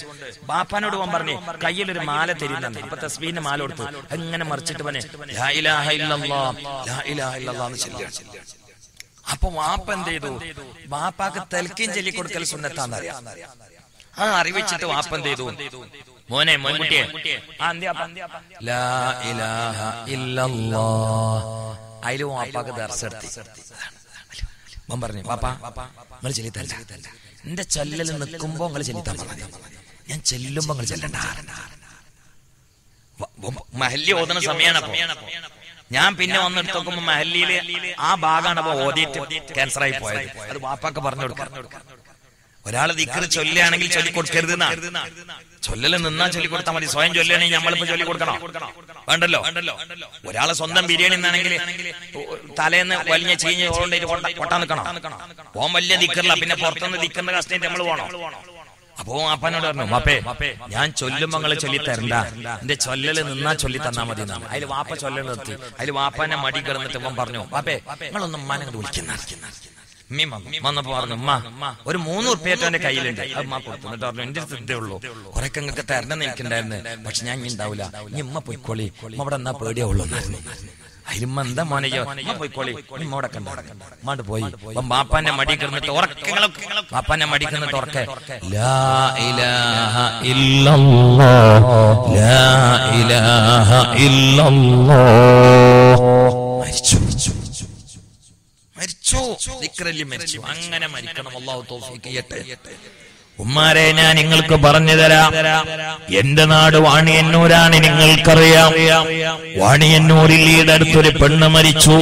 വാപ്പാനോട് പോകാൻ പറഞ്ഞു, കയ്യിലൊരു മാല തരുന്നുണ്ട്. ഇപ്പൊ തസ്ബീഹിന്റെ മാല കൊടുത്തു, അങ്ങനെ മറിച്ചിട്ട് പനെ ലാ ഇലാഹ ഇല്ലല്ലാഹ് ലാ ഇലാഹ ഇല്ലല്ലാഹ് എന്ന് ചൊല്ലുകയാണ്. അപ്പൊ വാപ്പ എന്ത് ചെയ്തു? വാപ്പാക്ക് തൽക്കീൻ ചൊല്ലി കൊടുക്കൽ സുന്നത്താന്നറിയാം. ആ അറിവിച്ചിട്ട് വാപ്പ എന്ത് ചെയ്തു? മോനെ മോൻകുട്ടിയെ ലാ ഇലാഹ ഇല്ലല്ലാഹ് അതിലും വാപ്പാക്ക് ദർശനത്തി പറഞ്ഞു, പാപ്പാ നിങ്ങൾ ചെല്ലിത്തല്ല, എന്റെ ചൊല്ലൽ നിൽക്കുമ്പോ നിങ്ങൾ ചെല്ലിത്താൻ പറഞ്ഞു, ഞാൻ ചെല്ലുമ്പോ നിങ്ങൾ ചെല്ലണ്ട. മഹല്ലി ഓതുന്ന സമയമാണ്. അപ്പൊ ഞാൻ പിന്നെ വന്നെടുത്ത് നോക്കുമ്പോ മഹല്ലിയില് ആ ഭാഗമാണ് അപ്പൊ ഓതിയിട്ട് ക്യാൻസർ ആയി പോയത്. അത് വാപ്പാക്ക് പറഞ്ഞു കൊടുക്കാം. ഒരാള് ദിക്ർ ചൊല്ലുകയാണെങ്കിൽ ചൊല്ലിക്കൊടുക്കരുത്. ചൊല്ലല് നിന്നാ ചൊല്ലിക്കൊടുത്താൽ മതി. സ്വയം ചൊല്ലുകയാണെങ്കിൽ നമ്മളിപ്പോ ചൊല്ലിക്കൊടുക്കണോ? വേണ്ടല്ലോ. ഒരാളെ സ്വന്തം ബിരിയാണി എന്നാണെങ്കിൽ തലേന്ന് വലിയ ചീഞ്ഞ് കൊട്ടാൻ നിൽക്കണം. ഓൻ വലിയ ദിക്റില്ല, പിന്നെ പുറത്തുനിന്ന് ദിക്റിന്റെ കഷ്ടം നമ്മൾ പോകണം. അപ്പോ അപ്പനോട് പറഞ്ഞു, വാപ്പേ ഞാൻ ചൊല്ലുമ്പോ നിങ്ങള് ചൊല്ലി തരണ്ട, എന്റെ ചൊല്ലല് നിന്നാ ചൊല്ലി തന്നാ മതി എന്നാണ്. അതിൽ വാപ്പ ചൊല്ലൽ നിർത്തി. അതിൽ വാപ്പാനെ മടി കിടന്നിട്ട് ഇവൻ പറഞ്ഞു, വാപ്പേ നിങ്ങളൊന്നും ഉമ്മാനെ വിളിക്കുന്ന വന്നപ്പോ പറഞ്ഞു, ഉമ്മ ഒരു 3 ഉറുപ്പിക എന്റെ കയ്യിലുണ്ട്, അത് ഉമ്മ കൊടുത്തു. എന്നിട്ട് പറഞ്ഞു, എന്റെ അടുത്ത് ഇതേ ഉള്ളൂ, കുറെ നിങ്ങൾക്ക് തരണം എനിക്കുണ്ടായിരുന്നു, പക്ഷെ ഞാൻ ഇനി ഉണ്ടാവില്ല, ഇനി ഉമ്മ പോയിക്കോളി, അവിടെ എന്നാ പേടിയാവുള്ളൂ. അതിലുമ്മ എന്താ മോനെയോ പോയിക്കോളി, ഉമ്മ അവിടെ കണ്ടു ഉമ്മാണ്ട് പോയി. ബാപ്പാന്റെ മടി കിടന്നിട്ട് ബാപ്പാന്റെ മടി കിടന്നിട്ട് ഉറക്കെ ലാ ഇലാഹ ഇല്ലല്ലാഹ് ലാ ഇലാഹ ഇല്ലല്ലാഹ്. മരിച്ചു. അങ്ങനെ മരിക്കണം. അല്ലാഹു തൗഫീഖ് ചെയ്യട്ടെ. ഉമ്മാരെ ഞാൻ നിങ്ങൾക്ക് പറഞ്ഞു തരാം. എന്റെ നാട് വാണിയന്നൂരാണ്, നിങ്ങൾക്കറിയാം. വാണിയന്നൂരിൽ ഈടടുത്തൊരു പെണ്ണ് മരിച്ചു.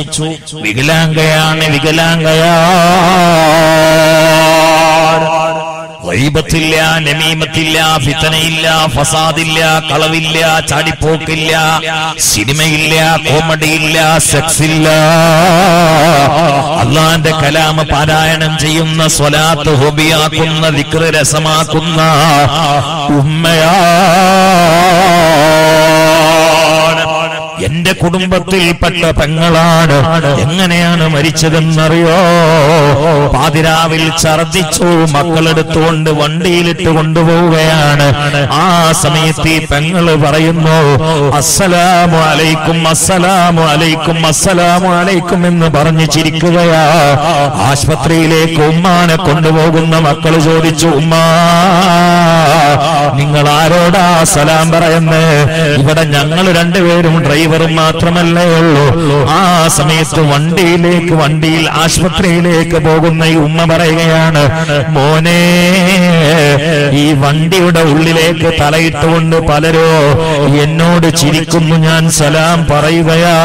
വികലാംഗയാണ്. ഗൈബത്തില്ല, നമീമത്തില്ല, ഫിതനയില്ല, ഫസാദില്ല, കളവില്ല, ചാടിപ്പോക്കില്ല, സിനിമയില്ല, കോമഡിയില്ല, സെക്സില്ല. അള്ളാന്റെ കലാമ പാരായണം ചെയ്യുന്ന, സ്വലാത്ത് ഹോബിയാക്കുന്ന, ദിക്ർ രസമാക്കുന്ന ഉമ്മയാ. എന്റെ കുടുംബത്തിൽപ്പെട്ട പെങ്ങളാണ്. എങ്ങനെയാണ് മരിച്ചതെന്നറിയോ? പാതിരാവിൽ ഛർദിച്ചു, മക്കളെടുത്തുകൊണ്ട് വണ്ടിയിലിട്ട് കൊണ്ടുപോവുകയാണ്. ആ സമയത്ത് ഈ പെങ്ങള് പറയുന്നു, അസ്സലാമു അലൈക്കും, അസ്സലാമു അലൈക്കും, അസ്സലാമു അലൈക്കും എന്ന് പറഞ്ഞു ചിരിക്കുകയാ. ആശുപത്രിയിലേക്ക് ഉമ്മാനെ കൊണ്ടുപോകുന്ന മക്കള് ചോദിച്ചു, ഉമ്മാ നിങ്ങൾ ആരോടാ സലാം പറയുന്നേ? ഇവിടെ ഞങ്ങൾ രണ്ടുപേരും ഡ്രൈവറും മാത്രമല്ലേ ഉള്ളൂ. ആ സമയത്ത് വണ്ടിയിൽ ആശുപത്രിയിലേക്ക് പോകുന്ന ഈ ഉമ്മ പറയുകയാണ്, മോനെ ഈ വണ്ടിയുടെ ഉള്ളിലേക്ക് തലയിട്ടുകൊണ്ട് പലരോ എന്നോട് ചിരിക്കുന്നു, ഞാൻ സലാം പറയുകയാ.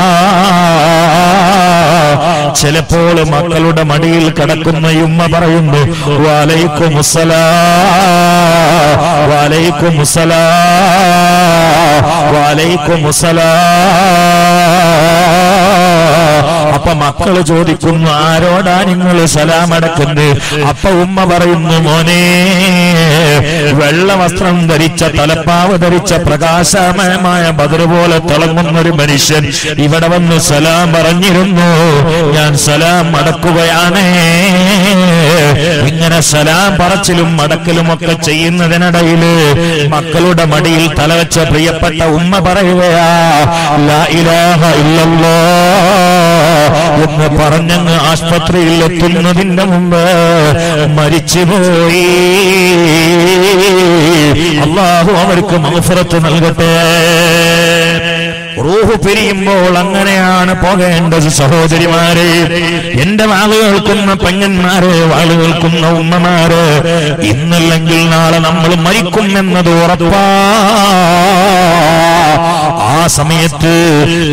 ചിലപ്പോൾ മക്കളുടെ മടിയിൽ കിടക്കുന്ന ഉമ്മ പറയുന്നു, വലൈക്കുമുസ്സലാം വലൈക്കുമുസ്സലാം വലൈക്കുമുസ്സലാം. അപ്പൊ മക്കള് ചോദിക്കുന്നു, ആരോടാ നിങ്ങൾ സലാം അടക്കുന്നത്? അപ്പൊ ഉമ്മ പറയുന്നു, മോനെ വെള്ള വസ്ത്രം ധരിച്ച, തലപ്പാവ് ധരിച്ച, പ്രകാശമയമായ ബദർ പോലെ തിളങ്ങുന്നൊരു മനുഷ്യൻ ഇവിടെ വന്ന് സലാം പറഞ്ഞിരുന്നു, ഞാൻ സലാം അടക്കുകയാണ്. ഇങ്ങനെ സലാം പറച്ചിലും മടക്കലും ഒക്കെ ചെയ്യുന്നതിനിടയില് മക്കളുടെ മടിയിൽ തലവെച്ച പ്രിയപ്പെട്ട ഉമ്മ പറയുകയാ, ലാ ഇലാഹ ഇല്ലല്ലാഹ് എന്ന് പറഞ്ഞങ്ങ് ആശുപത്രിയിൽ എത്തുന്നതിന്റെ മുമ്പ് മരിച്ചുപോയി. അല്ലാഹു അവർക്ക് മഗ്ഫിറത്ത് നൽകട്ടെ. റൂഹ് പിരിയുമ്പോൾ അങ്ങനെയാണ് പോകേണ്ടത്. സഹോദരിമാരെ, എന്റെ വാള് കേൾക്കുന്ന പെങ്ങന്മാരെ, വാള് കേൾക്കുന്ന ഉമ്മമാര്, ഇന്നല്ലെങ്കിൽ നാളെ നമ്മൾ മരിക്കും എന്നത് ഉറപ്പാ. ആ സമയത്ത്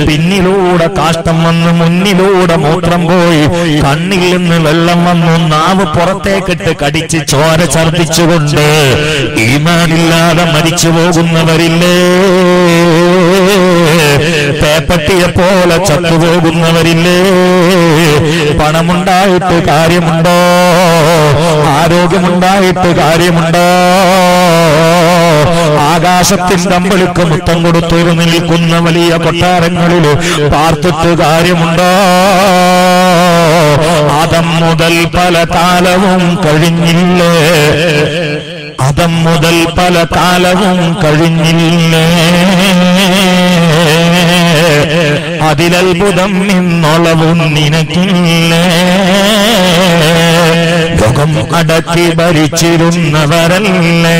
പിന്നിലൂടെ കാഷ്ടം വന്ന്, മുന്നിലൂടെ മൂത്രം പോയി, കണ്ണിൽ നിന്ന് വെള്ളം വന്നു, നാവ് പുറത്തേക്കിട്ട് കടിച്ച് ചോര ഛർദിച്ചുകൊണ്ട് ഈമാനില്ലാതെ മരിച്ചു പോകുന്നവരില്ലേ? പേപ്പട്ടിയെ പോലെ ചത്തുപോകുന്നവരില്ലേ? പണമുണ്ടായിട്ട് കാര്യമുണ്ടോ? ആരോഗ്യമുണ്ടായിട്ട് കാര്യമുണ്ടോ? ആകാശത്തിന്റെ അമ്പളിക്ക് മുത്തം കൊടുത്തൊരു നിൽക്കുന്ന വലിയ കൊട്ടാരങ്ങളിൽ പാർത്തിട്ട് കാര്യമുണ്ടോ? ആദം മുതൽ പല കാലവും കഴിഞ്ഞില്ലേ? ആദം മുതൽ പല കാലവും കഴിഞ്ഞില്ലേ? അതിലത്ഭുതം നിന്നൊളവും നിനക്കില്ലേ? ലോകം അടക്കി ഭരിച്ചിരുന്നവരല്ലേ?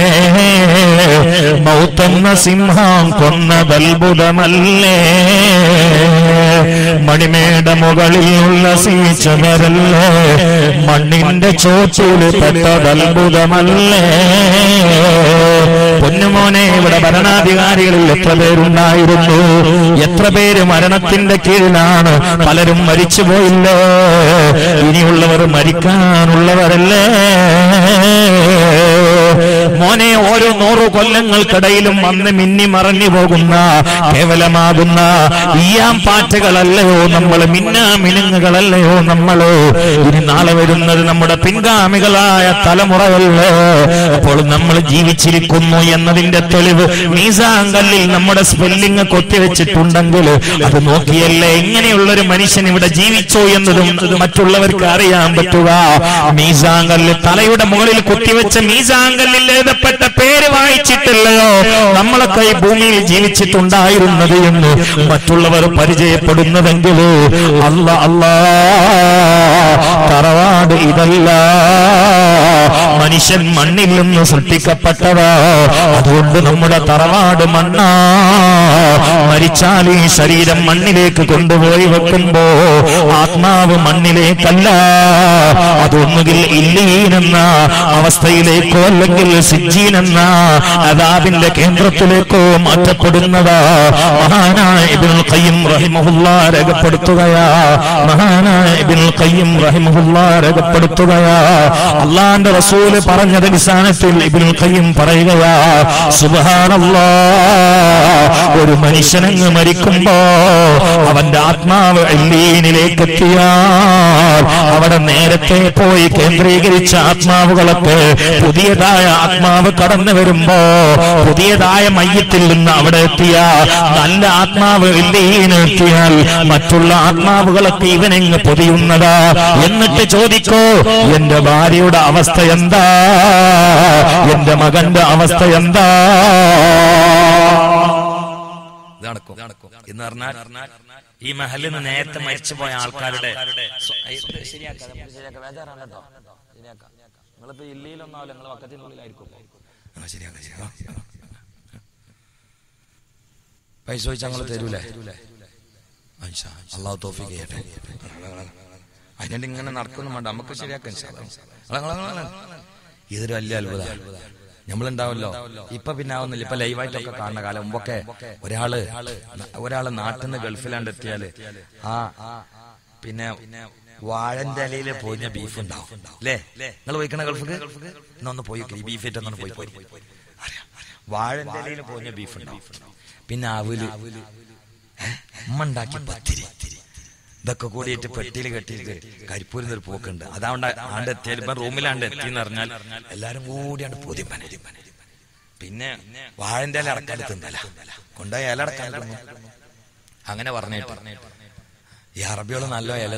മൗത്തെന്ന സിംഹം കൊന്നതത്ഭുതമല്ലേ? മണിമേട മുകളിൽ ഉല്ലസിച്ചവരല്ലേ? മണ്ണിന്റെ ചോട്ടിൽ പെട്ടതത്ഭുതമല്ലേ? പൊന്നുമോനെ, ഇവിടെ ഭരണാധികാരികളിൽ എത്ര പേരുണ്ടായിരുന്നു? എത്ര പേര് മരണത്തിന്റെ കീഴിലാണ്? പലരും മരിച്ചുപോയില്ലേ? ഇനിയുള്ളവർ മരിക്കാനുള്ളവരല്ലേ? മോനെ, ഓരോ 100 കൊല്ലങ്ങൾക്കിടയിലും വന്ന് മിന്നി മറഞ്ഞു പോകുന്ന കേവലമാകുന്ന ഈയാമ്പാറ്റകളല്ലയോ നമ്മള്, മിന്നാമിനുങ്ങുകളല്ലയോ നമ്മള്? ഇനി നാളെ വരുന്നത് നമ്മുടെ പിൻഗാമികളായ തലമുറകളല്ലേ? അപ്പോൾ നമ്മൾ ജീവിച്ചിരിക്കുന്നു എന്നതിന്റെ തെളിവ് മീസാങ്കല്ലിൽ നമ്മുടെ സ്പെല്ലിംഗ് കൊത്തിവെച്ചിട്ടുണ്ടെങ്കിൽ അത് നോക്കിയല്ലേ ഇങ്ങനെയുള്ളൊരു മനുഷ്യൻ ഇവിടെ ജീവിച്ചോ എന്നതും മറ്റുള്ളവർക്ക് അറിയാൻ പറ്റുക. മീസാങ്കല്ലിൽ തലയുടെ മുകളിൽ കൊത്തിവെച്ച മീസാങ്കല്ലിൽ എഴുതപ്പെട്ട പേര് വായിച്ചിട്ടില്ലയോ നമ്മളൊക്കെ ഈ ഭൂമിയിൽ ജീവിച്ചിട്ടുണ്ടായിരുന്നത് എന്ന് മറ്റുള്ളവർ പരിചയപ്പെടുന്നതെങ്കിലോ അല്ലാ തറവാട് ഇതല്ല. മനുഷ്യൻ മണ്ണിൽ നിന്ന് സൃഷ്ടിക്കപ്പെട്ടതാ. അതുകൊണ്ട് നമ്മുടെ തറവാട് മണ്ണാ. മരിച്ചാൽ ഈ ശരീരം മണ്ണിലേക്ക് കൊണ്ടുപോയി വെക്കുമ്പോ ആത്മാവ് മണ്ണിലേക്കല്ല, അതൊന്നുകിൽ ഇല്ലീൻ എന്ന അവസ്ഥയിലേക്കോ അല്ലെങ്കിൽ സിജ്ജീൻ എന്ന അദാബിന്റെ കേന്ദ്രത്തിലേക്കോ മാറ്റപ്പെടുന്നതാ. മഹാനായ ഇബ്നുൽ ഖയ്യിം റഹിമഹുല്ലാഹ് രേഖപ്പെടുത്തുകയാ. രേഖപ്പെടുത്തുകയാ. അല്ലാഹുവിന്റെ റസൂൽ പറഞ്ഞത് അടിസ്ഥാനത്തിൽ ഇബ്നുൽ ഖയ്യിം പറയുകയാ, സുബ്ഹാനല്ലാഹ്, ഒരു മനുഷ്യനങ്ങ് മരിക്കുമ്പോ അവന്റെ ആത്മാവ് ഇല്ലീനിലേക്ക് എത്തിയാൽ അവിടെ നേരത്തെ പോയി കേന്ദ്രീകരിച്ച ആത്മാവുകളൊക്കെ പുതിയതായ ആത്മാവ് കടന്നു വരുമ്പോ പുതിയതായ മയ്യത്തിൽ നിന്ന് അവിടെ എത്തിയ നല്ല ആത്മാവ് ഇല്ലീനെത്തിയാൽ മറ്റുള്ള ആത്മാവുകളൊക്കെ ഇവനെങ്ങ് പൊതിയുന്നതാ. എന്നിട്ട് ചോദിക്കോ, എന്റെ ഭാര്യയുടെ അവസ്ഥ എന്താ? എന്റെ മകന്റെ അവസ്ഥ എന്താ? എന്ന് പറഞ്ഞാൽ ഈ മഹലിൽ നിന്ന് നേരത്തെ മരിച്ചുപോയ ആൾക്കാരുടെ നിങ്ങളിപ്പോ ഇല്ലയിലൊന്നാവില്ല, നിങ്ങൾ വക്കത്തിനുള്ളിലായിരിക്കും. പൈസ ചോദിച്ചാൽ ഞങ്ങൾ തരൂലേ? അള്ളാഹു തൗഫീഖ് ചെയ്യട്ടെ. അതിനുവേണ്ടി ഇങ്ങനെ നടക്കുന്നു വേണ്ട, നമുക്ക് ശരിയാക്കാൻ. ഇതൊരു വലിയ അത്ഭുതമാണ്. നമ്മളുണ്ടാവല്ലോ, ഇപ്പൊ പിന്നെ ആവുന്നില്ല. ഇപ്പൊ ലൈവായിട്ടൊക്കെ കാണുന്ന കാലം മുമ്പൊക്കെ ഒരാള് നാട്ടിൽ നിന്ന് ഗൾഫിലാണ്ട് എത്തിയാല് പിന്നെ വാഴന്റെ ഇലയില് പോയിഞ്ഞ ബീഫ് ഉണ്ടാവും അല്ലേ? നിങ്ങൾ പോയിക്കണ ഗൾഫിക്ക് ഇന്നൊന്ന് പോയി ബീഫ് ആയിട്ടൊന്നു പോയി വാഴന്റെ ഇലയിൽ പോയിഞ്ഞ ബീഫ് ഉണ്ടാവും. പിന്നെ അവല്, ഉമ്മ ഉണ്ടാക്കിയ പത്തിരി, ഇതൊക്കെ കൂടിയിട്ട് പെട്ടിയിൽ കെട്ടിയിട്ട് കരിപ്പൂരിൽ ഒരു പോക്കുണ്ട്. അതാണ്ട് ആണ്ട് എത്തിയാൽ ഇപ്പൊ റൂമിലാണ്ട് എത്തിന്ന് പറഞ്ഞാൽ എല്ലാരും കൂടിയാണ് പൊതിപ്പന. പിന്നെ വാഴന്റെ ഇല അടക്കാലത്തുണ്ടല്ല, കൊണ്ടുപോയി ഇല അടക്കാൻ. അങ്ങനെ പറഞ്ഞിട്ട് ഈ അറബികൾ നല്ല ഇല.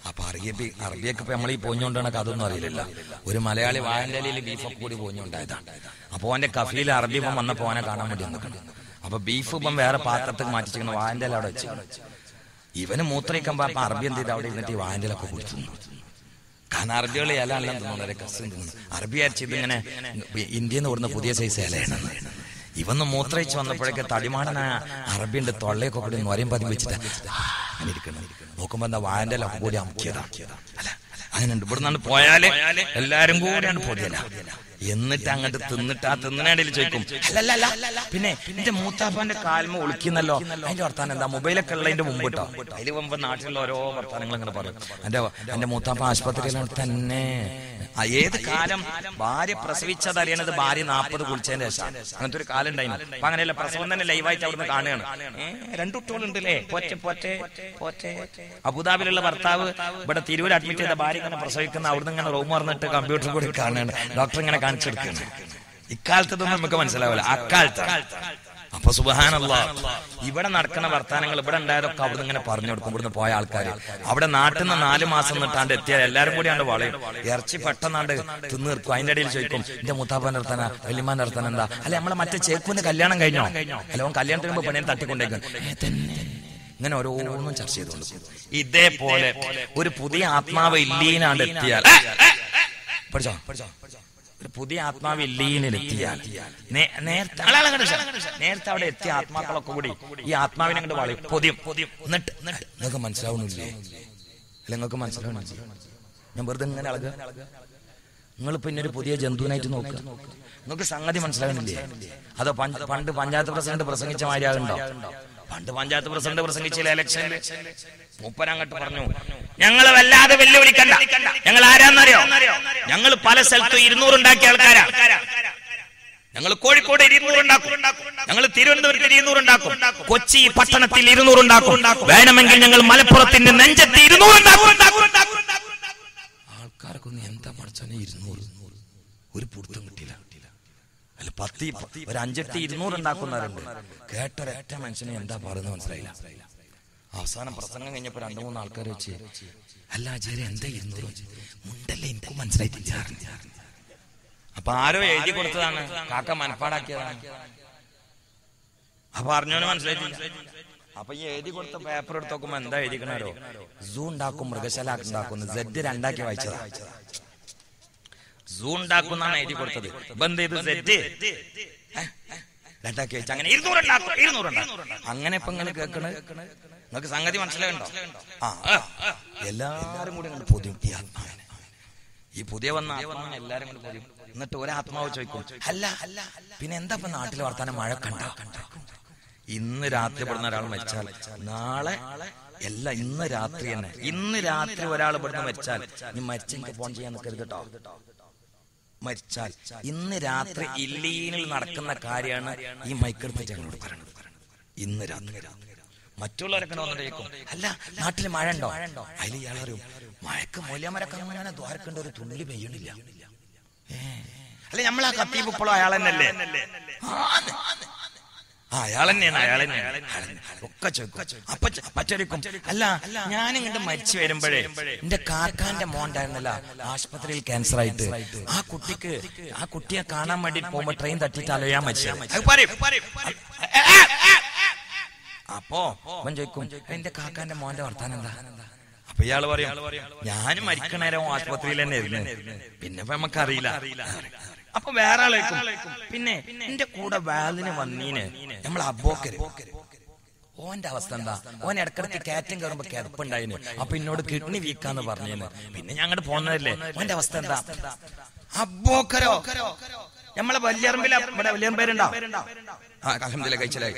അപ്പൊ അറബിയൊക്കെ ഇപ്പൊ നമ്മൾ ഈ പോഞ്ഞുകൊണ്ടാണ് അതൊന്നും അറിയില്ല. ഒരു മലയാളി വാഴന്റെ ഇലയിൽ ബീഫൊക്കെ കൂടി പോഞ്ഞുണ്ടായതാണ്. അപ്പൊ അവന്റെ കഫിയിൽ അറബി ഇപ്പം വന്നപ്പോ അവനെ കാണാൻ വേണ്ടി വന്നിട്ടുണ്ട്. അപ്പൊ ബീഫ് ഇപ്പം വേറെ പാത്രത്തിൽ മാറ്റിച്ചിരിക്കുന്ന വാഴന്റെ ഇല അവിടെ വെച്ച് ഇവന് മൂത്രയിക്കാൻ അപ്പൊ അറബി എന്ത് ചെയ്ത് അവിടെ ഇരുന്നിട്ട് ഈ വാഴന്റെ ഇലൊക്കെ കുടിച്ചു. കാരണം അറബികൾ ഇല എല്ലാം തിന്നുന്നു, കസും തിന്നു. അറബി അരച്ച് ഇതിങ്ങനെ ഇന്ത്യയിൽ നിന്ന് കൊടുക്കുന്ന പുതിയ സൈസ് ഇലയാണ്. ഇവന്ന് മൂത്രയിച്ച് വന്നപ്പോഴേക്ക് തടിമാടനായ അറബിന്റെ തൊള്ളയൊക്കെ കൂടി നൊരയും പതി വെച്ചിട്ട് അങ്ങനെ ഇരിക്കണം. നോക്കുമ്പോ എന്താ വാഴന്റെ ഇല കൂടി അമുക്കിയതാ. അല്ല അങ്ങനെയുണ്ട്. ഇവിടെ നിന്നാണ് പോയാല് എല്ലാരും കൂടിയാണ് പൊതിയല. എന്നിട്ട് അങ്ങോട്ട് തിന്നിട്ട് ആ തിന്നണേടയിൽ ചോദിക്കും, അല്ലല്ല പിന്നെ എന്റെ മൂത്താപ്പാന്റെ കാൽമ ഒളിക്കുന്നല്ലോ, അതിന്റെ വർത്താനം എന്താ? മൊബൈലൊക്കെ ഉള്ളതിന്റെ മുമ്പ് കേട്ടോ. അതിന് മുമ്പ് നാട്ടിലുള്ള ഓരോ വർത്താനങ്ങൾ ഇങ്ങനെ പറയും. എന്റെ മൂത്താപ്പ ആശുപത്രിയിലാണ് തന്നെ. ഏത് കാലം ഭാര്യ പ്രസവിച്ചത് അറിയണത് ഭാര്യ 40 കുളിച്ചതിന്റെ ശേഷം. അങ്ങനത്തെ ഒരു കാലം ഉണ്ടായിരുന്നു. അപ്പൊ അങ്ങനെയല്ല, പ്രസവം തന്നെ ലൈവായിട്ട് അവിടുന്ന് കാണുകയാണ്. 2 കുട്ടികളുണ്ടല്ലേ, പോറ്റെ. അബുദാബിയിലുള്ള ഭർത്താവ് ഇവിടെ തിരൂർ അഡ്മിറ്റ് ചെയ്ത ഭാര്യ ഇങ്ങനെ പ്രസവിക്കുന്ന അവിടുന്ന് ഇങ്ങനെ റൂം പറഞ്ഞിട്ട് കമ്പ്യൂട്ടർ കൂടി കാണുകയാണ്. ഡോക്ടർ ഇങ്ങനെ കാണിച്ചെടുക്കുകയാണ്. ഇക്കാലത്തൊന്നും നമുക്ക് മനസ്സിലാവില്ല, അക്കാലത്ത്. അപ്പൊ സുബ്ഹാനല്ലാഹ്, ഇവിടെ നടക്കുന്ന വർത്താനങ്ങൾ ഇവിടെ ഉണ്ടായതൊക്കെ അവിടുന്ന് ഇങ്ങനെ പറഞ്ഞു കൊടുക്കും. ഇവിടുന്ന് പോയ ആൾക്കാർ അവിടെ നാട്ടിൽ നിന്ന് 4 മാസം നിട്ടാണ്ട് എത്തിയാൽ എല്ലാരും കൂടി ആണ്ട് വളയും. ഇറച്ചി പെട്ടെന്നാണ്ട് തിന്നു തീർക്കും. അതിന്റെ ഇടയിൽ ചോദിക്കും, എന്റെ മുത്താപ്പാന്റെ അടുത്താനാ വല്യമാന്റെ അടുത്താൻ എന്താ? അല്ലെ നമ്മളെ മറ്റേ ചേക്കുവിന്റെ കല്യാണം കഴിഞ്ഞോ? അല്ല അവൻ കല്യാണത്തിന് മുമ്പ് പെണ്ണിനെ തട്ടിക്കൊണ്ടേക്കും. ഇങ്ങനെ ഓരോന്നും ചർച്ച ചെയ്തോളൂ. ഇതേപോലെ ഒരു പുതിയ ആത്മാവ് ഇല്ലീനാണ്ട് എത്തിയാൽ പഠിച്ചോ, ഒരു പുതിയ ആത്മാവ് ഇല്ലീനെത്തിയാൽ നേരത്തെ അവിടെ എത്തിയ ആത്മാക്കളൊക്കെ കൂടി ഈ ആത്മാവിനെ അങ്ങോട്ട് വളയും, പൊതിയും. എന്നിട്ട് നിങ്ങൾക്ക് മനസ്സിലാവുന്നില്ലേ? അല്ല നിങ്ങൾക്ക് മനസ്സിലാവുന്നില്ല? ഞാൻ വെറുതെ ഇങ്ങനെ അളക നിങ്ങൾ പിന്നെ ഒരു പുതിയ ജന്തുവിനായിട്ട് നോക്കുക. നിങ്ങൾക്ക് സംഗതി മനസ്സിലാകുന്നില്ലേ? അതോ പണ്ട് പഞ്ചായത്ത് പ്രസിഡന്റ് പ്രസംഗിച്ച മാതിരിയാകുണ്ടോ? പണ്ട് പഞ്ചായത്ത് പ്രസിഡന്റ് പ്രസംഗിച്ചില്ല ഇലക്ഷനിൽ. മൂപ്പരങ്ങോട്ട് പറഞ്ഞു, ഞങ്ങൾ വല്ലാതെ വെല്ലുവിളിക്കണ്ട, ഞങ്ങൾ ആരാന്നറിയോ? ഞങ്ങൾ പല സ്ഥലത്തും 200 ഉണ്ടാക്കിയ ആൾക്കാരാ. ഞങ്ങൾ കോഴിക്കോട് 200 ഉണ്ടാക്കും, ഞങ്ങൾ തിരുവനന്തപുരത്ത് 200 ഉണ്ടാക്കും, കൊച്ചി പട്ടണത്തിൽ 200 ഉണ്ടാക്കും, വേണമെങ്കിൽ ഞങ്ങൾ മലപ്പുറത്തിന്റെ നെഞ്ചത്ത് 200 ഉണ്ടാക്കും. ആൾക്കാർക്കൊന്നും എന്താ പഠിച്ചാൽ 200 ഒരു പുറത്തും കിട്ടിയില്ല. അല്ല 10 ഒരു 5-8 200 ഉണ്ടാക്കുന്നവരുണ്ട്. കേട്ടൊരൊറ്റ മനുഷ്യനെ എന്താ പറയുന്നത് മനസ്സിലായില്ല. അവസാനം പ്രസംഗം കഴിഞ്ഞപ്പോ 2-3 ആൾക്കാർ വെച്ച്, അല്ല ആചാര്യ എന്താ 200 മുണ്ടല്ലേ, എനിക്കും മനസ്സിലായിട്ടില്ല. അപ്പൊ ആരോ എഴുതി കൊടുത്തതാണ്, കാക്ക മനപ്പാടാക്കിയതാണ്. അപ്പൊ അറിഞ്ഞോന് മനസ്സിലായിട്ടില്ല. അപ്പൊ ഈ എഴുതി കൊടുത്ത പേപ്പർ എടുത്ത് നോക്കുമ്പോ എന്താ എഴുതിക്കണോ? സൂ ഉണ്ടാക്കും, മൃഗശാല ഉണ്ടാക്കുന്നു. Z 2 വായിച്ചതാ. സൂ ഉണ്ടാക്കുന്നാണ് എഴുതി കൊടുത്തത്. ബന്ധ ഇത് Z 2 വെച്ച് അങ്ങനെ 200 ഉണ്ടാക്കും. അങ്ങനെ ഇപ്പൊ ഇങ്ങനെ കേൾക്കണ നിങ്ങൾക്ക് സംഗതി മനസ്സിലാകണ്ടോ? എല്ലാരും കൂടി പൊതിയും ഈ ആത്മാവിനെ. ഈ പുതിയ വന്ന ആത്മാവിനെ എല്ലാരും കൂടി പൊതിയും. എന്നിട്ട് ഒരാത്മാവ് ചോദിക്കും, അല്ല പിന്നെ എന്താ ഇപ്പൊ നാട്ടിലെ വർത്താനം, മഴ കണ്ട? ഇന്ന് രാത്രി പെടുന്ന ഒരാൾ മരിച്ചാൽ നാളെ ഇന്ന് രാത്രി തന്നെ, ഇന്ന് രാത്രി ഒരാൾ ഇവിടുന്ന് മരിച്ചാൽ, നീ മരിച്ചെങ്കിൽ ഫോൺ ചെയ്യാൻ നിൽക്കരുത് കേട്ടോ. മരിച്ചാൽ ഇന്ന് രാത്രി ഇല്ലീനിൽ നടക്കുന്ന കാര്യമാണ് ഈ മൈക്കെടുത്ത് ഞങ്ങളോട് പറയണത്. ഇന്ന് രാത്രി മറ്റുള്ളവരൊക്കെ വന്നിട്ടേക്കും, അല്ല നാട്ടിൽ മഴ ഉണ്ടോ? അതിൽ ഇയാളറിയും, മഴക്ക് മൂല്യമരൊക്കെ അങ്ങനെ ദ്വാരക്കേണ്ട ഒരു തുള്ളി പെയ്യണില്ല. അല്ല നമ്മളാ കത്തീബ് ഇപ്പോഴും അയാൾ തന്നെയല്ലേ? അയാൾ തന്നെയാണ് ഒക്കെ ചോദിക്കും. അപ്പൊ മറ്റൊരിക്കും, അല്ല ഞാനിങ്ങോട്ട് മരിച്ചു വരുമ്പോഴേ എന്റെ കാക്കാന്റെ മോണ്ടായിരുന്നല്ല ആശുപത്രിയിൽ ക്യാൻസർ ആയിട്ട്, ആ കുട്ടിയെ കാണാൻ വേണ്ടി പോകുമ്പോ ട്രെയിൻ തട്ടിയിട്ടാലോ ഞാൻ മരിച്ചത്. അപ്പോ അവൻ ചോദിക്കും, എന്റെ കാക്കാന്റെ മോന്റെ വർത്താനം എന്താ? അപ്പൊ ഇയാള് പറയും, ഞാനും മരിക്കണേരം ആശുപത്രിയിൽ തന്നെ ഇരുന്നു, പിന്നെ നമുക്കറിയില്ല. അപ്പൊ വേറെ ആളേക്കും, പിന്നെ എന്റെ കൂടെ വാലിന് വന്നീന് നമ്മൾ അബോക്കര്, ഓന്റെ അവസ്ഥ എന്താ? ഓൻ ഇടക്കിടക്ക് കയറ്റം കയറുമ്പോ കിടപ്പുണ്ടായിന്, അപ്പൊ എന്നോട് കിഡ്നി വീക്കാന്ന് പറഞ്ഞേന്, പിന്നെ ഞങ്ങോട്ട് പോന്നതല്ലേ, ഓന്റെ അവസ്ഥ എന്താ? അബോക്കരോ നമ്മളെ വല്യറമ്പില, ഇവിടെ വല്യറമ്പേരുണ്ടോ? അൽഹംദുലില്ലാ കഴിച്ചിലായി.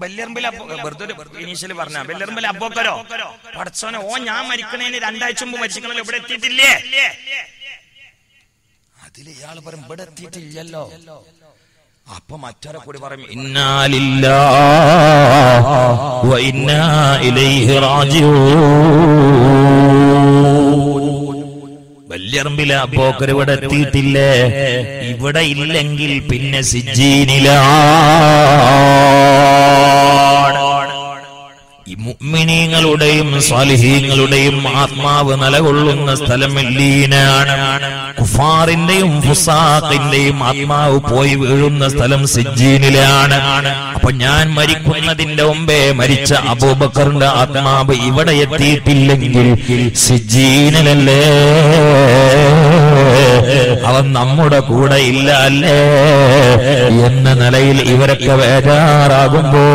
ബല്യറമ്പില വെറുതെ ഇനീഷ്യല് പറഞ്ഞ ബല്യറമ്പില അബോക്കരോ? പടച്ചോനെ, ഓ ഞാൻ മരിക്കണേന് 2 ആഴ്ച മുമ്പ് മരിച്ചിക്കണല്ലോ, ഇവിടെ എത്തിയിട്ടില്ലേ? അതിൽ ഇയാൾ പറയും ഇവിടെ എത്തിയിട്ടില്ലല്ലോ. അപ്പൊ മറ്റൊരെ കൂടി പറയും, ഇന്നാ ലില്ലാഹി വ ഇന്നാ ഇലൈഹി റാജിഊൻ. വല്യറമ്പിലെ അബൂബക്കർ ഇവിടെ എത്തിയിട്ടില്ലേ? ഇവിടെ ഇല്ലെങ്കിൽ പിന്നെ സിജ്ജീനിലാണ്. ഈ മുഅ്മിനീങ്ങളുടെയും സാലിഹീങ്ങളുടെയും ആത്മാവ് നിലകൊള്ളുന്ന സ്ഥലം എല്ലീനാണ്. കുഫാറിന്റെയും ഫുസാഖിന്റെയും ആത്മാവ് പോയി വീഴുന്ന സ്ഥലം സിജ്ജീനിലാണ്. അപ്പൊ ഞാൻ മരിക്കുന്നതിന്റെ മുമ്പേ മരിച്ച അബൂബക്കറിന്റെ ആത്മാവ് ഇവിടെ എത്തിയിട്ടില്ലെങ്കിൽ സിജ്ജീനിലല്ലേ? അവൻ നമ്മുടെ കൂടെ ഇല്ല അല്ലേ എന്ന നിലയിൽ ഇവരൊക്കെ വേജാറാകുമ്പോ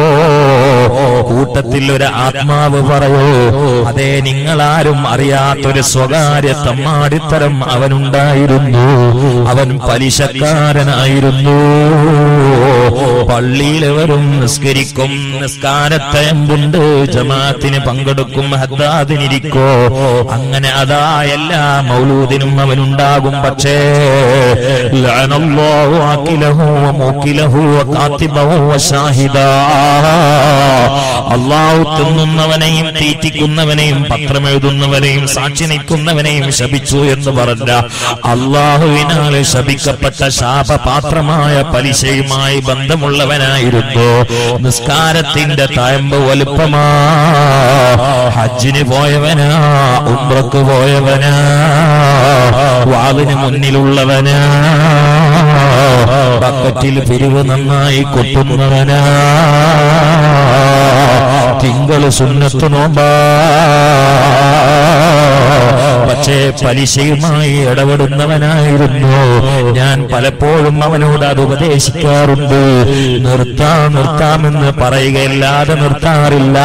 കൂട്ടത്തിൽ ഒരു ആത്മാവ് പറയൂ, അതെ നിങ്ങളാരും അറിയാത്തൊരു സ്വകാര്യ തമ്മാടിത്തരം അവനുണ്ടായിരുന്നു. അവൻ പലിശക്കാരനായിരുന്നു. പള്ളിയിൽ വരും, നിസ്കരിക്കും, നിസ്കാരത്തെ മുമ്പുണ്ട്, ജമാഅത്തിന് പങ്കെടുക്കും, ഹദ്ദാദിനിരിക്കോ, അങ്ങനെ അതാ എല്ലാ മൗലൂദിനും അവനുണ്ടാകും. പക്ഷേ ലഅനല്ലാഹു ആകിലഹു വ മൂകിലഹു വ കാതിബഹു വ ഷാഹിദാ. അല്ലാഹു തിന്നുന്നവനെയും തീറ്റിക്കുന്നവനെയും പത്രമെഴുതുന്നവനെയും സാക്ഷി നിൽക്കുന്നവനെയും ശപിച്ചു എന്ന് പറഞ്ഞ അല്ലാഹുവിനാൽ ശപിക്കപ്പെട്ട ശാപപാത്രമായ പലിശയുമായി ബന്ധമുള്ളവനായിരുന്നു. നിസ്കാരത്തിന്റെ തഴമ്പ് വലുപ്പമാ. ഹജ്ജിന് പോയവനാ, ഉംറക്ക് പോയവനാ, വാളിന് മുന്നിലുള്ളവനാ, ബക്കറ്റിൽ പിരിവ് നന്നായി കൊട്ടുന്നവനാ, തിങ്കൾ സുന്നത്ത് നോമ്പാ. പക്ഷേ പലിശയുമായി ഇടപെടുന്നവനായിരുന്നു. ഞാൻ പലപ്പോഴും അവനോട് അത് ഉപദേശിക്കാറുണ്ട്. നിർത്താമെന്ന് പറയുകയല്ലാതെ നിർത്താറില്ല.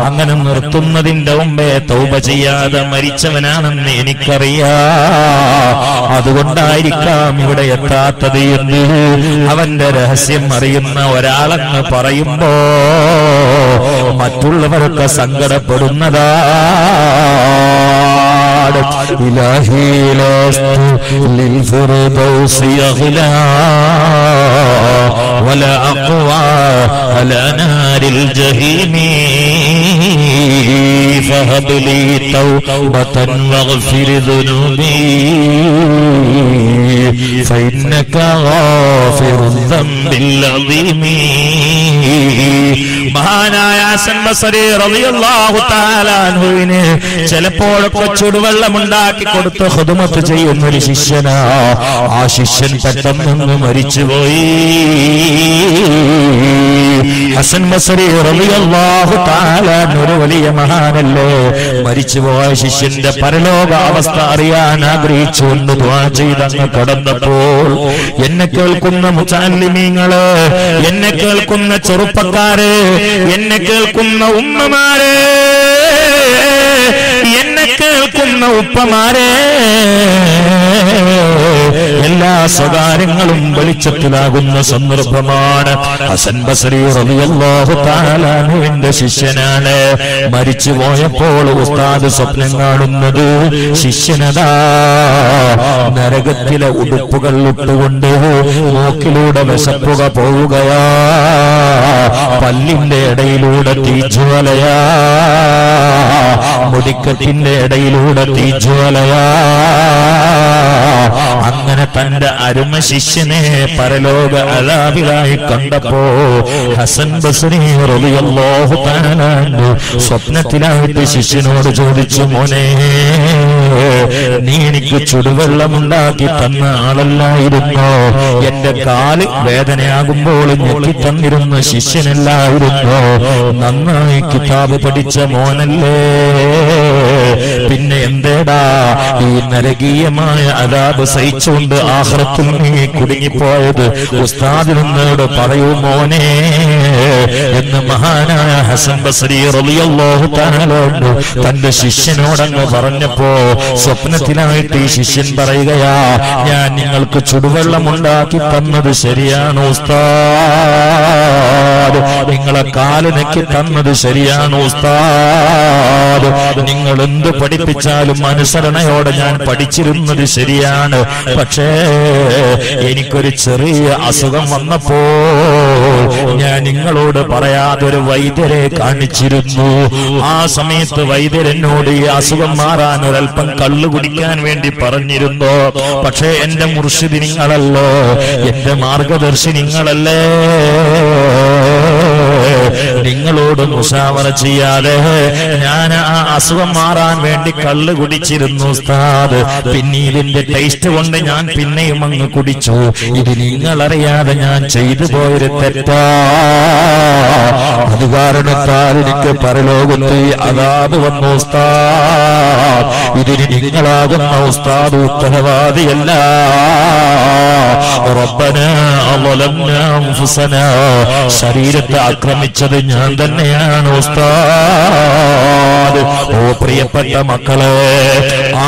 അങ്ങനെ നിർത്തുന്നതിന്റെ മുമ്പേ തൗബ ചെയ്യാതെ മരിച്ചവനാണെന്ന് എനിക്കറിയാം. അതുകൊണ്ടായിരിക്കാം ഇവിടെ എത്താത്തത് എന്ന് അവന്റെ രഹസ്യം അറിയുന്ന ഒരാളെന്ന് പറയുമ്പോ മറ്റുള്ളവരൊക്കെ സങ്കടപ്പെടുന്നതാ. إلهي لست للفردوس يغلى ولا أقوى على نار الجحيم فهب لي توبة واغفر ذنوبي فإنك غافر الذنب العظيم. മഹാനായ ഹസൻ ബസരി റളിയല്ലാഹു തആല അൻഹുവിനെ ചിലപ്പോഴൊക്കെ ചുടുവെള്ളമുണ്ടാക്കി കൊടുത്ത് ഖുദ്മത്ത് ചെയ്യുന്ന ഒരു ശിഷ്യനാ. ആ ശിഷ്യൻ പെട്ടെന്ന് മരിച്ചുപോയി. ഹസൻ ബസരി റളിയല്ലാഹു തആല ഒരു വലിയ മഹാനല്ലേ. മരിച്ചുപോയ ശിഷ്യന്റെ പരലോക അവസ്ഥ അറിയാൻ ആഗ്രഹിച്ചുകൊണ്ട് ദുആ ചെയ്തങ്ങ് കടന്നപ്പോൾ എന്നെ കേൾക്കുന്ന മുതഅല്ലിമീങ്ങള്, എന്നെ കേൾക്കുന്ന ചെറുപ്പക്കാര്, എന്നെ കേൾക്കുന്ന ഉമ്മമാരെ, എന്നെ കേൾക്കുന്ന ഉപ്പമാരെ, എല്ലാ സ്വകാര്യങ്ങളും വെളിച്ചത്തിലാകുന്ന സന്ദർഭമാണ്. ഹസൻ ബസരി റളിയല്ലാഹു തആല അൻഹുവിന്റെ ശിഷ്യനാണ്. മരിച്ചു പോയപ്പോൾ ഉസ്താദ് സ്വപ്നം കാണുന്നത് ശിഷ്യനതാ നരകത്തിലെ ഉടുപ്പുകൾ ഇട്ടുകൊണ്ട് മൂക്കിലൂടെ വിശപ്പുക പോവുകയാ, പല്ലിന്റെ ഇടയിലൂടെ തീജ്വാലയാ, മുടിക്കത്തിന്റെ ഇടയിലൂടെ തീജ്വാലയാ. അങ്ങനെ തന്റെ അരുമ ശിഷ്യനെ പരലോക അലാബിലായി കണ്ടപ്പോ ഹസൻ ബസരി റളിയല്ലാഹു തആല അൻഹു സ്വപ്നത്തിലായിട്ട് ശിഷ്യനോട് ചോദിച്ചു, മോനെ, നീ എനിക്ക് ചുടുവെള്ളമുണ്ടാക്കി തന്ന ആളല്ലായിരുന്നോ? എന്റെ കാല് വേദനയാകുമ്പോൾ ഞെക്കി തന്നിരുന്ന ശിഷ്യനല്ലായിരുന്നോ? നന്നായി കിതാബ് പഠിച്ച മോനല്ലേ? പിന്നെ എന്തേടാ ഈ നരകീയമായ അദാബ് സഹിച്ചുകൊണ്ട് ആഖിറത്തിൽ നീ കുടുങ്ങിപ്പോയത്? ഉസ്താദിനോട് പറയൂ മോനെ എന്ന് മഹാനായ ഹസൻ ബസരി റളിയല്ലാഹു തആല തന്റെ ശിഷ്യനോടങ്ങ് പറഞ്ഞപ്പോ സ്വപ്നത്തിലായിട്ട് ഈ ശിഷ്യൻ പറയുകയാ, ഞാൻ നിങ്ങൾക്ക് ചുടുവെള്ളമുണ്ടാക്കി തന്നത് ശരിയാണ് ഉസ്താദ്, നിങ്ങളെ കാല് നെക്കി തന്നത് ശരിയാണ് ഉസ്താദ്, നിങ്ങൾ എന്ത് പഠിപ്പിച്ചാലും അനുസരണയോടെ ഞാൻ പഠിച്ചിരുന്നത് ശരിയാണ്. പക്ഷേ എനിക്കൊരു ചെറിയ അസുഖം വന്നപ്പോ ഞാൻ നിങ്ങളോട് പറയാതൊരു വൈദ്യരെ കാണിച്ചിരുന്നു. ആ സമയത്ത് വൈദ്യരെന്നോട് ഈ അസുഖം മാറാൻ ഒരൽപ്പം കള്ളു കുടിക്കാൻ വേണ്ടി പറഞ്ഞിരുന്നു. പക്ഷേ എന്റെ മുർഷിദ് നിങ്ങളല്ലോ, എന്റെ മാർഗദർശി നിങ്ങളല്ലേ. നിങ്ങളോട് മുശാവറ ചെയ്യാതെ ഞാൻ ആ അസുഖം മാറാൻ വേണ്ടി കള്ള് കുടിച്ചിരുന്നു ഉസ്താദ്. പിന്നെ ഇതിന്റെ ടേസ്റ്റ് കൊണ്ട് ഞാൻ പിന്നെയും അങ്ങ് കുടിച്ചു. ഇത് നിങ്ങളറിയാതെ ഞാൻ ചെയ്തു പോയൊരു തെറ്റാ. അത് കാരണത്താൽ എനിക്ക് പരലോകത്ത് അദാബ് വന്നു ഉസ്താദ്. ഇതിന് നിങ്ങളാകുന്ന ഉസ്താദ് ഉത്തരവാദിയല്ല. റബ്ബനാ ളലംനാ അൻഫുസനാ, ശരീരത്തെ ആക്രമിച്ചത് ഞാൻ തന്നെയാണ് ഉസ്താദ്. ഓ പ്രിയപ്പെട്ട മക്കളെ,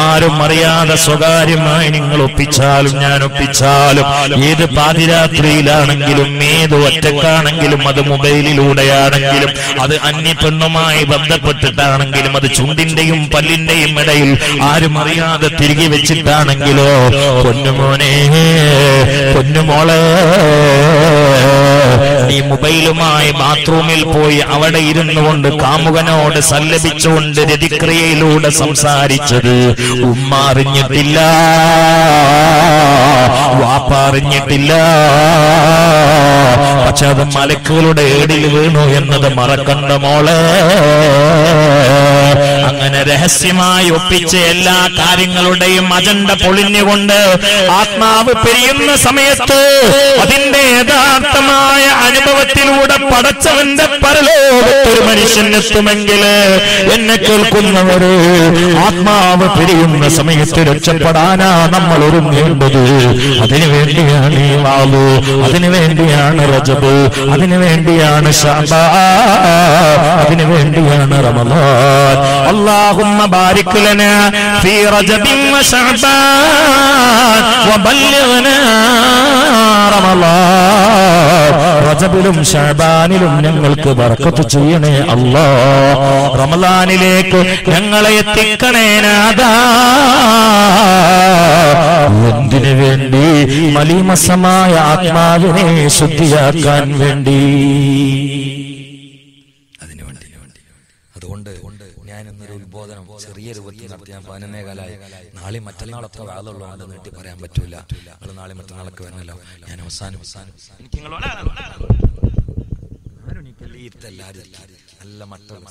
ആരും അറിയാതെ സ്വകാര്യമായി നിങ്ങൾ ഒപ്പിച്ചാലും ഞാൻ ഒപ്പിച്ചാലും, ഏത് പാതിരാത്രിയിലാണെങ്കിലും ഏത് ഒറ്റക്കാണെങ്കിലും, അത് മൊബൈലിലൂടെയാണെങ്കിലും, അത് അന്യപ്പെണ്ണുമായി ബന്ധപ്പെട്ടിട്ടാണെങ്കിലും, അത് ചുണ്ടിന്റെയും പല്ലിന്റെയും ഇടയിൽ ആരും അറിയാതെ തിരികെ വെച്ചിട്ടാണെങ്കിലോ, പൊന്നുമോനെ പൊന്നുമോളെ, നീ മൊബൈലുമായി ബാത്റൂമിൽ പോയി അവിടെ ഇരുന്നു കൊണ്ട് കാമുകനോട് സല്ലപിച്ചുകൊണ്ട് രതിക്രിയയിലൂടെ സംസാരിച്ചത് ഉമ്മ അറിഞ്ഞിട്ടില്ല, വാപ്പ അറിഞ്ഞിട്ടില്ല. പക്ഷെ അത് മലക്കുകളുടെ ഏടിൽ വീണു എന്നത് മറക്കണ്ട മോളെ. അങ്ങനെ രഹസ്യമായി ഒപ്പിച്ച എല്ലാ കാര്യങ്ങളുടെയും അജണ്ട പൊളിഞ്ഞുകൊണ്ട് ആത്മാവ് പിരിയുന്ന സമയത്ത് അതിന്റെ യഥാർത്ഥമായ അനുഭവത്തിലൂടെ പടച്ചവന്റെ പരലോകത്തൊരു മനുഷ്യനെത്തുമെങ്കിൽ എന്നെ കേൾക്കുന്നവര് ആത്മാവ് പിരിയുന്ന സമയത്ത് രക്ഷപ്പെടാനാ നമ്മൾ ഒരുങ്ങേണ്ടത്. അതിനുവേണ്ടിയാണ് ഈ വാള്, അതിനുവേണ്ടിയാണ് റജബ്, അതിനുവേണ്ടിയാണ് ശഅബാൻ, അതിനുവേണ്ടിയാണ് റമളാൻ. അല്ലാഹുമ്മ ബാരിക് ലനാ ഫീ റജബിൻ വ ശഅബാൻ വബല്ലിഗ്നാ റമളാൻ. റജബിലും ശഅബാനിലും ഞങ്ങൾക്ക് ബർക്കത്ത് ചെയ്യണേ അല്ലാഹ്. റമളാനിലേക്ക് ഞങ്ങളെ എത്തിക്കണേ നാഥാ. എന്തിനു വേണ്ടി? മലീമസമായ ആത്മാവിനെ ശുദ്ധിയാക്കാൻ വേണ്ടി. അതിനുവേണ്ടി. അതുകൊണ്ട് ഞാൻ ഇന്നൊരു ഉത്ബോധനം ചെറിയ രൂപത്തിൽ നടത്തിയാൽ 11 കാലായി. നാളെ മറ്റന്നാളൊക്കെ വാളുള്ളതുകൊണ്ട് നീട്ടി പറയാൻ പറ്റൂല. നിങ്ങൾ നാളെ മറ്റന്നാളൊക്കെ വരണല്ലോ. ഞാൻ അവസാനം എനിക്ക് എല്ലാവരും നല്ല മട്ടുള്ള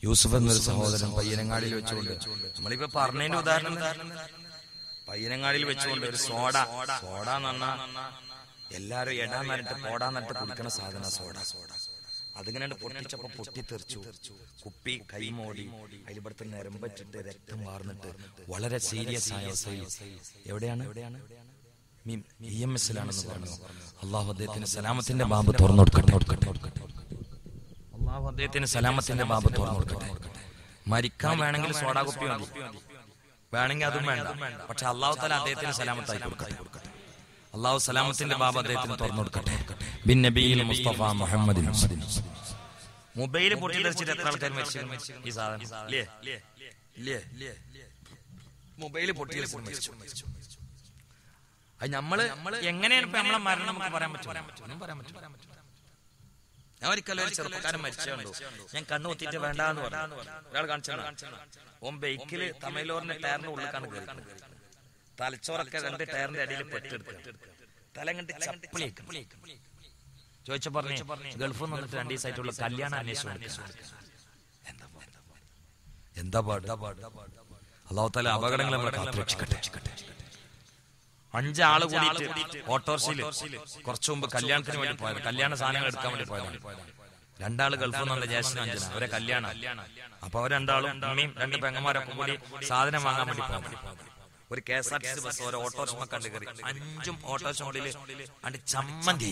യൂസുഫ് എന്നൊരു സഹോദരൻ പയ്യനങ്ങാടിയിൽ വെച്ചുകൊണ്ട്, നമ്മളിപ്പോ പറഞ്ഞതിന്റെ ഉദാഹരണം പയ്യനങ്ങാടിയിൽ വെച്ചുകൊണ്ട് ഒരു സോഡ എന്ന് പറഞ്ഞാൽ എല്ലാരും എടാൻ നരട്ട് പോടാൻ നരട്ട് കുടിക്കണ സാധന സോഡ. അതിങ്ങനെ പൊട്ടിച്ചപ്പോ പൊട്ടിത്തെറിച്ചു. കുപ്പി കൈമോടി അതിലിവിടുത്തെ നിരമ്പറ്റിട്ട് രക്തം വാർന്നിട്ട് വളരെ സീരിയസ് ആയ അവസ്ഥയിൽ എവിടെയാണ് EMS-ലാണെന്ന് പറഞ്ഞു. അള്ളാഹു അദ്ദേഹത്തിന് സലാമത്തിന്റെ ബാബ് തുറന്നു കൊടുക്കട്ടെ. അള്ളാഹു അദ്ദേഹത്തിന് സലാമത്തിന്റെ ബാബ് തുറന്നു കൊടുക്കട്ടെ. മരിക്കാൻ വേണമെങ്കിൽ സോഡാ കുപ്പി മതി, വേണമെങ്കിൽ അതും വേണ്ട. പക്ഷെ അള്ളാഹു തആല അദ്ദേഹത്തിന് സലാമത്തായി കൊടുക്കട്ടെ. അള്ളാഹു സലാമത്തിന്റെ ബാബ് അദ്ദേഹത്തിന് തുറന്നു കൊടുക്കട്ടെ. ബിൻ നബിയിൽ മുസ്തഫ മുഹമ്മദ്. മൊബൈൽ പൊട്ടിത്തെറിച്ചിട്ട് എത്ര ആൾക്കാർ മരിച്ചു? ഈ സാധനം മൊബൈൽ പൊട്ടിത്തെറിച്ച് മരിച്ചു. അത് നമ്മള് എങ്ങനെയാണ് ഇപ്പൊ നമ്മളെ മരണം നമുക്ക് പറയാൻ പറ്റും? പറയാൻ പറ്റും. ഞാൻ ഒരിക്കലും ഒരു ചെറുപ്പക്കാരൻ മരിച്ചുണ്ടോ, ഞാൻ കണ്ണു കുത്തിയിട്ട് വേണ്ടാന്ന് പറഞ്ഞു. ഒരാൾ കാണിച്ചു, ഓൻ ബൈക്കില് തമിഴ്ലോറിന്റെ ടയറിന്റെ ഉള്ളിലേക്കാണ് കയറി. തലച്ചോറൊക്കെ 2 ടയറിന്റെ അടിയിൽ പെട്ടെടുക്കുക, തല കണ്ട് ചപ്പിളി. ചോദിച്ച പറഞ്ഞു ഗൾഫിൽ നിന്ന് വന്നിട്ട് 2 ദിവസമായിട്ടുള്ള കല്യാണം അന്വേഷിച്ചു. എന്താ പാട്? അല്ലാഹു തആല അപകടങ്ങൾ നമ്മളെ കാത്തുരക്ഷിക്കട്ടെ. 5 ആള് കൂടിയിട്ട് ഓട്ടോറിക്ഷയില് കുറച്ചു മുമ്പ് കല്യാണത്തിന് വേണ്ടി പോയത്, കല്യാണ സാധനങ്ങൾ എടുക്കാൻ വേണ്ടി പോയതാണ്. 2 ആള് ഗൾഫിൽ നിന്നുള്ള ജ്യേഷ്ഠൻ 5 അവരെ കല്യാണം. അപ്പൊ അവർ 2 ആളും അമ്മയും 2 പെങ്ങന്മാരൊക്കെ കൂടി സാധനം വാങ്ങാൻ വേണ്ടി പോയത്. ഒരു KSRTC ബസ് ഒരു ഓട്ടോറിക്ഷ കണ്ടു കയറി. 5 ഓട്ടോറിക്ഷ ഉള്ളില് അണ്ട് ചമ്മന്തി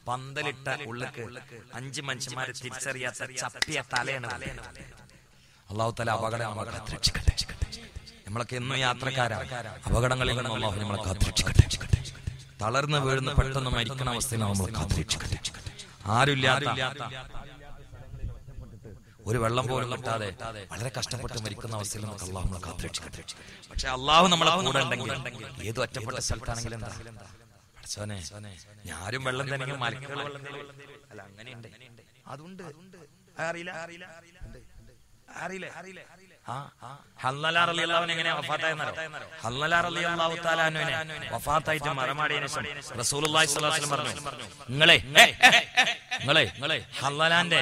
പന്തലിട്ട ഉള്ളിക്ക് 5 മനുഷ്യന്മാരെ തിരിച്ചറിയാത്ത ചപ്പിയ തലയാണ്. അല്ലാഹു തആല അപകടം നമ്മളെ കാത്തുരക്ഷിക്കട്ടെ. നമ്മളൊക്കെ എന്നും യാത്രക്കാരാണ്. അപകടങ്ങളിൽ നിന്ന് അല്ലാഹു നമ്മളെ കാത്തുരക്ഷിക്കട്ടെ. തളർന്ന് വീഴുന്ന പെട്ടെന്ന് മരിക്കണ അവസ്ഥയിൽ നമ്മളെ കാത്തുരക്ഷിക്കട്ടെ. ആരുമില്ലാത്ത ഒരു വെള്ളം പോലും കിട്ടാതെ വളരെ കഷ്ടപ്പെട്ട് മരിക്കുന്ന അവസ്ഥയിൽ നമുക്ക് അല്ലാഹു നമ്മളെ കാത്തുരക്ഷിക്കട്ടെ. പക്ഷെ അല്ലാഹു നമ്മളെ കൂടെ ഉണ്ടെങ്കിൽ ഏത് ഒറ്റപ്പെട്ട സ്ഥലത്താണെങ്കിലും എന്താ പഠിച്ചോനെ, ഞാനും വെള്ളം തന്നെ മലക്കുകൾ വെള്ളം അല്ല അങ്ങനെയുണ്ട്. അതുണ്ട് അറിയില്ല. ഹല്ലലാ റളിയല്ലാഹു അൻഹു എങ്ങനെ വഫാത്തായെന്നോ? ഹല്ലലാ റളിയല്ലാഹു തആല അൻഹുവിനെ വഫാത്തായിട്ട് മറമാടിയതിനു ശേഷം റസൂലുള്ളാഹി സ്വല്ലല്ലാഹു അലൈഹി വസല്ലം പറഞ്ഞു, നിങ്ങളെ ഹല്ലലാന്റെ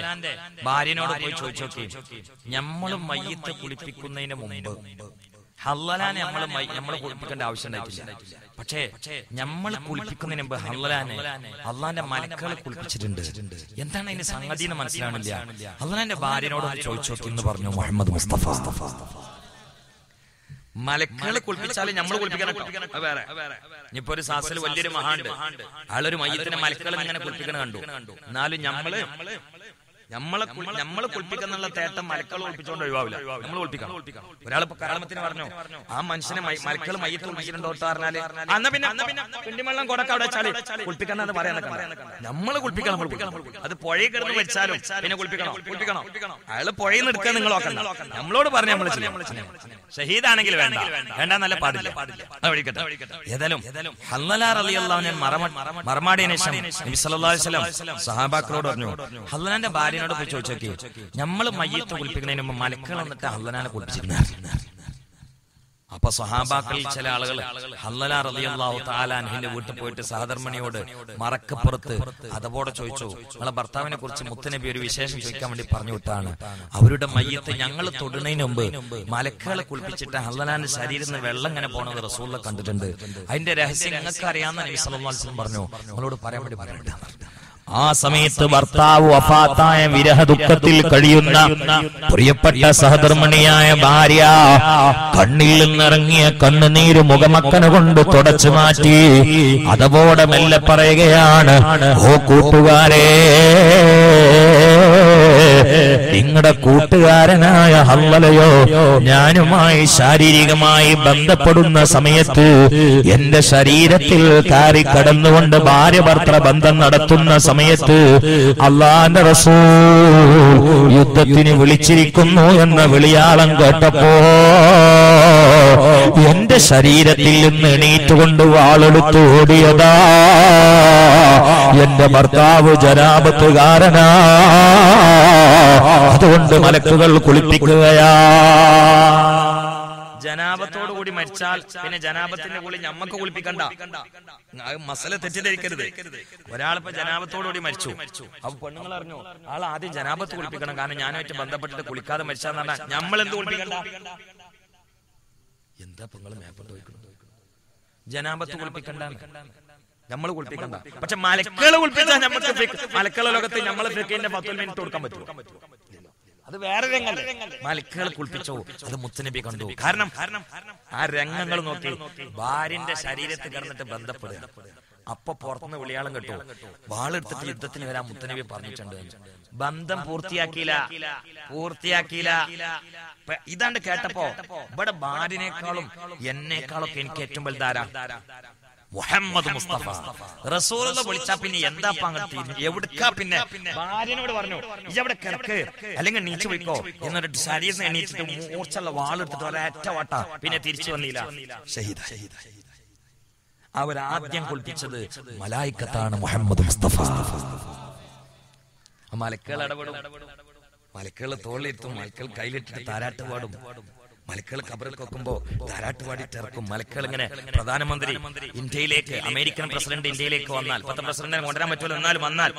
ഭാര്യനോട് പോയി ചോദിച്ചു നോക്കി, ഞമ്മളും മയ്യിത്ത് കുളിപ്പിക്കുന്നതിന് മുമ്പ് ഹല്ലലാനെ നമ്മള് കുളിപ്പിക്കേണ്ട ആവശ്യം ഉണ്ടായിട്ടില്ല. പക്ഷേ നമ്മൾ കുളിപ്പിക്കുന്നതിന് മുമ്പ് ഹല്ലലാനെ അള്ളാന്റെ മലക്കുകളെ കുളിപ്പിച്ചിട്ടുണ്ട്. എന്താണ് അതിന്റെ സംഗതി എന്ന് മനസ്സിലാണില്ല. അള്ളാന്റെ ഭാര്യനോട് ചോദിച്ചു നോക്കി എന്ന് പറഞ്ഞു മുഹമ്മദ് മുസ്തഫ. മലക്കുകളെ കുളിപ്പിച്ചാലും നമ്മൾ കുളിപ്പിക്കണം. വേറെ ഇനിയിപ്പോ ഒരു സാസിൽ വലിയൊരു മഹാണ്ട്, അയാളൊരു മയ്യത്തിന്റെ മലക്കുകളെ ഇങ്ങനെ കുളിപ്പിക്കണം കണ്ടു. എന്നാലും നമ്മള് കുളിപ്പിക്കുന്നുള്ള തേട്ടം മലക്കൾ കുളിപ്പിച്ചുകൊണ്ട് ഒഴിവാവില്ല. നമ്മൾ കുളിപ്പിക്കണം. ഒരാളിപ്പോ കരാമത്തിന് പറഞ്ഞു ആ മനുഷ്യനെ മലക്കൾ മയ്യത്ത് കുളിപ്പിച്ചിട്ടുണ്ടോ പറഞ്ഞാല് അന്ന് പിന്നെ പിണ്ടിമള്ളം കൊടക്ക അവിടെ വെച്ചാല് കുളിപ്പിക്കണം പറയാനൊക്കെ നമ്മള് കുളിപ്പിക്കണം. അത് പുഴയിൽ കിടന്ന് വെച്ചാലും പിന്നെ കുളിപ്പിക്കണം. അയാള് പുഴയിൽ നിന്ന് എടുക്കാൻ നിങ്ങൾ നോക്കണ്ട. നമ്മളോട് പറഞ്ഞ നമ്മള് ചെയ്യാം. ഷഹീദാണെങ്കിൽ വേണ്ട നല്ല പാടില്ല. ഏതായാലും ഹല്ലലാ റളിയല്ലാഹു അൻഹു മറമാടിയതിനു ശേഷം നബി സല്ലല്ലാഹു അലൈഹി വസല്ലം സഹാബാക്കളോട് പറഞ്ഞു, ഹല്ലലാന്റെ ഭാര്യനോട് പോയി ചോദിച്ചോക്കി, നമ്മള് മയ്യത്ത് കുളിപ്പിക്കുന്നതിന് മുമ്പ് മലക്കൾ വന്നിട്ട് ഹല്ലലാനെ കുളിപ്പിച്ചിരുന്നു. അപ്പൊ സഹാബാക്കളിൽ ചില ആളുകൾ ഹല്ലലാ റളിയല്ലാഹു തആല അൻഹുവിന്റെ വീട്ടിൽ പോയിട്ട് സഹധർമ്മിണിയോട് മറക്കപ്പുറത്ത് അതപോടെ ചോദിച്ചു, നിങ്ങളെ ഭർത്താവിനെ കുറിച്ച് മുത്തുനബി ഒരു വിശേഷം ചോദിക്കാൻ വേണ്ടി പറഞ്ഞു വിട്ടാണ്. അവരുടെ മയ്യത്ത് ഞങ്ങൾ തൊടുന്നതിന് മുമ്പ് മലക്കുകളെ കുളിപ്പിച്ചിട്ട് ഹല്ലലാന്റെ ശരീരത്തിൽ നിന്ന് വെള്ളം ഇങ്ങനെ പോണത് റസൂലുള്ളാഹി കണ്ടിട്ടുണ്ട്. അതിന്റെ രഹസ്യം നിങ്ങൾക്ക് അറിയാമെന്ന് നബി സല്ലല്ലാഹു അലൈഹി വസല്ലം പറഞ്ഞു. നിങ്ങളോട് പറയാൻ വേണ്ടി പറഞ്ഞിട്ടാണ്. ആ സമയത്ത് ഭർത്താവ് വഫാത്തായ വിരഹ ദുഃഖത്തിൽ കഴിയുന്ന പ്രിയപ്പെട്ട സഹധർമ്മിണിയായ ഭാര്യ കണ്ണിൽ നിന്നിറങ്ങിയ കണ്ണുനീര് മുഖമക്കന കൊണ്ട് തുടച്ചു മാറ്റി അതോടെ മെല്ലെ പറയുകയാണ്, ഓ കൂട്ടുകാരെ, നിങ്ങളുടെ കൂട്ടുകാരനായ ഹല്ലലയോ ഞാനുമായി ശാരീരികമായി ബന്ധപ്പെടുന്ന സമയത്ത് എന്റെ ശരീരത്തിൽ കയറി കടന്നുകൊണ്ട് ഭാര്യ ഭർത്തൃ ബന്ധം നടത്തുന്ന സമയത്ത് അല്ലാഹുവിന്റെ റസൂൽ യുദ്ധത്തിന് വിളിച്ചിരിക്കുന്നു എന്ന വിളിയാളം കേട്ടപ്പോ എന്റെ ശരീരത്തിൽ നിന്ന് എണീറ്റുകൊണ്ട് വാളെടുത്ത് ഓടിയതാ എന്റെ ഭർത്താവ് ജനാപത്തുകാരനാ, അതുകൊണ്ട് മലക്കുകൾ കുളിപ്പിക്കുകയാ. ജനാപത്തോടു കൂടി മരിച്ചാൽ പിന്നെ ജനാപത്തിന്റെ കൂടി ഞമ്മക്ക് കുളിപ്പിക്കണ്ട. മസല തെറ്റിദ്ധരിക്കരുത്. ഒരാളിപ്പോ ജനാപത്തോടുകൂടി മരിച്ചു, അപ്പൊ പെണ്ണുങ്ങൾ അറിഞ്ഞു ആൾ ആദ്യം ജനാപത്ത് കുളിപ്പിക്കണം, കാരണം ഞാനായിട്ട് ബന്ധപ്പെട്ടിട്ട് കുളിക്കാതെ മരിച്ചാന്ന് പറഞ്ഞാൽ നമ്മൾ എന്ത് കുളിപ്പിക്കണ്ട? എന്താ പെങ്ങൾ മേപ്പോട്ട് പോയിക്കണം? ജനാപത്ത് കുളിപ്പിക്കണ്ട, നമ്മൾ കുളിപ്പിക്കണ്ട. പക്ഷെ മലക്കളെ കുളിപ്പിച്ചാൽ നമുക്ക് മലക്കള ലോകത്ത് നമ്മളെ ഫിഖിന്റെ 10 മിനിറ്റ് കൊടുക്കാൻ പറ്റും. അത് വേറെ രംഗങ്ങൾ. മലക്കുകളെ കുളിപ്പിച്ചോ അത് മുത്തുനബി കണ്ടു. കാരണം ആ രംഗങ്ങൾ നോക്കി ഭാര്യന്റെ ശരീരത്തിൽ കിടന്നിട്ട് ബന്ധപ്പെടുക. അപ്പൊ പുറത്തുനിന്ന് വിളിയാളം കേട്ടു, വാളെടുത്തിട്ട് യുദ്ധത്തിന് വരാൻ മുത്തുനബി പറഞ്ഞിട്ടുണ്ട്. ബന്ധം പൂർത്തിയാക്കിയില്ല. ഇതാണ്ട് കേട്ടപ്പോ ഇവിടെ ഭാര്യനേക്കാളും എന്നേക്കാളൊക്കെ എനിക്ക് ഏറ്റവും വലുതാരാ? മുഹമ്മദ് മുസ്തഫ റസൂലുള്ളാഹി വിളിച്ചാ പിന്നെ എന്താ എവിടുക്കാ? പിന്നെ ഭാര്യനോട് പറഞ്ഞു ഇജവിടെ കിടക്ക് അല്ലെങ്കിൽ നീച്ചു പോയിക്കോ എന്നിട്ട് ശരീരത്തിന് എണീച്ചിട്ട് മൂർച്ചുള്ള വാളെടുത്തിട്ട് ഒരൊറ്റ വാട്ട പിന്നെ തിരിച്ചു വന്നില്ല. ഷഹീദ. അവരാദ്യം കുളിപ്പിച്ചത് മലായിക്കത്താണ്, മുഹമ്മദ് മുസ്തഫ. മലക്കുകൾ ഇടപെടും, മലക്കുകൾ തോളിലിരുത്തും, മലക്കുകൾ കയ്യിലിട്ടിട്ട് താരാട്ട് പാടും. മലക്കുകൾ കബറിൽ വെക്കുമ്പോ താരാട്ട് പാടിയിട്ട് ഇറക്കും. മലക്കുകൾ ഇങ്ങനെ പ്രധാനമന്ത്രി ഇന്ത്യയിലേക്ക്, അമേരിക്കൻ പ്രസിഡന്റ് ഇന്ത്യയിലേക്ക് വന്നാൽ, 10 പ്രസിഡന്റിനെ കൊണ്ടുവരാൻ പറ്റുമല്ലോ, എന്നാലും വന്നാൽ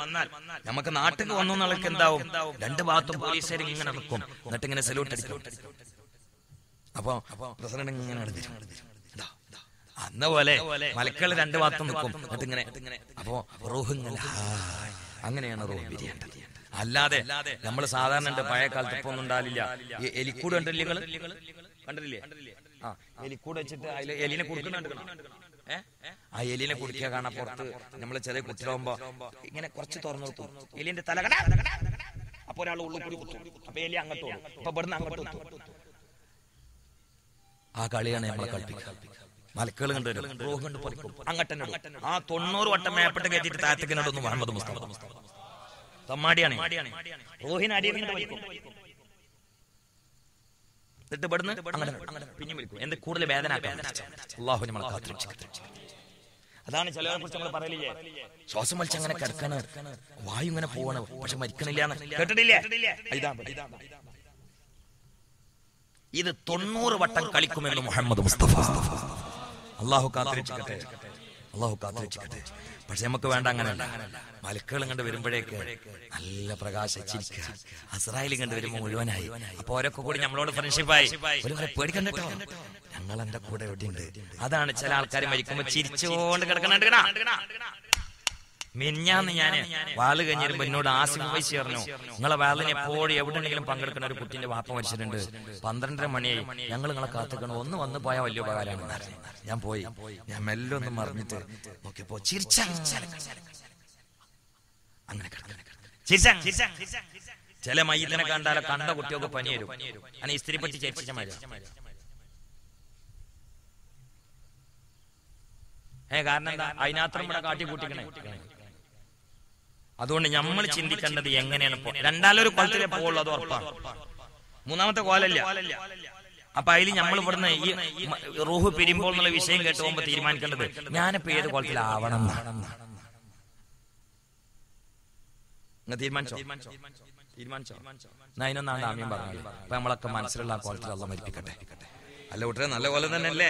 നമുക്ക് നാട്ടിൽ വന്നു എന്നുള്ളത് എന്താവും? 2 ഭാഗത്തും പോലീസുകാർ ഇങ്ങനെ നിൽക്കും, എന്നിട്ട് ഇങ്ങനെ സല്യൂട്ട് അടിക്കും. അപ്പൊ പ്രസിഡന്റ് ഇങ്ങനെ നടത്തിരും. അന്ന പോലെ മലക്കുകൾ 2 ഭാഗത്തും നിൽക്കും, എന്നിട്ട് ഇങ്ങനെ. അപ്പോ റൂഹ് ഇങ്ങനെ അങ്ങനെയാണ് റൂഹ് ബിരിയാണി. അല്ലാതെ നമ്മൾ സാധാരണ പഴയ കാലത്ത് ഇപ്പൊ ഒന്നും ഉണ്ടാവില്ല. എലിക്കൂട് കണ്ടില്ലേ? ആ എലിക്കൂട് വെച്ചിട്ട് അതിൽ എലിനെ കൊടുക്കുന്നുണ്ട്. ആ എലിനെ കുടിക്കുക കാണാൻ പുറത്ത് നമ്മള് ചെറിയ കുട്ടിലാവുമ്പോ ഇങ്ങനെ കുറച്ച് തുറന്നു നോക്കും, എലിന്റെ തല കട. അപ്പൊ ഒരാൾ ഉള്ളിൽ കൂടി കുത്തും, അപ്പൊ എലി അങ്ങോട്ട് പോകും, അപ്പൊ ഇവിടുന്ന് അങ്ങോട്ട് കുത്തും. ആ കളിയാണ് നമ്മളെ കളിപ്പിക്കുക. മലക്കുകൾ കണ്ടുവരും, റൂഹ് കൊണ്ട് പൊളിക്കും, അങ്ങോട്ടെന്നെ ആ 90 വട്ടം മേപ്പെട്ട് കയറ്റിട്ട് താഴത്തേക്കിനോടൊന്നും മുഹമ്മദ് മുസ്തഫ തമ്മാടിയാണ്. റൂഹിന് അടിയുന്നുണ്ട് വലിക്കും, എന്നിട്ട് ഇവിടുന്ന് അങ്ങനെ പിന്നെയും വലിക്കും. എന്ത് കൂടുതൽ വേദന അല്ലാഹു നമ്മളെ കാത്തിരക്ഷിക്കട്ടെ. അതാണ് ചിലരെ കുറിച്ച് നമ്മൾ പറയില്ലേ, ശ്വാസം വലിച്ച് അങ്ങനെ കിടക്കാണ്, വായു ഇങ്ങനെ പോവാണ്, പക്ഷെ മരിക്കണില്ല. കേട്ടിട്ടില്ലേ? ഇത് 90 വട്ടം കളിക്കുമെന്ന് മുഹമ്മദ് മുസ്തഫ. അല്ലാഹു കാത്തിരക്ഷിക്കട്ടെ, അല്ലാഹു കാത്തിരക്ഷിക്കട്ടെ. പക്ഷെ നമുക്ക് വേണ്ട അങ്ങനെയല്ല. മലക്കുകൾ കണ്ട് വരുമ്പോഴേക്ക് നല്ല പ്രകാശിച്ചിരിക്കുക, അസ്രായേൽ കണ്ട് വരുമ്പോ മുഴുവനായി. അപ്പൊ ഓരൊക്കെ കൂടി നമ്മളോട് ഫ്രണ്ട്ഷിപ്പായി. ഒരു പേടിക്കണ്ടോ, ഞങ്ങൾ എന്റെ കൂടെ എവിടെയുണ്ട്. അതാണ് ചില ആൾക്കാർ മരിക്കുമ്പോ ചിരിച്ചുകൊണ്ട് കിടക്കണ. മിഞ്ഞാന്ന് ഞാന് വാള് കഴിഞ്ഞിരുമ്പോ എന്നോട് ആസിഫ് വൈസി പറഞ്ഞു, നിങ്ങളെ വാളിന് എപ്പോഴും എവിടെയെങ്കിലും പങ്കെടുക്കുന്ന ഒരു കുട്ടിന്റെ വാപ്പ മരിച്ചിട്ടുണ്ട്, 12:30 മണിയായി, ഞങ്ങൾ നിങ്ങളെ കാത്തിക്കണം, ഒന്ന് വന്ന് പോയാൽ വലിയ ഉപകാരമാണ്. ഞാൻ പോയി, ഞാൻ മെല്ലെ ഒന്ന് മറിഞ്ഞിട്ട് നോക്കിയപ്പോ ചില മയ്യത്തിനെ കണ്ടാലോ കണ്ട കുട്ടിയൊക്കെ പനി വരും. അങ്ങനെ ഇസ്തിരി പറ്റി ചേർച്ച മഴ. കാരണം എന്താ? അതിനകത്തും ഇവിടെ കാട്ടിക്കൂട്ടിക്കണേ. അതുകൊണ്ട് നമ്മൾ ചിന്തിക്കേണ്ടത് എങ്ങനെയാണ്. രണ്ടാലൊരു കുളത്തിലെ പോകുള്ളൂ, അത് ഉറപ്പാണ്. മൂന്നാമത്തെ കോലല്ല. അപ്പൊ അതിൽ നമ്മൾ ഇവിടുന്ന് ഈ റൂഹ് പിരിയുമ്പോൾ എന്നുള്ള വിഷയം കേട്ട് പോകുമ്പോ തീരുമാനിക്കേണ്ടത് ഞാനിപ്പോ ഏത് കോലത്തിലാവണം എന്നാണ്. തീരുമാനിച്ചോ? അതിനൊന്നാണ് ആമ്യം പറഞ്ഞത്. അപ്പൊ നമ്മളൊക്കെ മനസ്സിലുള്ള ആ കോലത്തിൽ അള്ളാഹ് മരിപ്പിക്കട്ടെ. അല്ല കൂട്ടരെ, നല്ല കോലം തന്നെ അല്ലേ?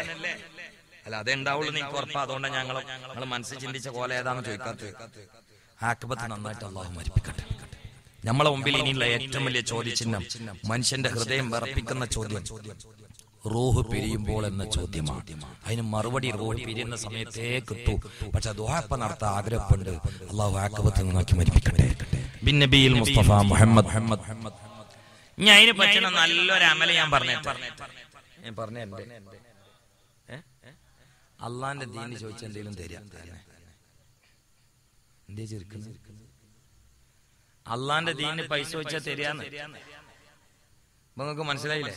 അല്ല അതേ ഉണ്ടാവുള്ളൂ നിങ്ങൾക്ക് ഉറപ്പാ. അതുകൊണ്ടാണ് ഞങ്ങൾ മനസ്സിൽ ചിന്തിച്ച കോലം ഏതാണെന്ന് ചോദിക്കാത്തത്. ആഖിബത്ത് നന്നായിട്ട് അള്ളാഹു മരിപ്പിക്കട്ടെ. നമ്മളെ മുമ്പിൽ ഇനിയുള്ള ഏറ്റവും വലിയ ചോദ്യചിഹ്നം, മനുഷ്യന്റെ ഹൃദയം വിറപ്പിക്കുന്ന ചോദ്യം റൂഹ് പിരിയുമ്പോൾ എന്ന ചോദ്യമാണ്. അതിന് മറുപടി റൂഹ് പിരിയുന്ന സമയത്തേ കിട്ടൂ. പക്ഷെ ദുആ നടത്താൻ ആഗ്രഹമുണ്ട്. അള്ളാഹു ആഖിബത്ത് നന്നാക്കി മരിപ്പിക്കട്ടെ. ബിൻ നബിയിൽ മുസ്തഫ മുഹമ്മദ്. ഞാൻ അതിന് പറ്റുന്ന നല്ലൊരു അമല ഞാൻ പറഞ്ഞേ. അള്ളാന്റെ ദീന് ചോദിച്ച എന്തെങ്കിലും തരാം. എന്തേ ചെറുക്കുന്നത്? അള്ളാന്റെ ദീനിന് പൈസ വെച്ചാൽ തരാന്ന് നിങ്ങൾക്ക് മനസ്സിലായില്ലേ?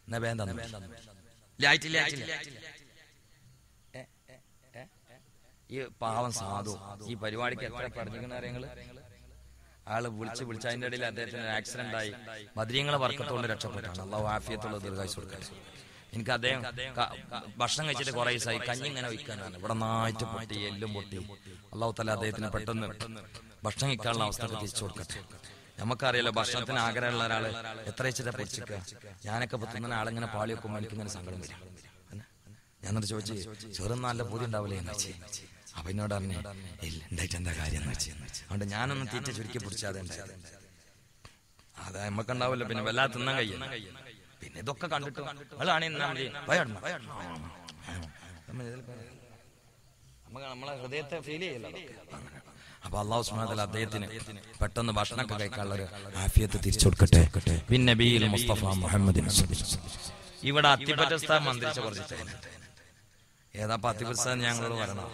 എന്നാ വേണ്ട, ഈ പാവം സാധു ഈ പരിപാടിക്ക് എത്ര പഠിക്കുന്ന കാര്യങ്ങള് ആള് വിളിച്ച് അതിന്റെ ഇടയിൽ അദ്ദേഹത്തിന് ആക്സിഡന്റ് ആയി. ബദ്രീങ്ങളെ വർക്കത്തോണ്ട് രക്ഷപ്പെട്ടാണ്. അള്ളാഹു ആഫിയത്തുള്ള ദീർഘായുസ്സ് കൊടുക്കട്ടെ. എനിക്ക് അദ്ദേഹം ഭക്ഷണം കഴിച്ചിട്ട് കുറെ ദിവസമായി കഞ്ഞി ഇങ്ങനെ വയ്ക്കാനാണ്. ഇവിടെ നായിട്ട് പൊട്ടി, എല്ലും പൊട്ടി. അള്ളാഹു തആല അദ്ദേഹത്തിന് പെട്ടെന്ന് ഭക്ഷണം കഴിക്കാനുള്ള അവസ്ഥ തിരിച്ചു കൊടുക്കട്ടെ. നമുക്കറിയാലോ, ഭക്ഷണത്തിന് ആഗ്രഹമുള്ള ഒരാള് എത്ര വെച്ചിട്ട് പൊരിച്ചിക്കുക. ഞാനൊക്കെ തിന്നുന്ന ആളിങ്ങനെ പാളി വെക്കുമ്പോൾ എനിക്കിങ്ങനെ സങ്കടം വരും. ഞാൻ എന്നിട്ട് ചോദിച്ചു, ചെറുന്ന നല്ല പൂതി ഉണ്ടാവില്ലേ എന്ന് വെച്ച്. അപ്പൊ എന്നോട് പറഞ്ഞു, ഇല്ല ഉണ്ടായിട്ട് എന്താ കാര്യം എന്ന് വെച്ച്. അതുകൊണ്ട് ഞാനൊന്ന് തീറ്റ ചുരുക്കി പിടിച്ചാതെ ഉണ്ടായത്. അതാ നമുക്കുണ്ടാവില്ല. പിന്നെ വല്ലാതെ തിന്നാൻ കഴിയും. പിന്നെ ഇതൊക്കെ കണ്ടിട്ട് നമ്മളെ ഹൃദയത്തെ ഫീൽ ചെയ്യല്ലോ. അപ്പൊ അല്ലാഹു സുബ്ഹാനഹു വ തആല അദ്ദേഹത്തിന് പെട്ടെന്ന് ഭക്ഷണമൊക്കെ കഴിക്കാനുള്ള ഒരു ആഫിയത്ത് തിരിച്ചു കൊടുക്കട്ടെ. ബിൻ നബിയിൽ മുസ്തഫ മുഹമ്മദ്. ഇവിടെ അത്തിപ്പറ്റ സ്ഥാനം മന്ത്രിച്ച കുറച്ച് ഏതാ അത്തിപ്പറ്റ സ്ഥാനം ഞങ്ങളോട് വരണം.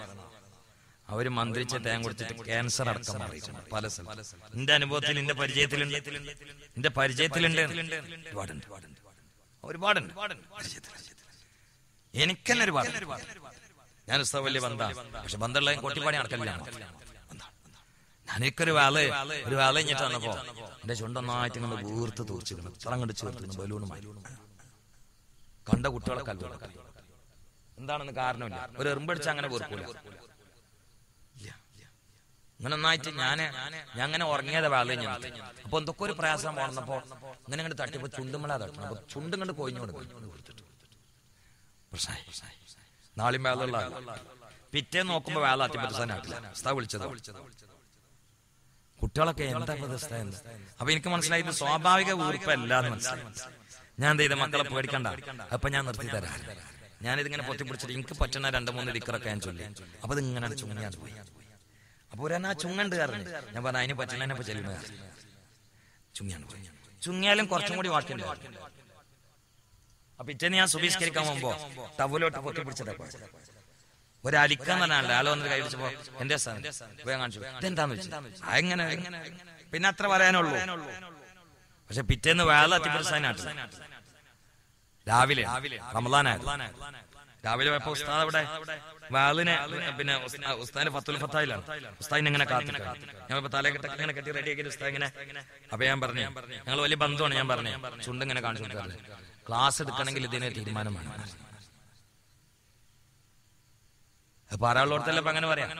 അവര് മന്ത്രിച്ച തേൻ കുടിച്ചിട്ട് ക്യാൻസർ അടക്കം മാറിയിട്ടുണ്ട് പല സ്ഥലം. എന്റെ അനുഭവത്തിൽ, എന്റെ പരിചയത്തിലുണ്ട് ഒരുപാടുണ്ട്. എനിക്കെന്നെ ഒരുപാട്. ഞാൻ വലിയ ബന്ധാണ്. പക്ഷെ ബന്ധമുള്ള കൊട്ടിപ്പാടി നടക്കലില്ല. ഞാനൊരു വേള കഴിഞ്ഞിട്ട് വന്നപ്പോ എന്റെ ചുണ്ടൊന്നായിട്ട് ഇങ്ങനെ വീർത്ത് തൂർച്ചിരുന്നു. ഇത്ര അങ്ങോട്ട് ചേർത്തിരുന്നു ബലൂണുമായി. കണ്ട കുട്ടികളെ കല്ലുകളൊക്കെ എന്താണെന്ന് കാരണമില്ല. ഒരു എറുമ്പടിച്ച് അങ്ങനെ വീർക്കൂല. അങ്ങനെ ഒന്നായിട്ട് ഞാൻ അങ്ങനെ ഉറങ്ങിയത് വേള കഴിഞ്ഞിട്ട്. അപ്പൊ എന്തൊക്കെ ഒരു പ്രയാസം വന്നപ്പോ ഇങ്ങനെ ഇങ്ങോട്ട് തട്ടിപ്പോ ചുണ്ടുമല തട്ടണം. അപ്പൊ ചുണ്ടും കണ്ട് കൊയിഞ്ഞു കൊടുക്കും. നാളെയും വേളയുള്ള പിറ്റേ നോക്കുമ്പോ വേള അത്തിപ്പറ്റാനായിട്ടില്ല. ഉസ്താ വിളിച്ചത് കുട്ടികളൊക്കെ എന്താ അവസ്ഥ എന്ന്. അപ്പൊ എനിക്ക് മനസ്സിലായത് സ്വാഭാവിക വീർപ്പല്ലാന്ന് മനസ്സിലായി. ഞാൻ എന്ത് ചെയ്ത, മക്കളെ പേടിക്കണ്ട, അപ്പൊ ഞാൻ നിർത്തി തരാം. ഞാനിതിങ്ങനെ പൊത്തിപ്പിടിച്ചിട്ട് എനിക്ക് പറ്റുന്ന 2-3 ദിക്റൊക്കെ ഞാൻ ചൊല്ലി. അപ്പൊ ഇത് ഇങ്ങനെ ചുങ്ങാൻ പോയി. അപ്പൊ ഒരെണ്ണ ചുങ്ങണ്ട് കാരണം ഞാൻ പറഞ്ഞു അതിന് പറ്റുന്നതിനെ ചെല്ലുന്ന ചുങ്ങിയാണ് പോയി. ചുങ്ങിയാലും കുറച്ചും കൂടി വാക്കുണ്ട്. അപ്പൊ പിറ്റേന്ന് ഞാൻ സുബീസ്കരിക്കാൻ പോകുമ്പോ ടവലോട്ട് പൊത്തി പിടിച്ചതാ. ഒരലിക്കാന്ന് പറഞ്ഞാൽ ആള് വന്നിട്ട് കൈ പിടിച്ചപ്പോ എന്റെ സ്ഥാനം വേഗം കാണിച്ചു. ഇതെന്താന്ന് വെച്ചു. അങ്ങനെ പിന്നെ അത്ര പറയാനുള്ളൂ. പക്ഷെ പിറ്റേന്ന് വേള അത്തിപ്പിടിച്ചാനാട്ട് രാവിലെ റമളാനായിരുന്നു. രാവിലെ പോയപ്പോ ഉസ്താദ് അവിടെ വാളിനെ പിന്നെ ഉസ്താദിന്റെ ഫത്തുൽ ഫത്തായിലാണ്. ഉസ്താദിനെ ഇങ്ങനെ കാത്തിക്കാം. ഞാൻ ഇപ്പൊ തലക്കെട്ടൊക്കെ ഇങ്ങനെ കെട്ടി റെഡിയാക്കി ഉസ്താദ് ഇങ്ങനെ. അപ്പൊ ഞാൻ പറഞ്ഞു, ഞങ്ങൾ വലിയ ബന്ധമാണ്. ഞാൻ പറഞ്ഞു ചുണ്ടിങ്ങനെ കാണിച്ചു കൊടുക്കാറ്. ക്ലാസ് എടുക്കണമെങ്കിൽ ഇതിന് തീരുമാനമാണ്. അപ്പൊ ആരാളോടത്തല്ല ഇപ്പൊ അങ്ങനെ പറയാം.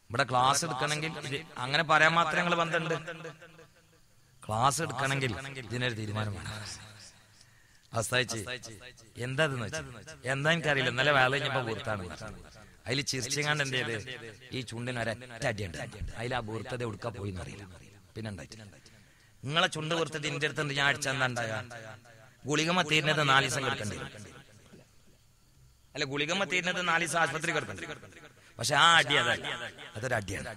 ഇവിടെ ക്ലാസ് എടുക്കണമെങ്കിൽ ഇത് അങ്ങനെ പറയാൻ മാത്രമേ ഞങ്ങൾ ബന്ധമുണ്ട്. ക്ലാസ് എടുക്കണമെങ്കിൽ ഇതിനൊരു തീരുമാനമാണ്. അവസ്ഥ എന്താ എന്താ എനിക്കറിയില്ല. ഇന്നലെ വേല കഴിഞ്ഞപ്പോ വീർത്താണ്. അതിൽ ചിരിച്ചങ്ങാണ്ട് എന്ത് ചെയ്ത് ഈ ചുണ്ടിന് ഒരൊറ്റ അടിയുണ്ട്. അതിൽ ആ വീർത്തത എടുക്കാൻ പോയി എന്നറിയില്ല. പിന്നെ ഉണ്ടായിട്ടില്ല. നിങ്ങളെ ചുണ്ട് വീർത്തത് ഇന്റെ അടുത്ത് ഞാൻ അടിച്ച എന്താ ഉണ്ടായ? ഗുളികമ്മ തീരുന്നത് 4 ദിവസം കിടക്കേണ്ടി വരും. അല്ല, ഗുളികമ്മ തീരുന്നത് 4 ദിവസം ആശുപത്രി കിടക്കേണ്ടി. പക്ഷെ ആ അടി അതല്ല, അതൊരു അടിയാണ്.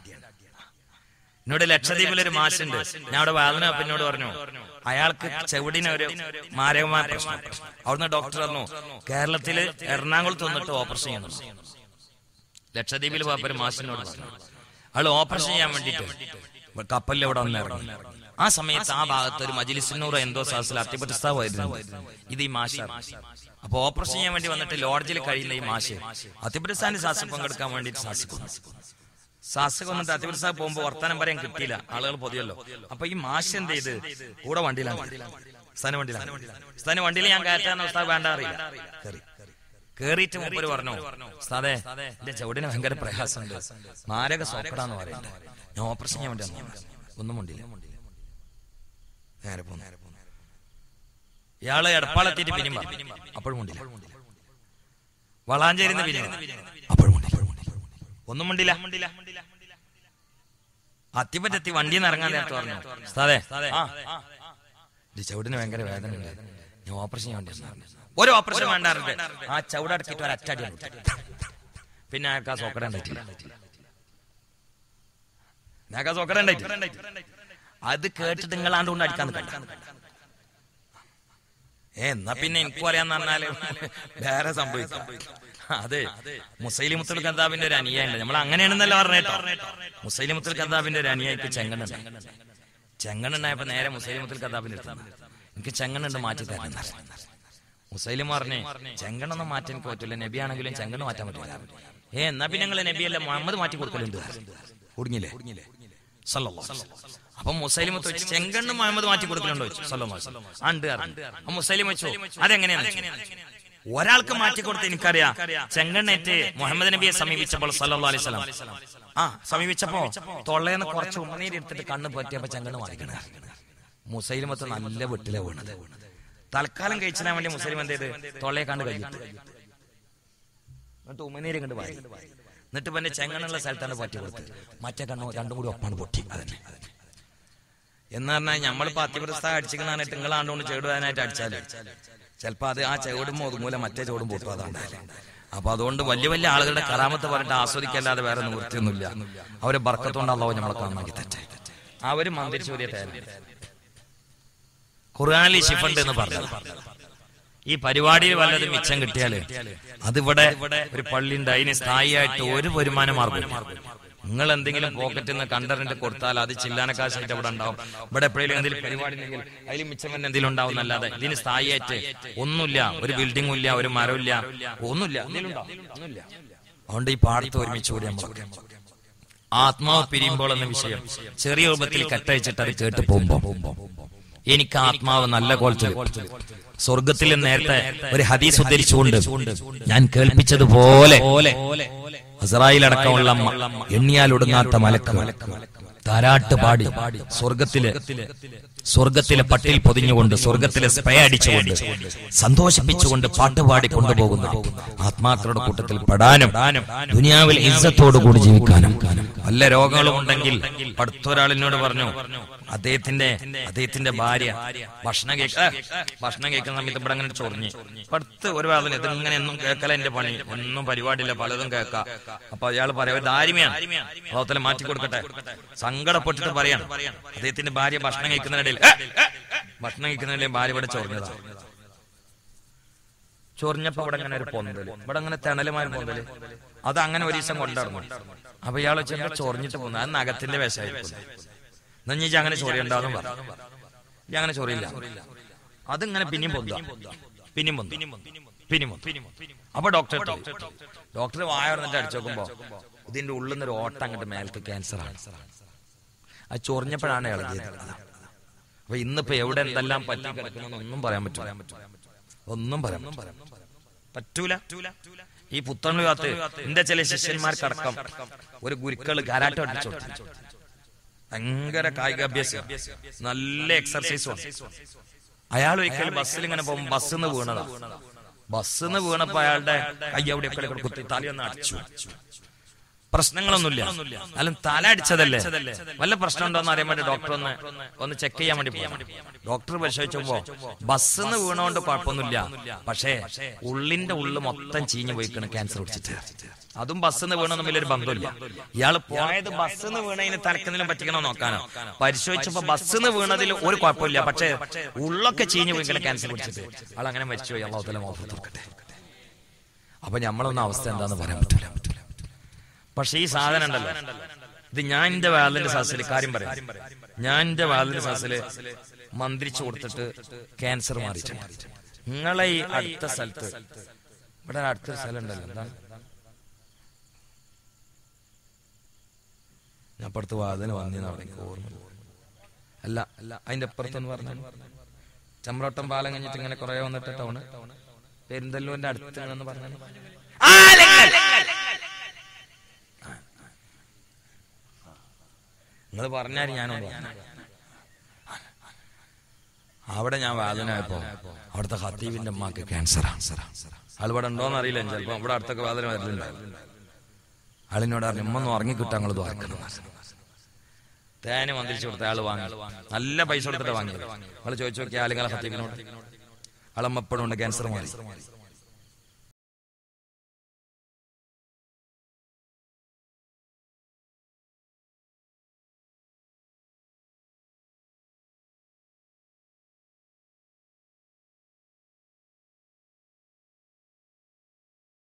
എന്നോട് ലക്ഷദ്വീപിലൊരു മാഷുണ്ട്. ഞാൻ അവിടെ വാദന എന്നോട് പറഞ്ഞു, അയാൾക്ക് ചെവിടിന് ഒരു മാരകമായ പ്രശ്നം. അവിടുന്ന് ഡോക്ടർ പറഞ്ഞു കേരളത്തില് എറണാകുളത്ത് വന്നിട്ട് ഓപ്പറേഷൻ ചെയ്യണം. ലക്ഷദ്വീപിൽ പോയപ്പോ ഒരു മാഷിനോട് പറഞ്ഞു, ആള് ഓപ്പറേഷൻ ചെയ്യാൻ വേണ്ടിട്ട് കപ്പലിൽ ഇവിടെ വന്നിറങ്ങി. ആ സമയത്ത് ആ ഭാഗത്ത് ഒരു മജ്ലിസുന്നൂർ എന്തോ സദസ്സിൽ അത്തിപ്പുസ്താവായിരുന്നു. ഇത് ഈ മാഷ. അപ്പൊ ഓപ്പറേഷൻ ചെയ്യാൻ വേണ്ടി വന്നിട്ട് ലോഡ്ജിൽ കഴിയുന്ന ഈ മാഷ് അത്തിപ്പുസ്താന്റെ ശാസ്ത്രം പങ്കെടുക്കാൻ വേണ്ടിയിട്ട് സാസ് വന്നിട്ട് അത്തിപ്പുസ്താ പോകുമ്പോ വർത്താനം പറയാൻ കിട്ടിയില്ല, ആളുകൾ പൊതിയല്ലോ. അപ്പൊ ഈ മാഷ് എന്ത് ചെയ്ത് കൂടെ വണ്ടിയിലാണ്, സ്ഥാന വണ്ടിയിൽ ഞാൻ കയറ്റാൻ ഉസ്താദ് വേണ്ട അറിയില്ല. കേറിയിട്ട് മൂപ്പര് പറഞ്ഞു, ഉസ്താദേ എന്റെ ചവിടിന് ഭയങ്കര പ്രയാസമുണ്ട്, മാരക സോക്കടാന്ന് പറയണ്ട, ഞാൻ ഓപ്പറേഷൻ ചെയ്യാൻ വേണ്ടി വന്നു. ഒന്നും മുണ്ടില്ല. നേരെ പോന്നു. ഇയാള് എടപ്പാളെത്തിയിട്ട് പിന്നെയും പറഞ്ഞു, അപ്പോഴും മുണ്ടില്ല. വളാഞ്ചേരിന്ന് പിന്നെ അപ്പോഴും മുണ്ടില്ല. ഒന്നും മുണ്ടില്ല. അത്തിപ്പറ്റെത്തി വണ്ടിയിൽ നിന്ന് ഇറങ്ങാൻ നേരത്തെ പറഞ്ഞു, ഉസ്താദേ ചവിടിന് ഭയങ്കര വേദന ഉണ്ട്, ഞാൻ ഓപ്പറേഷൻ ചെയ്യാൻ വേണ്ടി. ഒരു ഓപ്പറേഷൻ വേണ്ടാറുണ്ട്. ആ ചവിടടക്കിട്ട് ഒരു അറ്റാടി. പിന്നെ അയാൾക്ക് ആ സോക്കട ഉണ്ടായിട്ടില്ല. അത് കേട്ടിട്ട് നിങ്ങളാണ്ട് കൊണ്ട് അടിക്കാൻ നിൽക്കണ്ട. എന്നാ പിന്നെ എനിക്കും അറിയാന്ന് പറഞ്ഞാല് വേറെ സംഭവിക്കാം. അതെ, മുസൈലിമുത്തുൽ കദ്ദാബിന്റെ ഒരു അനുയായുണ്ട്. നമ്മൾ അങ്ങനെയാണെന്നല്ല പറഞ്ഞേട്ടോ. മുസൈലിമുത്തുൽ കദ്ദാബിന്റെ ഒരു അനുയായിക്ക് ചെങ്ങണ്ണുണ്ട്. ചെങ്ങണ്ണുണ്ടായപ്പോ നേരെ മുസൈലിമുത്തുൽ കദ്ദാബിന്റെ അടുത്താണ്, എനിക്ക് ചെങ്ങണ്ണുണ്ട്, മാറ്റി തരണം. മുസൈലിം പറഞ്ഞേ, ചെങ്കണ്ണൊന്നും മാറ്റാൻ എനിക്ക് പറ്റില്ല, നബിയാണെങ്കിലും ചെങ്കണ്ണ് മാറ്റാൻ പറ്റില്ല. എന്നാ പിന്നെ നിങ്ങൾ നബിയല്ല മുഹമ്മദ് മാറ്റി കൊടുക്കലുണ്ട്. കുടുങ്ങില്ലേ? അപ്പൊ മുസൈലിം ചോദിച്ചു, ചെങ്കണ്ണ് മുഹമ്മദ് മാറ്റി കൊടുക്കലുണ്ടോ? ഉണ്ട്. മുസൈലിം വെച്ചു, അതെങ്ങനെയാണ്? ഒരാൾക്ക് മാറ്റി കൊടുത്ത് എനിക്കറിയാം. ചെങ്കണ്ണേറ്റ് മുഹമ്മദ് നബിയെ സമീപിച്ചപ്പോൾ സല്ലല്ലാഹു അലൈഹി വസല്ലം സമീപിച്ചപ്പോ തൊള്ളേന്ന് കുറച്ച് ഉമ്മനീര് എടുത്തിട്ട് കണ്ണ് പറ്റിയപ്പോ ചെങ്കണ്ണ് മാറിക്കണ. മുസൈലിമത്ത് നല്ല വെട്ടില വീണത്. തൽക്കാലം കഴിച്ചാൻ വേണ്ടി മുസ്ലിം എന്ത് ചെയ്ത് തൊള്ളയെ കണ്ട് കഴിയിട്ട് എന്നിട്ട് ഉമ്മനീര് കണ്ട് വായി. എന്നിട്ട് പിന്നെ ചെങ്ങണ്ണുള്ള സ്ഥലത്താണ് പറ്റി കൊടുത്ത് മറ്റേ കണ്ണു രണ്ടും കൂടി ഒപ്പാണ് പൊട്ടി. അതന്നെ എന്ന് പറഞ്ഞാൽ നമ്മളിപ്പോ അത്തിപ്രസ്ഥ അടിച്ചിരിക്കുന്നതായിട്ട് നിങ്ങളാണ്ടുകൊണ്ട് ചെവിടുവാനായിട്ട് അടിച്ചാല് ചിലപ്പോ അത് ആ ചെവിടും ഒതുമൂല മറ്റേ ചുവടും പൊട്ടും. അതുകൊണ്ടായാലും അപ്പൊ അതുകൊണ്ട് വലിയ വലിയ ആളുകളുടെ കറാമത്ത് പറഞ്ഞിട്ട് ആസ്വദിക്കല്ലാതെ വേറെ നിവൃത്തിയൊന്നുമില്ല. അവരെ ബർക്കത്തുകൊണ്ട് അല്ലാഹു നമ്മളെ കാണാൻ തെറ്റേ അവര് മന്ദിരിച്ചു വലിയ തേന ഖുർആനിൽ ശിഫുണ്ട് എന്ന് പറഞ്ഞത്. ഈ പരിപാടിയിൽ വല്ലതും മിച്ചം കിട്ടിയാല് അതിവിടെ ഒരു പള്ളിയുണ്ട്, അതിന് സ്ഥായിയായിട്ട് ഒരു വരുമാന മാർഗം. നിങ്ങൾ എന്തെങ്കിലും പോക്കറ്റിൽ നിന്ന് കണ്ടറിഞ്ഞ് കൊടുത്താൽ അത് ചില്ലാനക്കാശായിട്ട് അവിടെ ഉണ്ടാവും. ഇവിടെ എപ്പോഴെങ്കിലും എന്തെങ്കിലും പരിപാടി ഉണ്ടെങ്കിൽ അതിൽ മിച്ചം തന്നെ എന്തെങ്കിലും ഉണ്ടാവും എന്നല്ലാതെ ഇതിന് സ്ഥായിയായിട്ട് ഒന്നുമില്ല. ഒരു ബിൽഡിംഗും ഇല്ല, ഒരു മരമില്ല, ഒന്നുമില്ല. അതുകൊണ്ട് ഈ പാടത്ത് ഒരുമിച്ച് കൂടി നമ്മൾ ആത്മാവ് പിരിയുമ്പോൾ എന്ന വിഷയം ചെറിയ രൂപത്തിൽ കെട്ടയച്ചിട്ട് അത് കേട്ട് പോകുമ്പോ എനിക്ക് ആത്മാവ് നല്ല കോലത്തിൽ സ്വർഗത്തിൽ നേരത്തെ ഒരു ഹദീസ് ഉദ്ധരിച്ചുകൊണ്ട് ഞാൻ കേൾപ്പിച്ചതുപോലെ അസ്രായിൽ അടക്കമുള്ള എണ്ണിയാൽ ഒടുങ്ങാത്ത മലക്ക് താരാട്ട് പാടി സ്വർഗത്തിലെ പട്ടിൽ പൊതിഞ്ഞുകൊണ്ട് സ്വർഗത്തിലെ സ്പ്രേ അടിച്ചുകൊണ്ട് സന്തോഷിപ്പിച്ചുകൊണ്ട് പാട്ടുപാടി കൊണ്ടുപോകുന്ന ആത്മാക്കളുടെ കൂട്ടത്തിൽ പെടാനും ദുനിയാവിൽ ഇസ്സത്തോടുകൂടി ജീവിക്കാനും വല്ല രോഗങ്ങളും ഉണ്ടെങ്കിൽ അടുത്തൊരാളിനോട് പറഞ്ഞു, അദ്ദേഹത്തിന്റെ ഭാര്യ ഭക്ഷണം കേൾക്കുന്ന സമയത്ത് ഇവിടെ അങ്ങനെ ചൊറിഞ്ഞ് അടുത്ത് ഒരു വാദന ഇതിങ്ങനെ എന്നും കേൾക്കല എന്റെ പണി, ഒന്നും പരിപാടിയില്ല, പലതും കേൾക്കാം. അപ്പൊ അയാൾ പറയാം ദാരിമയാണ്, അതോത്തലെ മാറ്റി കൊടുക്കട്ടെ. സങ്കടപ്പെട്ടിട്ട് പറയാം അദ്ദേഹത്തിന്റെ ഭാര്യ ഭക്ഷണം കഴിക്കുന്നതിനിടയിൽ ഭാര്യ ഇവിടെ ചൊറിഞ്ഞതാ. ചൊറിഞ്ഞപ്പോ ഇവിടെ അങ്ങനെ ഒരു പൊന്തല്, ഇവിടെ അങ്ങനെ തെണലുമാര് പൊന്തല്, അത് അങ്ങനെ ഒരു ദിവസം കൊണ്ടിറങ്ങും. അപ്പൊ ഇയാൾ വെച്ചാൽ ചൊറിഞ്ഞിട്ട് പോകുന്നത് അത് നഖത്തിന്റെ വിഷമായിരിക്കും. നീ അങ്ങനെ ചൊറിയുണ്ടാവും പറഞ്ഞു. ഞാൻ അങ്ങനെ ചൊറിയില്ല, അതിങ്ങനെ പിന്നെയും പൊന്തും. അപ്പൊ ഡോക്ടർ വായ പറഞ്ഞിട്ട് അടിച്ചു നോക്കുമ്പോ ഇതിന്റെ ഉള്ളിൽ നിന്നൊരു ഓട്ടം അങ്ങോട്ട് മേൽക്ക് ക്യാൻസർ ആണ്. അത് ചൊറിഞ്ഞപ്പോഴാണ് ഇളകിയത്. അപ്പൊ ഇന്നിപ്പോ എവിടെ എന്തെല്ലാം പറ്റി കിടക്കണമെന്ന് ഒന്നും പറയാൻ പറ്റൂല. ഈ പുത്തണ്ണു കാത്ത് എന്റെ ചില ശിഷ്യന്മാർക്കടക്കം ഒരു ഗുരുക്കള് കരാട്ട അടിച്ചു, ഭയങ്കര കായികാഭ്യാസം, നല്ല എക്സർസൈസും. അയാൾ ഒരിക്കൽ ബസ്സിൽ ഇങ്ങനെ പോകുമ്പോ ബസ്സിന്ന് വീണപ്പോ അയാളുടെ കൈ അവിടെയൊക്കെ കുത്തി തലയൊന്ന് അടിച്ചു. പ്രശ്നങ്ങളൊന്നുമില്ല, എന്നാലും തല അടിച്ചതല്ലേ, വല്ല പ്രശ്നം ഉണ്ടോന്ന് അറിയാൻ വേണ്ടി ഡോക്ടർ ഒന്ന് ചെക്ക് ചെയ്യാൻ വേണ്ടി പോകാം. ഡോക്ടർ പരിശോധിച്ചപ്പോ ബസ്സിന്ന് വീണോണ്ട് കുഴപ്പമൊന്നുമില്ല, പക്ഷേ ഉള്ളിന്റെ ഉള്ളു മൊത്തം ചീഞ്ഞു പോയിക്കാണ് ക്യാൻസർ പിടിച്ചിട്ട്. അതും ബസ്സിന്ന് വീണോ തമ്മിലൊരു ബന്ധമില്ല. ഇയാൾ പോയത് ബസ്സിന്ന് വീണതിന് തലക്കെന്തെങ്കിലും പറ്റിക്കണോ നോക്കാനോ. പരിശോധിച്ചപ്പോ ബസ്സിന്ന് വീണതിൽ ഒരു കുഴപ്പമില്ല, പക്ഷേ ഉള്ളൊക്കെ ചീഞ്ഞു പോയിക്കാണ് ക്യാൻസർ പിടിച്ചിട്ട് ആൾ അങ്ങനെ മരിച്ചുപോയി. അല്ലാഹു തആല മാഫ് കൊടുക്കട്ടെ. അപ്പൊ നമ്മളൊന്നും അവസ്ഥ എന്താന്ന് പറയാൻ പറ്റൂല. പക്ഷെ ഈ സാധനം ഉണ്ടല്ലോ, ഇത് ഞാൻ എന്റെ വാലിന്റെ സദസ്സിൽ കാര്യം പറയാം. ഞാൻ എന്റെ വാലിന്റെ സദസ്സില് മന്ത്രിച്ചു കൊടുത്തിട്ട് ക്യാൻസർ മാറിയിട്ടുണ്ട്. നിങ്ങളെ ഈ അടുത്ത സ്ഥലത്ത്, ഇവിടെ അടുത്തൊരു സ്ഥലം ഉണ്ടല്ലോ, എന്താണ് ഞാൻ അപ്പുറത്ത് വാതിന് വന്നിന്ന് അവിടെ ഓർമ്മ അല്ല അതിന്റെ അപ്പുറത്തെന്ന് പറഞ്ഞാൽ ചമ്രോട്ടം പാലം കഴിഞ്ഞിട്ട് ഇങ്ങനെ കുറെ വന്നിട്ട് ടൗണ് പെരിന്തല്ലൂരിന്റെ അടുത്താണെന്ന് പറഞ്ഞാൽ നിങ്ങൾ പറഞ്ഞാൽ ഞാനൊന്ന് അവിടെ ഞാൻ വാദനായപ്പോ അവിടുത്തെ ഖത്തീബിന്റെ അമ്മക്ക് ക്യാൻസറാണ്. ആൾ ഇവിടെ ഉണ്ടോന്ന് അറിയില്ല, ചിലപ്പോ ഇവിടെ അടുത്തൊക്കെ വാദന വരലുണ്ടാവും. ആളിനോട് പറഞ്ഞു ഉമ്മൊന്നും ഉറങ്ങിക്കിട്ടാ നിങ്ങൾ വായിക്കണം. തേന് മന്ത്രിച്ചു കൊടുത്ത ആള് വാങ്ങി, നല്ല പൈസ കൊടുത്തിട്ട് വാങ്ങിയത്. നിങ്ങൾ ചോദിച്ചു നോക്കിയ ആളുകളെ ഖത്തീബിനോട്, ആളമ്മപ്പോഴും ഉണ്ട് ക്യാൻസർ മാറി.